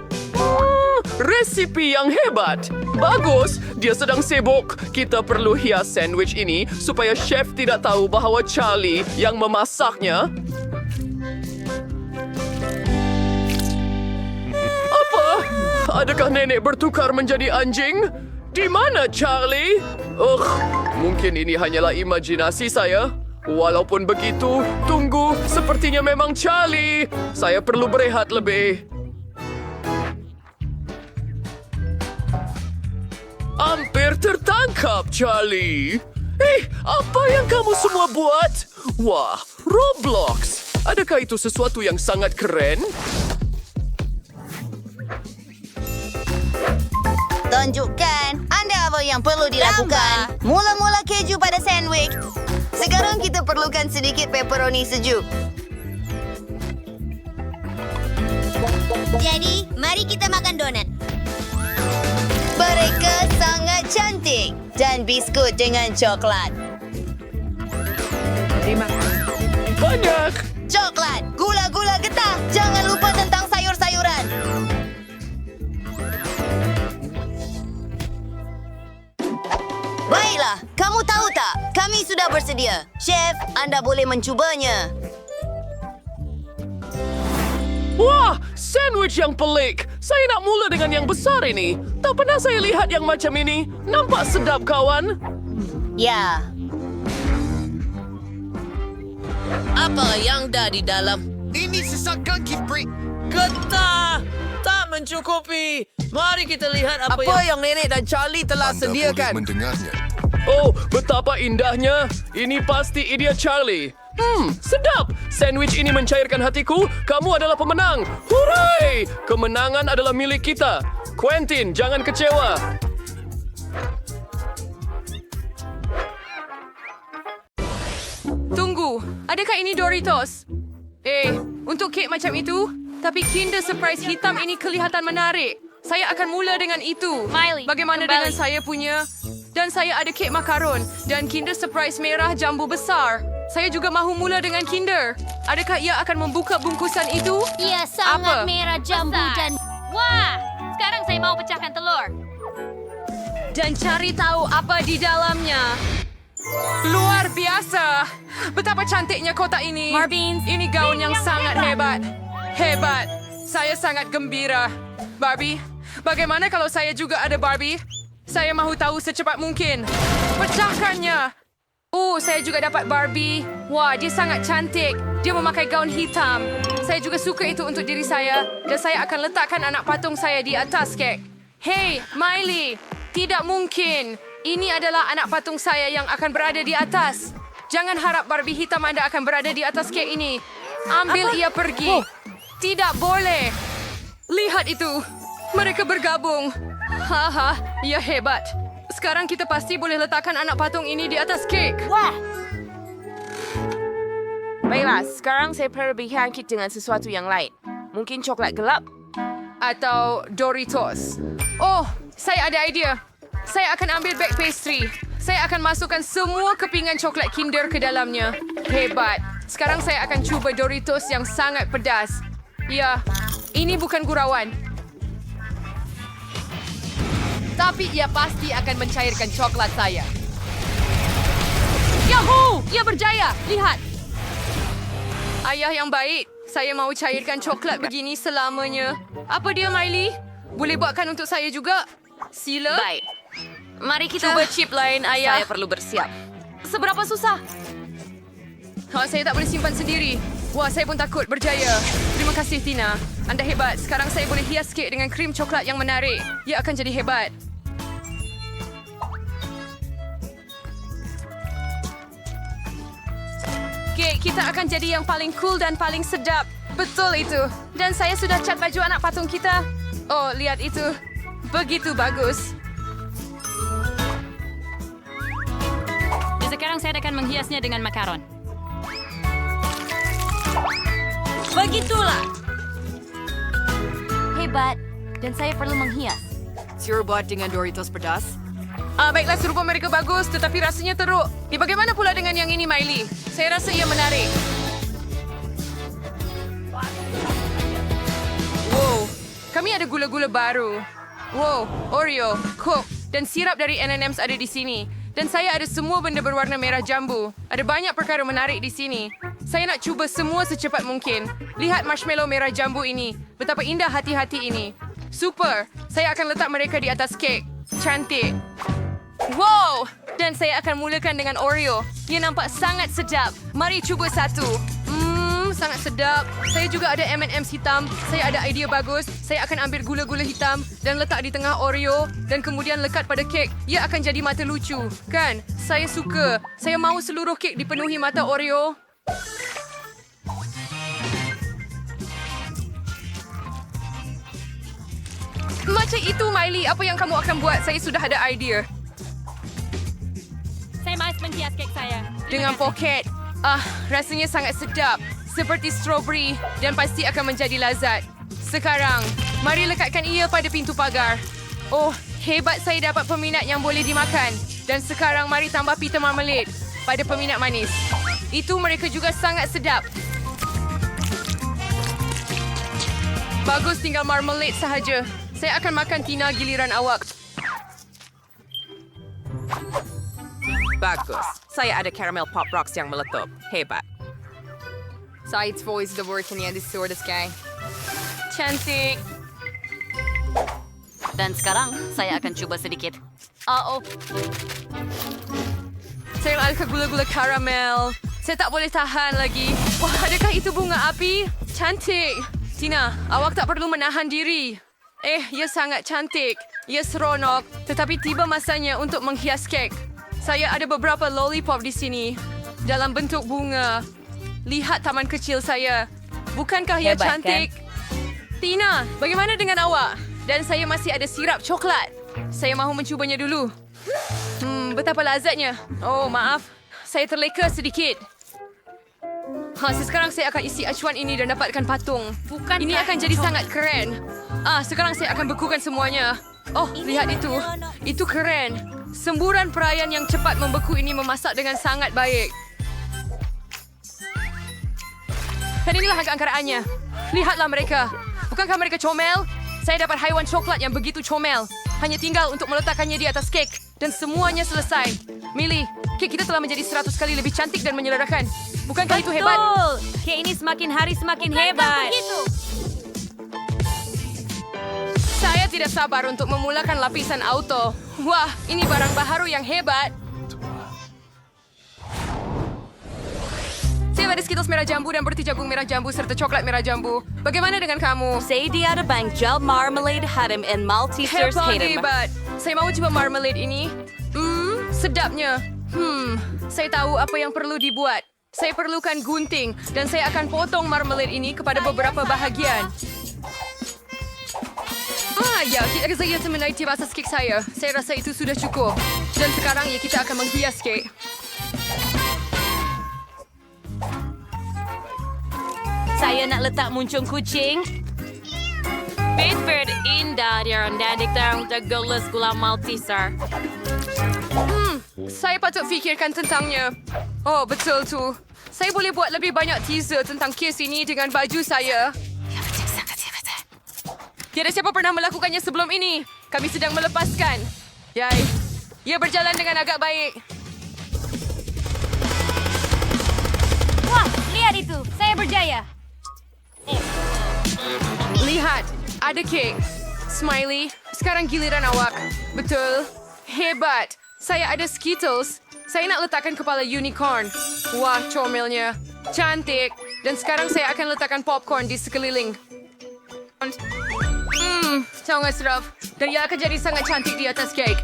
[SPEAKER 9] Resipi yang hebat. Bagus, dia sedang sibuk. Kita perlu hias sandwich ini supaya chef tidak tahu bahawa Charlie yang memasaknya. Apa? Adakah nenek bertukar menjadi anjing? Di mana Charlie? Mungkin ini hanyalah imajinasi saya. Walaupun begitu, tunggu, sepertinya memang Charlie. Saya perlu berehat lebih. Hampir tertangkap, Charlie. Apa yang kamu semua buat? Wah, Roblox. Adakah itu sesuatu yang sangat keren?
[SPEAKER 2] Tunjukkan anda apa yang perlu dilakukan. Mula-mula keju pada sandwich. Sekarang kita perlukan sedikit pepperoni sejuk. Jadi, mari kita makan donat. Mereka sangat cantik. Dan biskut dengan coklat.
[SPEAKER 9] Banyak.
[SPEAKER 2] Coklat, gula-gula getah. Jangan lupa tentang sayur-sayuran. sedia. Chef, anda boleh mencubanya.
[SPEAKER 8] Wah, sandwich yang pelik. Saya nak mula dengan yang besar ini. Tak pernah saya lihat yang macam ini. Nampak sedap, kawan.
[SPEAKER 2] Ya.
[SPEAKER 7] Apa yang dah di dalam?
[SPEAKER 16] Ini sesak kaki, Brick.
[SPEAKER 7] Getah! Tak mencukupi. Mari kita lihat apa
[SPEAKER 15] yang Nenek dan Charlie telah sediakan.
[SPEAKER 8] Oh, betapa indahnya. Ini pasti idea Charlie. Sedap. Sandwich ini mencairkan hatiku. Kamu adalah pemenang. Hooray! Kemenangan adalah milik kita. Quentin, jangan kecewa.
[SPEAKER 1] Tunggu, adakah ini Doritos? Untuk kek macam itu, tapi Kinder Surprise hitam ini kelihatan menarik. Saya akan mula dengan itu.
[SPEAKER 10] Miley,
[SPEAKER 1] Bagaimana
[SPEAKER 10] kembali.
[SPEAKER 1] dengan saya punya? Dan saya ada kek makaron dan Kinder Surprise merah jambu besar. Saya juga mahu mula dengan Kinder. Adakah ia akan membuka bungkusan itu?
[SPEAKER 17] Ia sangat
[SPEAKER 1] Apa?
[SPEAKER 17] merah jambu dan... Wah! Sekarang saya mau pecahkan telur.
[SPEAKER 1] Dan cari tahu apa di dalamnya. Luar biasa. Betapa cantiknya kotak ini.
[SPEAKER 17] Marbeans,
[SPEAKER 1] Ini gaun yang sangat
[SPEAKER 17] hebat.
[SPEAKER 1] hebat. Saya sangat gembira. Barbie, bagaimana kalau saya juga ada Barbie? Saya mahu tahu secepat mungkin. Pecahkannya. Saya juga dapat Barbie. Wah, dia sangat cantik. Dia memakai gaun hitam. Saya juga suka itu untuk diri saya. Dan saya akan letakkan anak patung saya di atas kek. Hei, Miley. Tidak mungkin. Ini adalah anak patung saya yang akan berada di atas. Jangan harap Barbie hitam Anda akan berada di atas kek ini. Ambil ia pergi. Tidak boleh. Lihat itu. Mereka bergabung. Haha, ia hebat. Sekarang kita pasti boleh letakkan anak patung ini di atas kek.
[SPEAKER 17] Wah!
[SPEAKER 18] Baiklah, sekarang saya perlu berjangkit dengan sesuatu yang lain. Mungkin coklat gelap?
[SPEAKER 1] Atau Doritos. Saya ada idea. Saya akan ambil bag pastry. Saya akan masukkan semua kepingan coklat Kinder ke dalamnya. Hebat. Sekarang saya akan cuba Doritos yang sangat pedas. Ya, ini bukan gurauan. Tapi ia pasti akan mencairkan coklat saya. Yahoo! Ia berjaya! Lihat! Ayah yang baik, saya mau cairkan coklat begini selamanya. Apa dia, Miley? Boleh buatkan untuk saya juga? Sila?
[SPEAKER 17] Baik. Mari kita...
[SPEAKER 1] Cuba chip lain, ayah.
[SPEAKER 17] Saya perlu bersiap.
[SPEAKER 1] Seberapa susah? Saya tak boleh simpan sendiri. Wah, saya pun takut berjaya. Terima kasih, Tina. Anda hebat. Sekarang saya boleh hias kek dengan krim coklat yang menarik. Ia akan jadi hebat. Kek kita akan jadi yang paling cool dan paling sedap. Betul itu. Dan saya sudah cat baju anak patung kita. Oh, lihat itu. Begitu bagus.
[SPEAKER 17] Sekarang saya akan menghiasnya dengan makaron.
[SPEAKER 2] Begitulah.
[SPEAKER 17] Hebat. Dan saya perlu menghias.
[SPEAKER 1] Buat dengan Doritos pedas. Baiklah, serupa mereka bagus, tetapi rasanya teruk. Bagaimana pula dengan yang ini, Miley? Saya rasa ia menarik. Wow, kami ada gula-gula baru. Wow, Oreo, Coke, dan sirap dari M&M's ada di sini. Dan saya ada semua benda berwarna merah jambu. Ada banyak perkara menarik di sini. Saya nak cuba semua secepat mungkin. Lihat marshmallow merah jambu ini. Betapa indah hati-hati ini. Super! Saya akan letak mereka di atas kek. Cantik. Wow! Dan saya akan mulakan dengan Oreo. Ia nampak sangat sedap. Mari cuba satu. Sangat sedap. Saya juga ada M&M's hitam. Saya ada idea bagus. Saya akan ambil gula-gula hitam dan letak di tengah Oreo dan kemudian lekat pada kek. Ia akan jadi mata lucu. Kan? Saya suka. Saya mahu seluruh kek dipenuhi mata Oreo. Macam itu, Miley. Apa yang kamu akan buat? Saya sudah ada idea.
[SPEAKER 17] Saya mahu menghias kek saya.
[SPEAKER 1] Dengan poket. Rasanya sangat sedap. Seperti strawberry dan pasti akan menjadi lazat. Sekarang, mari lekatkan ia pada pintu pagar. Oh, hebat saya dapat peminat yang boleh dimakan. Dan sekarang mari tambah pita marmalade pada peminat manis. Itu mereka juga sangat sedap. Bagus, tinggal marmalade sahaja. Saya akan makan Tina giliran awak.
[SPEAKER 15] Bagus.
[SPEAKER 18] Saya ada caramel pop rocks yang meletup. Hebat.
[SPEAKER 1] Sides voice the word niya this sort of guy. Cantik.
[SPEAKER 17] Dan sekarang, saya akan coba sedikit. Oh,
[SPEAKER 1] Saya alka gula-gula karamel. Saya tak boleh tahan lagi. Wah, adakah itu bunga api? Cantik. Tina, awak tak perlu menahan diri. Ia sangat cantik. Ia seronok. Tetapi tiba masanya untuk menghias kek. Saya ada beberapa lollipop di sini. Dalam bentuk bunga. Lihat taman kecil saya. Bukankah ia
[SPEAKER 2] Hebat,
[SPEAKER 1] cantik? Tina, bagaimana dengan awak? Dan saya masih ada sirap coklat. Saya mahu mencubanya dulu. Betapa lazatnya. Oh, maaf. Saya terleka sedikit. Sekarang saya akan isi acuan ini dan dapatkan patung. Ini akan jadi sangat keren. Sekarang saya akan bekukan semuanya. Oh, lihat itu. Itu keren. Semburan perayaan yang cepat membeku ini memasak dengan sangat baik. Dan inilah harga angkaraannya. Lihatlah mereka. Bukankah mereka comel? Saya dapat haiwan coklat yang begitu comel. Hanya tinggal untuk meletakkannya di atas kek. Dan semuanya selesai. Millie, kek kita telah menjadi 100 kali lebih cantik dan menyelerakan. Bukankah itu hebat?
[SPEAKER 17] betul. Kek ini semakin hari semakin hebat.
[SPEAKER 1] Saya tidak sabar untuk memulakan lapisan auto. Wah, ini barang baharu yang hebat. Saya ada Skittles merah jambu dan berti jagung merah jambu serta coklat merah jambu. Bagaimana dengan kamu?
[SPEAKER 17] Saya ada bank gel marmalade harum and Maltesers harum.
[SPEAKER 1] Hebat. Saya mau coba marmalade ini. Sedapnya. Saya tahu apa yang perlu dibuat. Saya perlukan gunting dan saya akan potong marmalade ini kepada beberapa bahagian. Ya, kita akan saya mengenai tiba asas kek saya. Saya rasa itu sudah cukup. Dan sekarang ya kita akan menghias kek.
[SPEAKER 17] Saya nak letak muncung kucing. Bedford indah dia rendadik terang tergeles gula Malteser.
[SPEAKER 1] Saya patut fikirkan tentangnya. Oh, betul tu. Saya boleh buat lebih banyak teaser tentang kes ini dengan baju saya. Tiada siapa pernah melakukannya sebelum ini. Kami sedang melepaskan. Yai. Ia berjalan dengan agak baik.
[SPEAKER 17] Wah, lihat itu. Saya berjaya.
[SPEAKER 1] Lihat, ada kek. Smiley, sekarang giliran awak. Betul. Hebat. Saya ada Skittles. Saya nak letakkan kepala unicorn. Wah, comelnya. Cantik. Dan sekarang saya akan letakkan popcorn di sekeliling. Sangat sedap. Dan ia akan jadi sangat cantik di atas kek.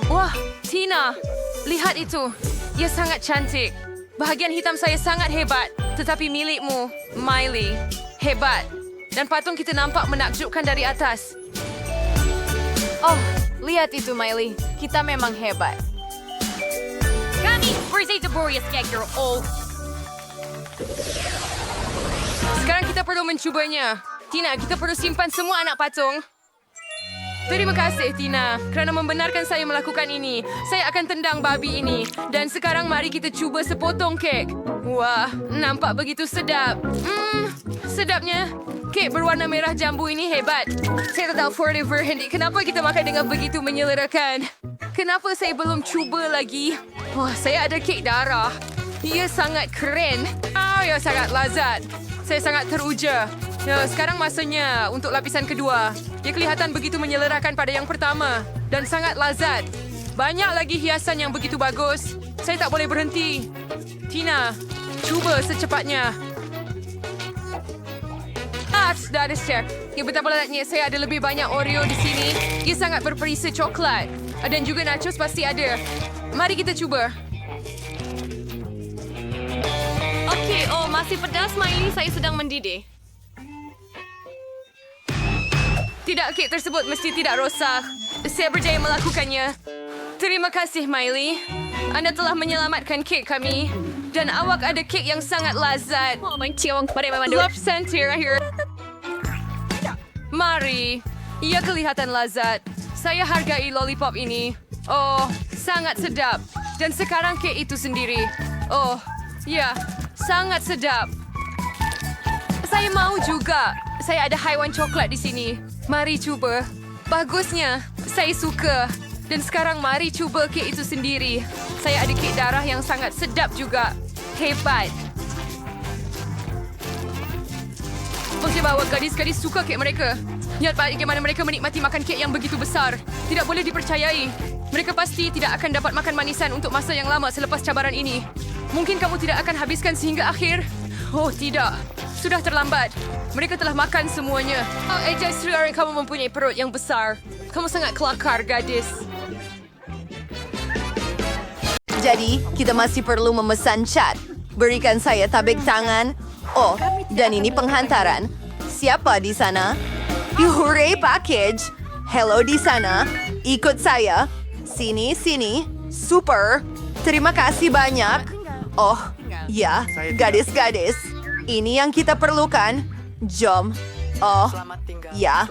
[SPEAKER 1] Wah, Tina. Lihat itu. Ia sangat cantik. Bahagian hitam saya sangat hebat. Tetapi milikmu, Miley, hebat. Dan patung kita nampak menakjubkan dari atas.
[SPEAKER 18] Oh, lihat itu, Miley. Kita memang hebat.
[SPEAKER 17] Kami bersih Boreas Kegger. Oh,
[SPEAKER 1] Sekarang kita perlu mencubanya. Tina, kita perlu simpan semua anak patung. Terima kasih, Tina, kerana membenarkan saya melakukan ini. Saya akan tendang babi ini. Dan sekarang mari kita cuba sepotong kek. Wah, nampak begitu sedap. Sedapnya. Kek berwarna merah jambu ini hebat. Saya tak tahu forever, Hendy, kenapa kita makan dengan begitu menyelerakan. Kenapa saya belum cuba lagi? Wah, saya ada kek darah. Ia sangat keren. Ia sangat lazat. Saya sangat teruja. Ya, sekarang masanya untuk lapisan kedua. Ia kelihatan begitu menyelerakan pada yang pertama. Dan sangat lazat. Banyak lagi hiasan yang begitu bagus. Saya tak boleh berhenti. Tina, cuba secepatnya. Sudah ada siap. Ya, betapa lazatnya saya ada lebih banyak Oreo di sini. Ia sangat berperisa coklat. Dan juga nachos pasti ada. Mari kita cuba. Okey, masih pedas, Miley. Saya sedang mendidih. Tidak, kek tersebut mesti tidak rosak. Saya berjaya melakukannya. Terima kasih, Miley. Anda telah menyelamatkan kek kami. Dan awak ada kek yang sangat lazat. Love center here. Mari. Ia kelihatan lazat. Saya hargai lollipop ini. Oh, sangat sedap. Dan sekarang kek itu sendiri. Oh, ya, sangat sedap. Saya mau juga. Saya ada haiwan coklat di sini. Mari cuba. Bagusnya. Saya suka. Dan sekarang mari cuba kek itu sendiri. Saya ada kek darah yang sangat sedap juga. Hebat. Okey, bawa gadis-gadis suka kek mereka. Lihat bagaimana mereka menikmati makan kek yang begitu besar. Tidak boleh dipercayai. Mereka pasti tidak akan dapat makan manisan untuk masa yang lama selepas cabaran ini. Mungkin kamu tidak akan habiskan sehingga akhir. Oh, tidak. Sudah terlambat. Mereka telah makan semuanya. Oh, justru orang kamu mempunyai perut yang besar. Kamu sangat kelakar, gadis.
[SPEAKER 3] Jadi, kita masih perlu memesan cat. Berikan saya tabik tangan. Oh, dan ini penghantaran. Siapa di sana? Hooray package. Hello di sana. Ikut saya. Sini, sini. Super. Terima kasih banyak. Oh, ya, gadis-gadis. Ini yang kita perlukan. Jom. Oh, ya.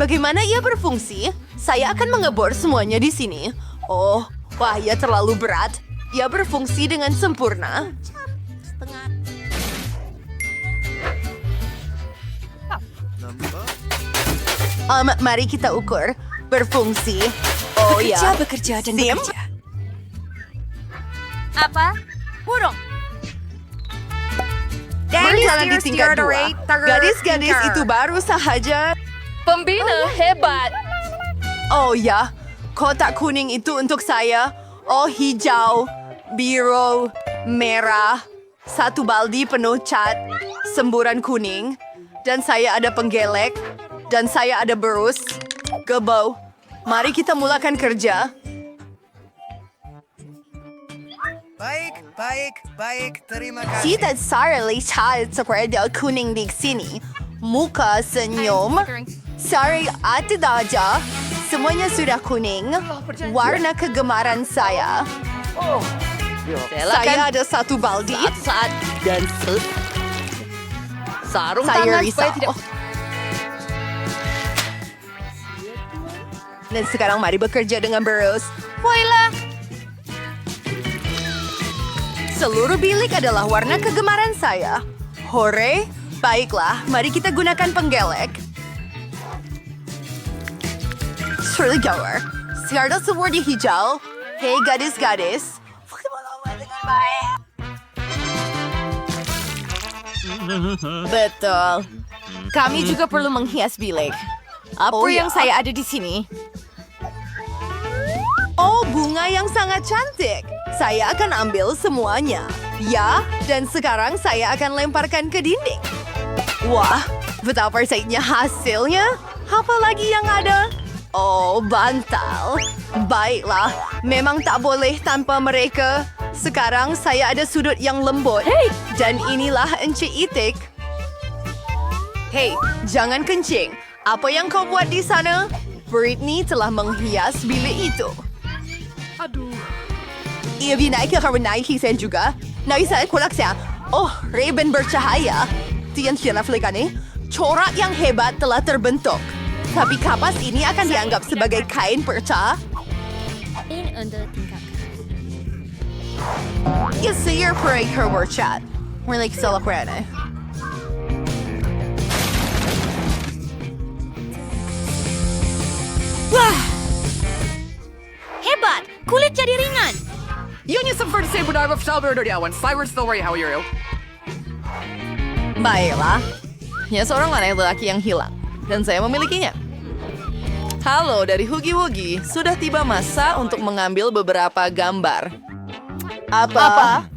[SPEAKER 3] Bagaimana ia berfungsi? Saya akan mengebor semuanya di sini. Oh, wah, ia terlalu berat. Ia berfungsi dengan sempurna. Mari kita ukur. Berfungsi. Oh ya.
[SPEAKER 2] Bekerja dan
[SPEAKER 3] Sim?
[SPEAKER 2] bekerja. Apa? Burung.
[SPEAKER 3] Berjalan di tingkat 2. Gadis-gadis itu baru sahaja.
[SPEAKER 1] Pembina hebat.
[SPEAKER 3] Oh ya, kotak kuning itu untuk saya. Oh, hijau, biru, merah. Satu baldi penuh cat, semburan kuning. Dan saya ada penggelek. Dan saya ada berus. Gebau. Mari kita mulakan kerja.
[SPEAKER 16] Baik. Terima kasih.
[SPEAKER 3] Kita Sarah lihat sepeda kuning di sini. Muka senyum. Sorry, ate daja. Semuanya sudah kuning. Warna kegemaran saya. Saya ada satu baldi.
[SPEAKER 11] Saat dan sarung
[SPEAKER 3] Saya
[SPEAKER 11] tangan supaya
[SPEAKER 3] risau.
[SPEAKER 11] tidak...
[SPEAKER 3] Dan sekarang mari bekerja dengan berus. Voila! Seluruh bilik adalah warna kegemaran saya. Hore! Baiklah, mari kita gunakan penggelek. Shirley Gower. Siarda sewarna hijau. Hei gadis-gadis. Betul. Kami juga perlu menghias bilik. Apa yang saya ada di sini? Oh, bunga yang sangat cantik. Saya akan ambil semuanya. Ya, dan sekarang saya akan lemparkan ke dinding. Wah, betapa saitnya hasilnya. Apa lagi yang ada? Oh, bantal. Baiklah, memang tak boleh tanpa mereka. Sekarang saya ada sudut yang lembut. Dan inilah Encik Itik. Hei, jangan kencing. Apa yang kau buat di sana? Britney telah menghias bilik itu.
[SPEAKER 1] Aduh.
[SPEAKER 3] Ia binaik karena hiasan juga. Naisa kulak siya. Oh, Raven bercahaya. Tiyan siya na flikane. Corak yang hebat telah terbentuk. Tapi kapas ini akan dianggap sebagai kain perca.
[SPEAKER 17] Ini under tingkat.
[SPEAKER 3] Ya, saya pergi ke workshop. Mereka salah kerana.
[SPEAKER 2] Wah! Hebat! Kulit jadi ringan.
[SPEAKER 6] Yun yung sa first say mo na of Salvador Diawan. Cyrus Story, how are you?
[SPEAKER 3] Baiklah. Ya, seorang lelaki yang hilang. Dan saya memilikinya. Halo, dari Hugi Wugi. Sudah tiba masa untuk mengambil beberapa gambar. Apa?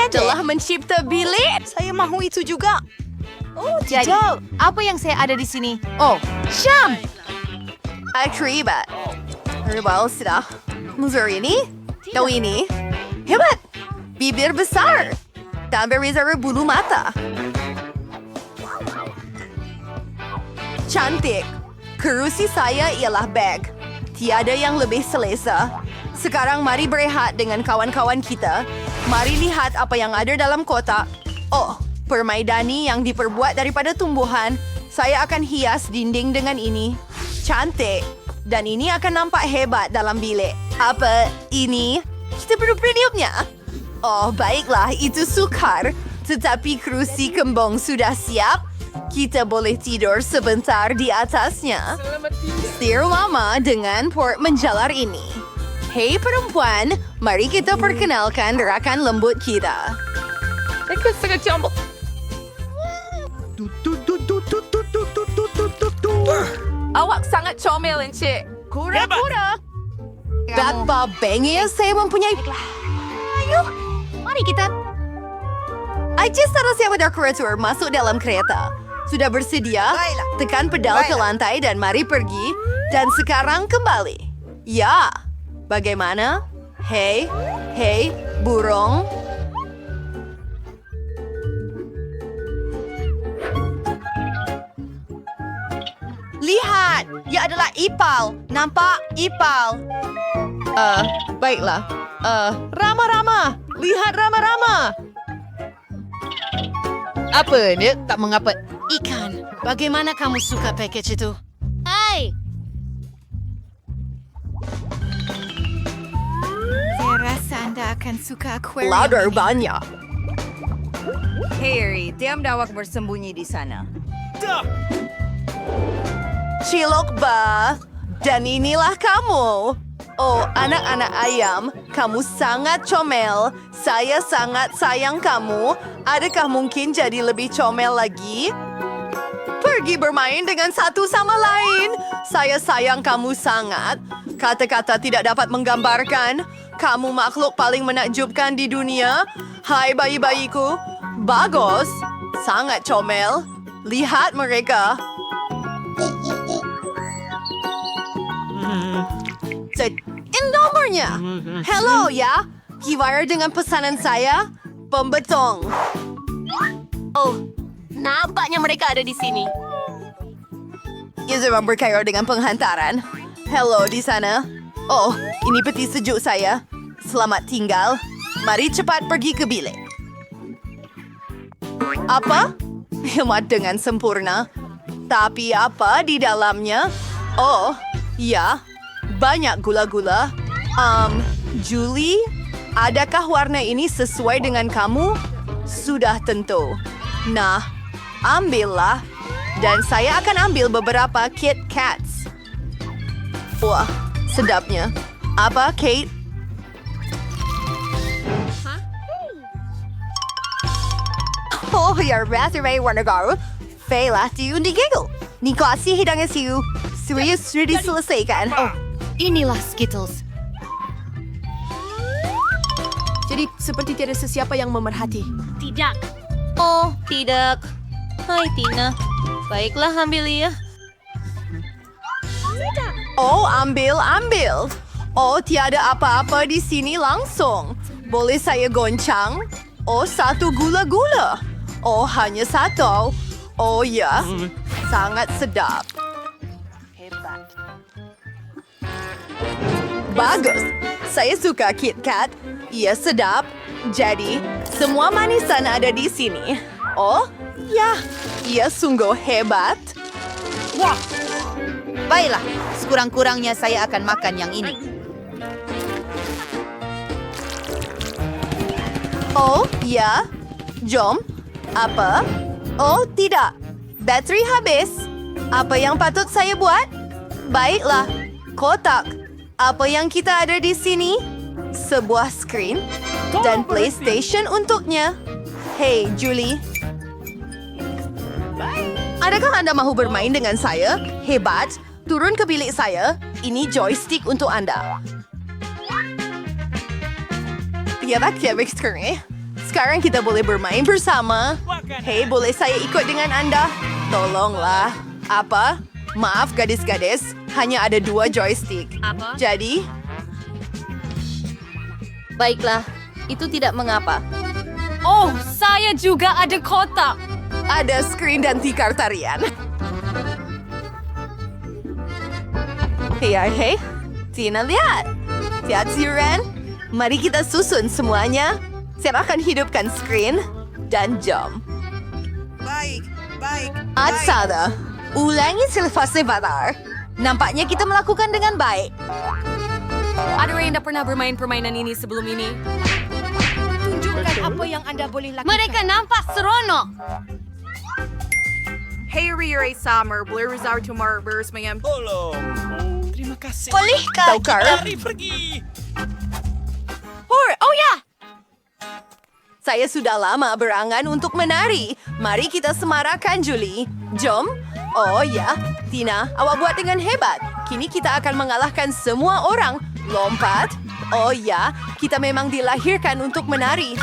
[SPEAKER 3] Telah mencipta bilik.
[SPEAKER 2] Saya mahu itu juga. Oh, jadi apa yang saya ada di sini?
[SPEAKER 3] Oh,
[SPEAKER 2] Syam!
[SPEAKER 3] Akribat. Herbal sudah. Musur ini? Tahu ini? Hebat! Bibir besar. Tambah rezerva bulu mata. Cantik. Kerusi saya ialah bag. Tiada yang lebih selesa. Sekarang mari berehat dengan kawan-kawan kita. Mari lihat apa yang ada dalam kotak. Oh, permaidani yang diperbuat daripada tumbuhan. Saya akan hias dinding dengan ini. Cantik. Dan ini akan nampak hebat dalam bilik. Apa ini? Kita perlu premiumnya. Oh, baiklah. Itu sukar. Tetapi kerusi kembang sudah siap. Kita boleh tidur sebentar di atasnya. Setir lama dengan port menjalar ini. Hei perempuan, mari kita perkenalkan rakan lembut kita.
[SPEAKER 18] Mereka sangat comel. Awak sangat comel, Encik.
[SPEAKER 3] Kura-kura. Betapa bengis saya mempunyai... Ayo, mari kita... Aja seharusnya berdekuratur masuk dalam kereta. Sudah bersedia? Tekan pedal ke lantai dan mari pergi. Dan sekarang kembali. Ya, bagaimana? Hei, burung. Lihat, ia adalah Ipal. Nampak Ipal?
[SPEAKER 6] Baiklah. Rama-rama. Lihat Rama-rama.
[SPEAKER 12] Apa ni? Tak mengapa.
[SPEAKER 3] Ikan, bagaimana kamu suka package itu?
[SPEAKER 2] Hai. Saya rasa anda akan suka aquarium.
[SPEAKER 3] Ladar banyak.
[SPEAKER 19] Harry, diam dawak bersembunyi di sana.
[SPEAKER 3] Cilok ba, dan inilah kamu. Oh, anak-anak ayam, kamu sangat comel. Saya sangat sayang kamu. Adakah mungkin jadi lebih comel lagi? Pergi bermain dengan satu sama lain. Saya sayang kamu sangat. Kata-kata tidak dapat menggambarkan. Kamu makhluk paling menakjubkan di dunia. Hai bayi-bayiku. Bagus. Sangat comel. Lihat mereka. In nomornya. Hello ya. Gimana dengan pesanan saya? Pembetong.
[SPEAKER 2] Oh, nampaknya mereka ada di sini.
[SPEAKER 3] User berkaitan dengan penghantaran. Hello di sana. Oh, ini peti sejuk saya. Selamat tinggal. Mari cepat pergi ke bilik. Apa? Hemat dengan sempurna. Tapi apa di dalamnya? Oh, ya. Banyak gula-gula. Julie, adakah warna ini sesuai dengan kamu? Sudah tentu. Nah, ambillah. Dan saya akan ambil beberapa Kit Kats. Wah, sedapnya. Apa, Kate? Oh, your resume warna garu. Failah diundi giggle. Nikasi hidangnya siu. Serius sudah diselesaikan. Oh, inilah Skittles.
[SPEAKER 18] Jadi, seperti tiada sesiapa yang memerhati.
[SPEAKER 17] Tidak.
[SPEAKER 2] Oh, tidak. Hai, Tina. Baiklah, ambil ya.
[SPEAKER 3] Oh, ambil. Oh, tiada apa-apa di sini langsung. Boleh saya goncang? Oh, satu gula-gula. Oh, hanya satu. Oh, ya. Sangat sedap. Bagus. Saya suka Kit Kat. Ia sedap. Jadi, semua manisan ada di sini. Oh, ya. Ia sungguh hebat.
[SPEAKER 12] Wah. Baiklah, sekurang-kurangnya saya akan makan yang ini.
[SPEAKER 3] Oh, ya. Jom. Apa? Oh, tidak. Bateri habis. Apa yang patut saya buat? Baiklah. Kotak. Apa yang kita ada di sini? Sebuah skrin dan PlayStation untuknya. Hey, Julie. Adakah Anda mahu bermain dengan saya? Hebat. Turun ke bilik saya. Ini joystick untuk Anda. Tiada kebik skrin. Sekarang kita boleh bermain bersama. Hey, boleh saya ikut dengan Anda? Tolonglah. Apa? Maaf, gadis-gadis. Hanya ada 2 joystick.
[SPEAKER 17] Apa?
[SPEAKER 3] Jadi...
[SPEAKER 2] Baiklah, itu tidak mengapa.
[SPEAKER 17] Oh, saya juga ada kotak.
[SPEAKER 3] Ada skrin dan tikar tarian. Hey, Tina lihat. Lihat si Ren. Mari kita susun semuanya. Saya akan hidupkan skrin dan jam.
[SPEAKER 16] Baik.
[SPEAKER 3] Atsada, ulangi selepas sebentar. Nampaknya kita melakukan dengan baik.
[SPEAKER 18] Ada yang dah pernah bermain permainan ini sebelum ini?
[SPEAKER 19] Tunjukkan apa yang anda boleh lakukan.
[SPEAKER 17] Mereka nampak seronok.
[SPEAKER 19] Hey, Ray Summer, Blair Rizal Tumar, Bersmayam.
[SPEAKER 4] Tolong. Terima kasih.
[SPEAKER 3] Bolehkah kita
[SPEAKER 4] pergi.
[SPEAKER 3] Oh ya! Saya sudah lama berangan untuk menari. Mari kita semarakan, Julie. Jom. Oh ya, Tina, awak buat dengan hebat. Kini kita akan mengalahkan semua orang. Lompat. Oh ya, kita memang dilahirkan untuk menari.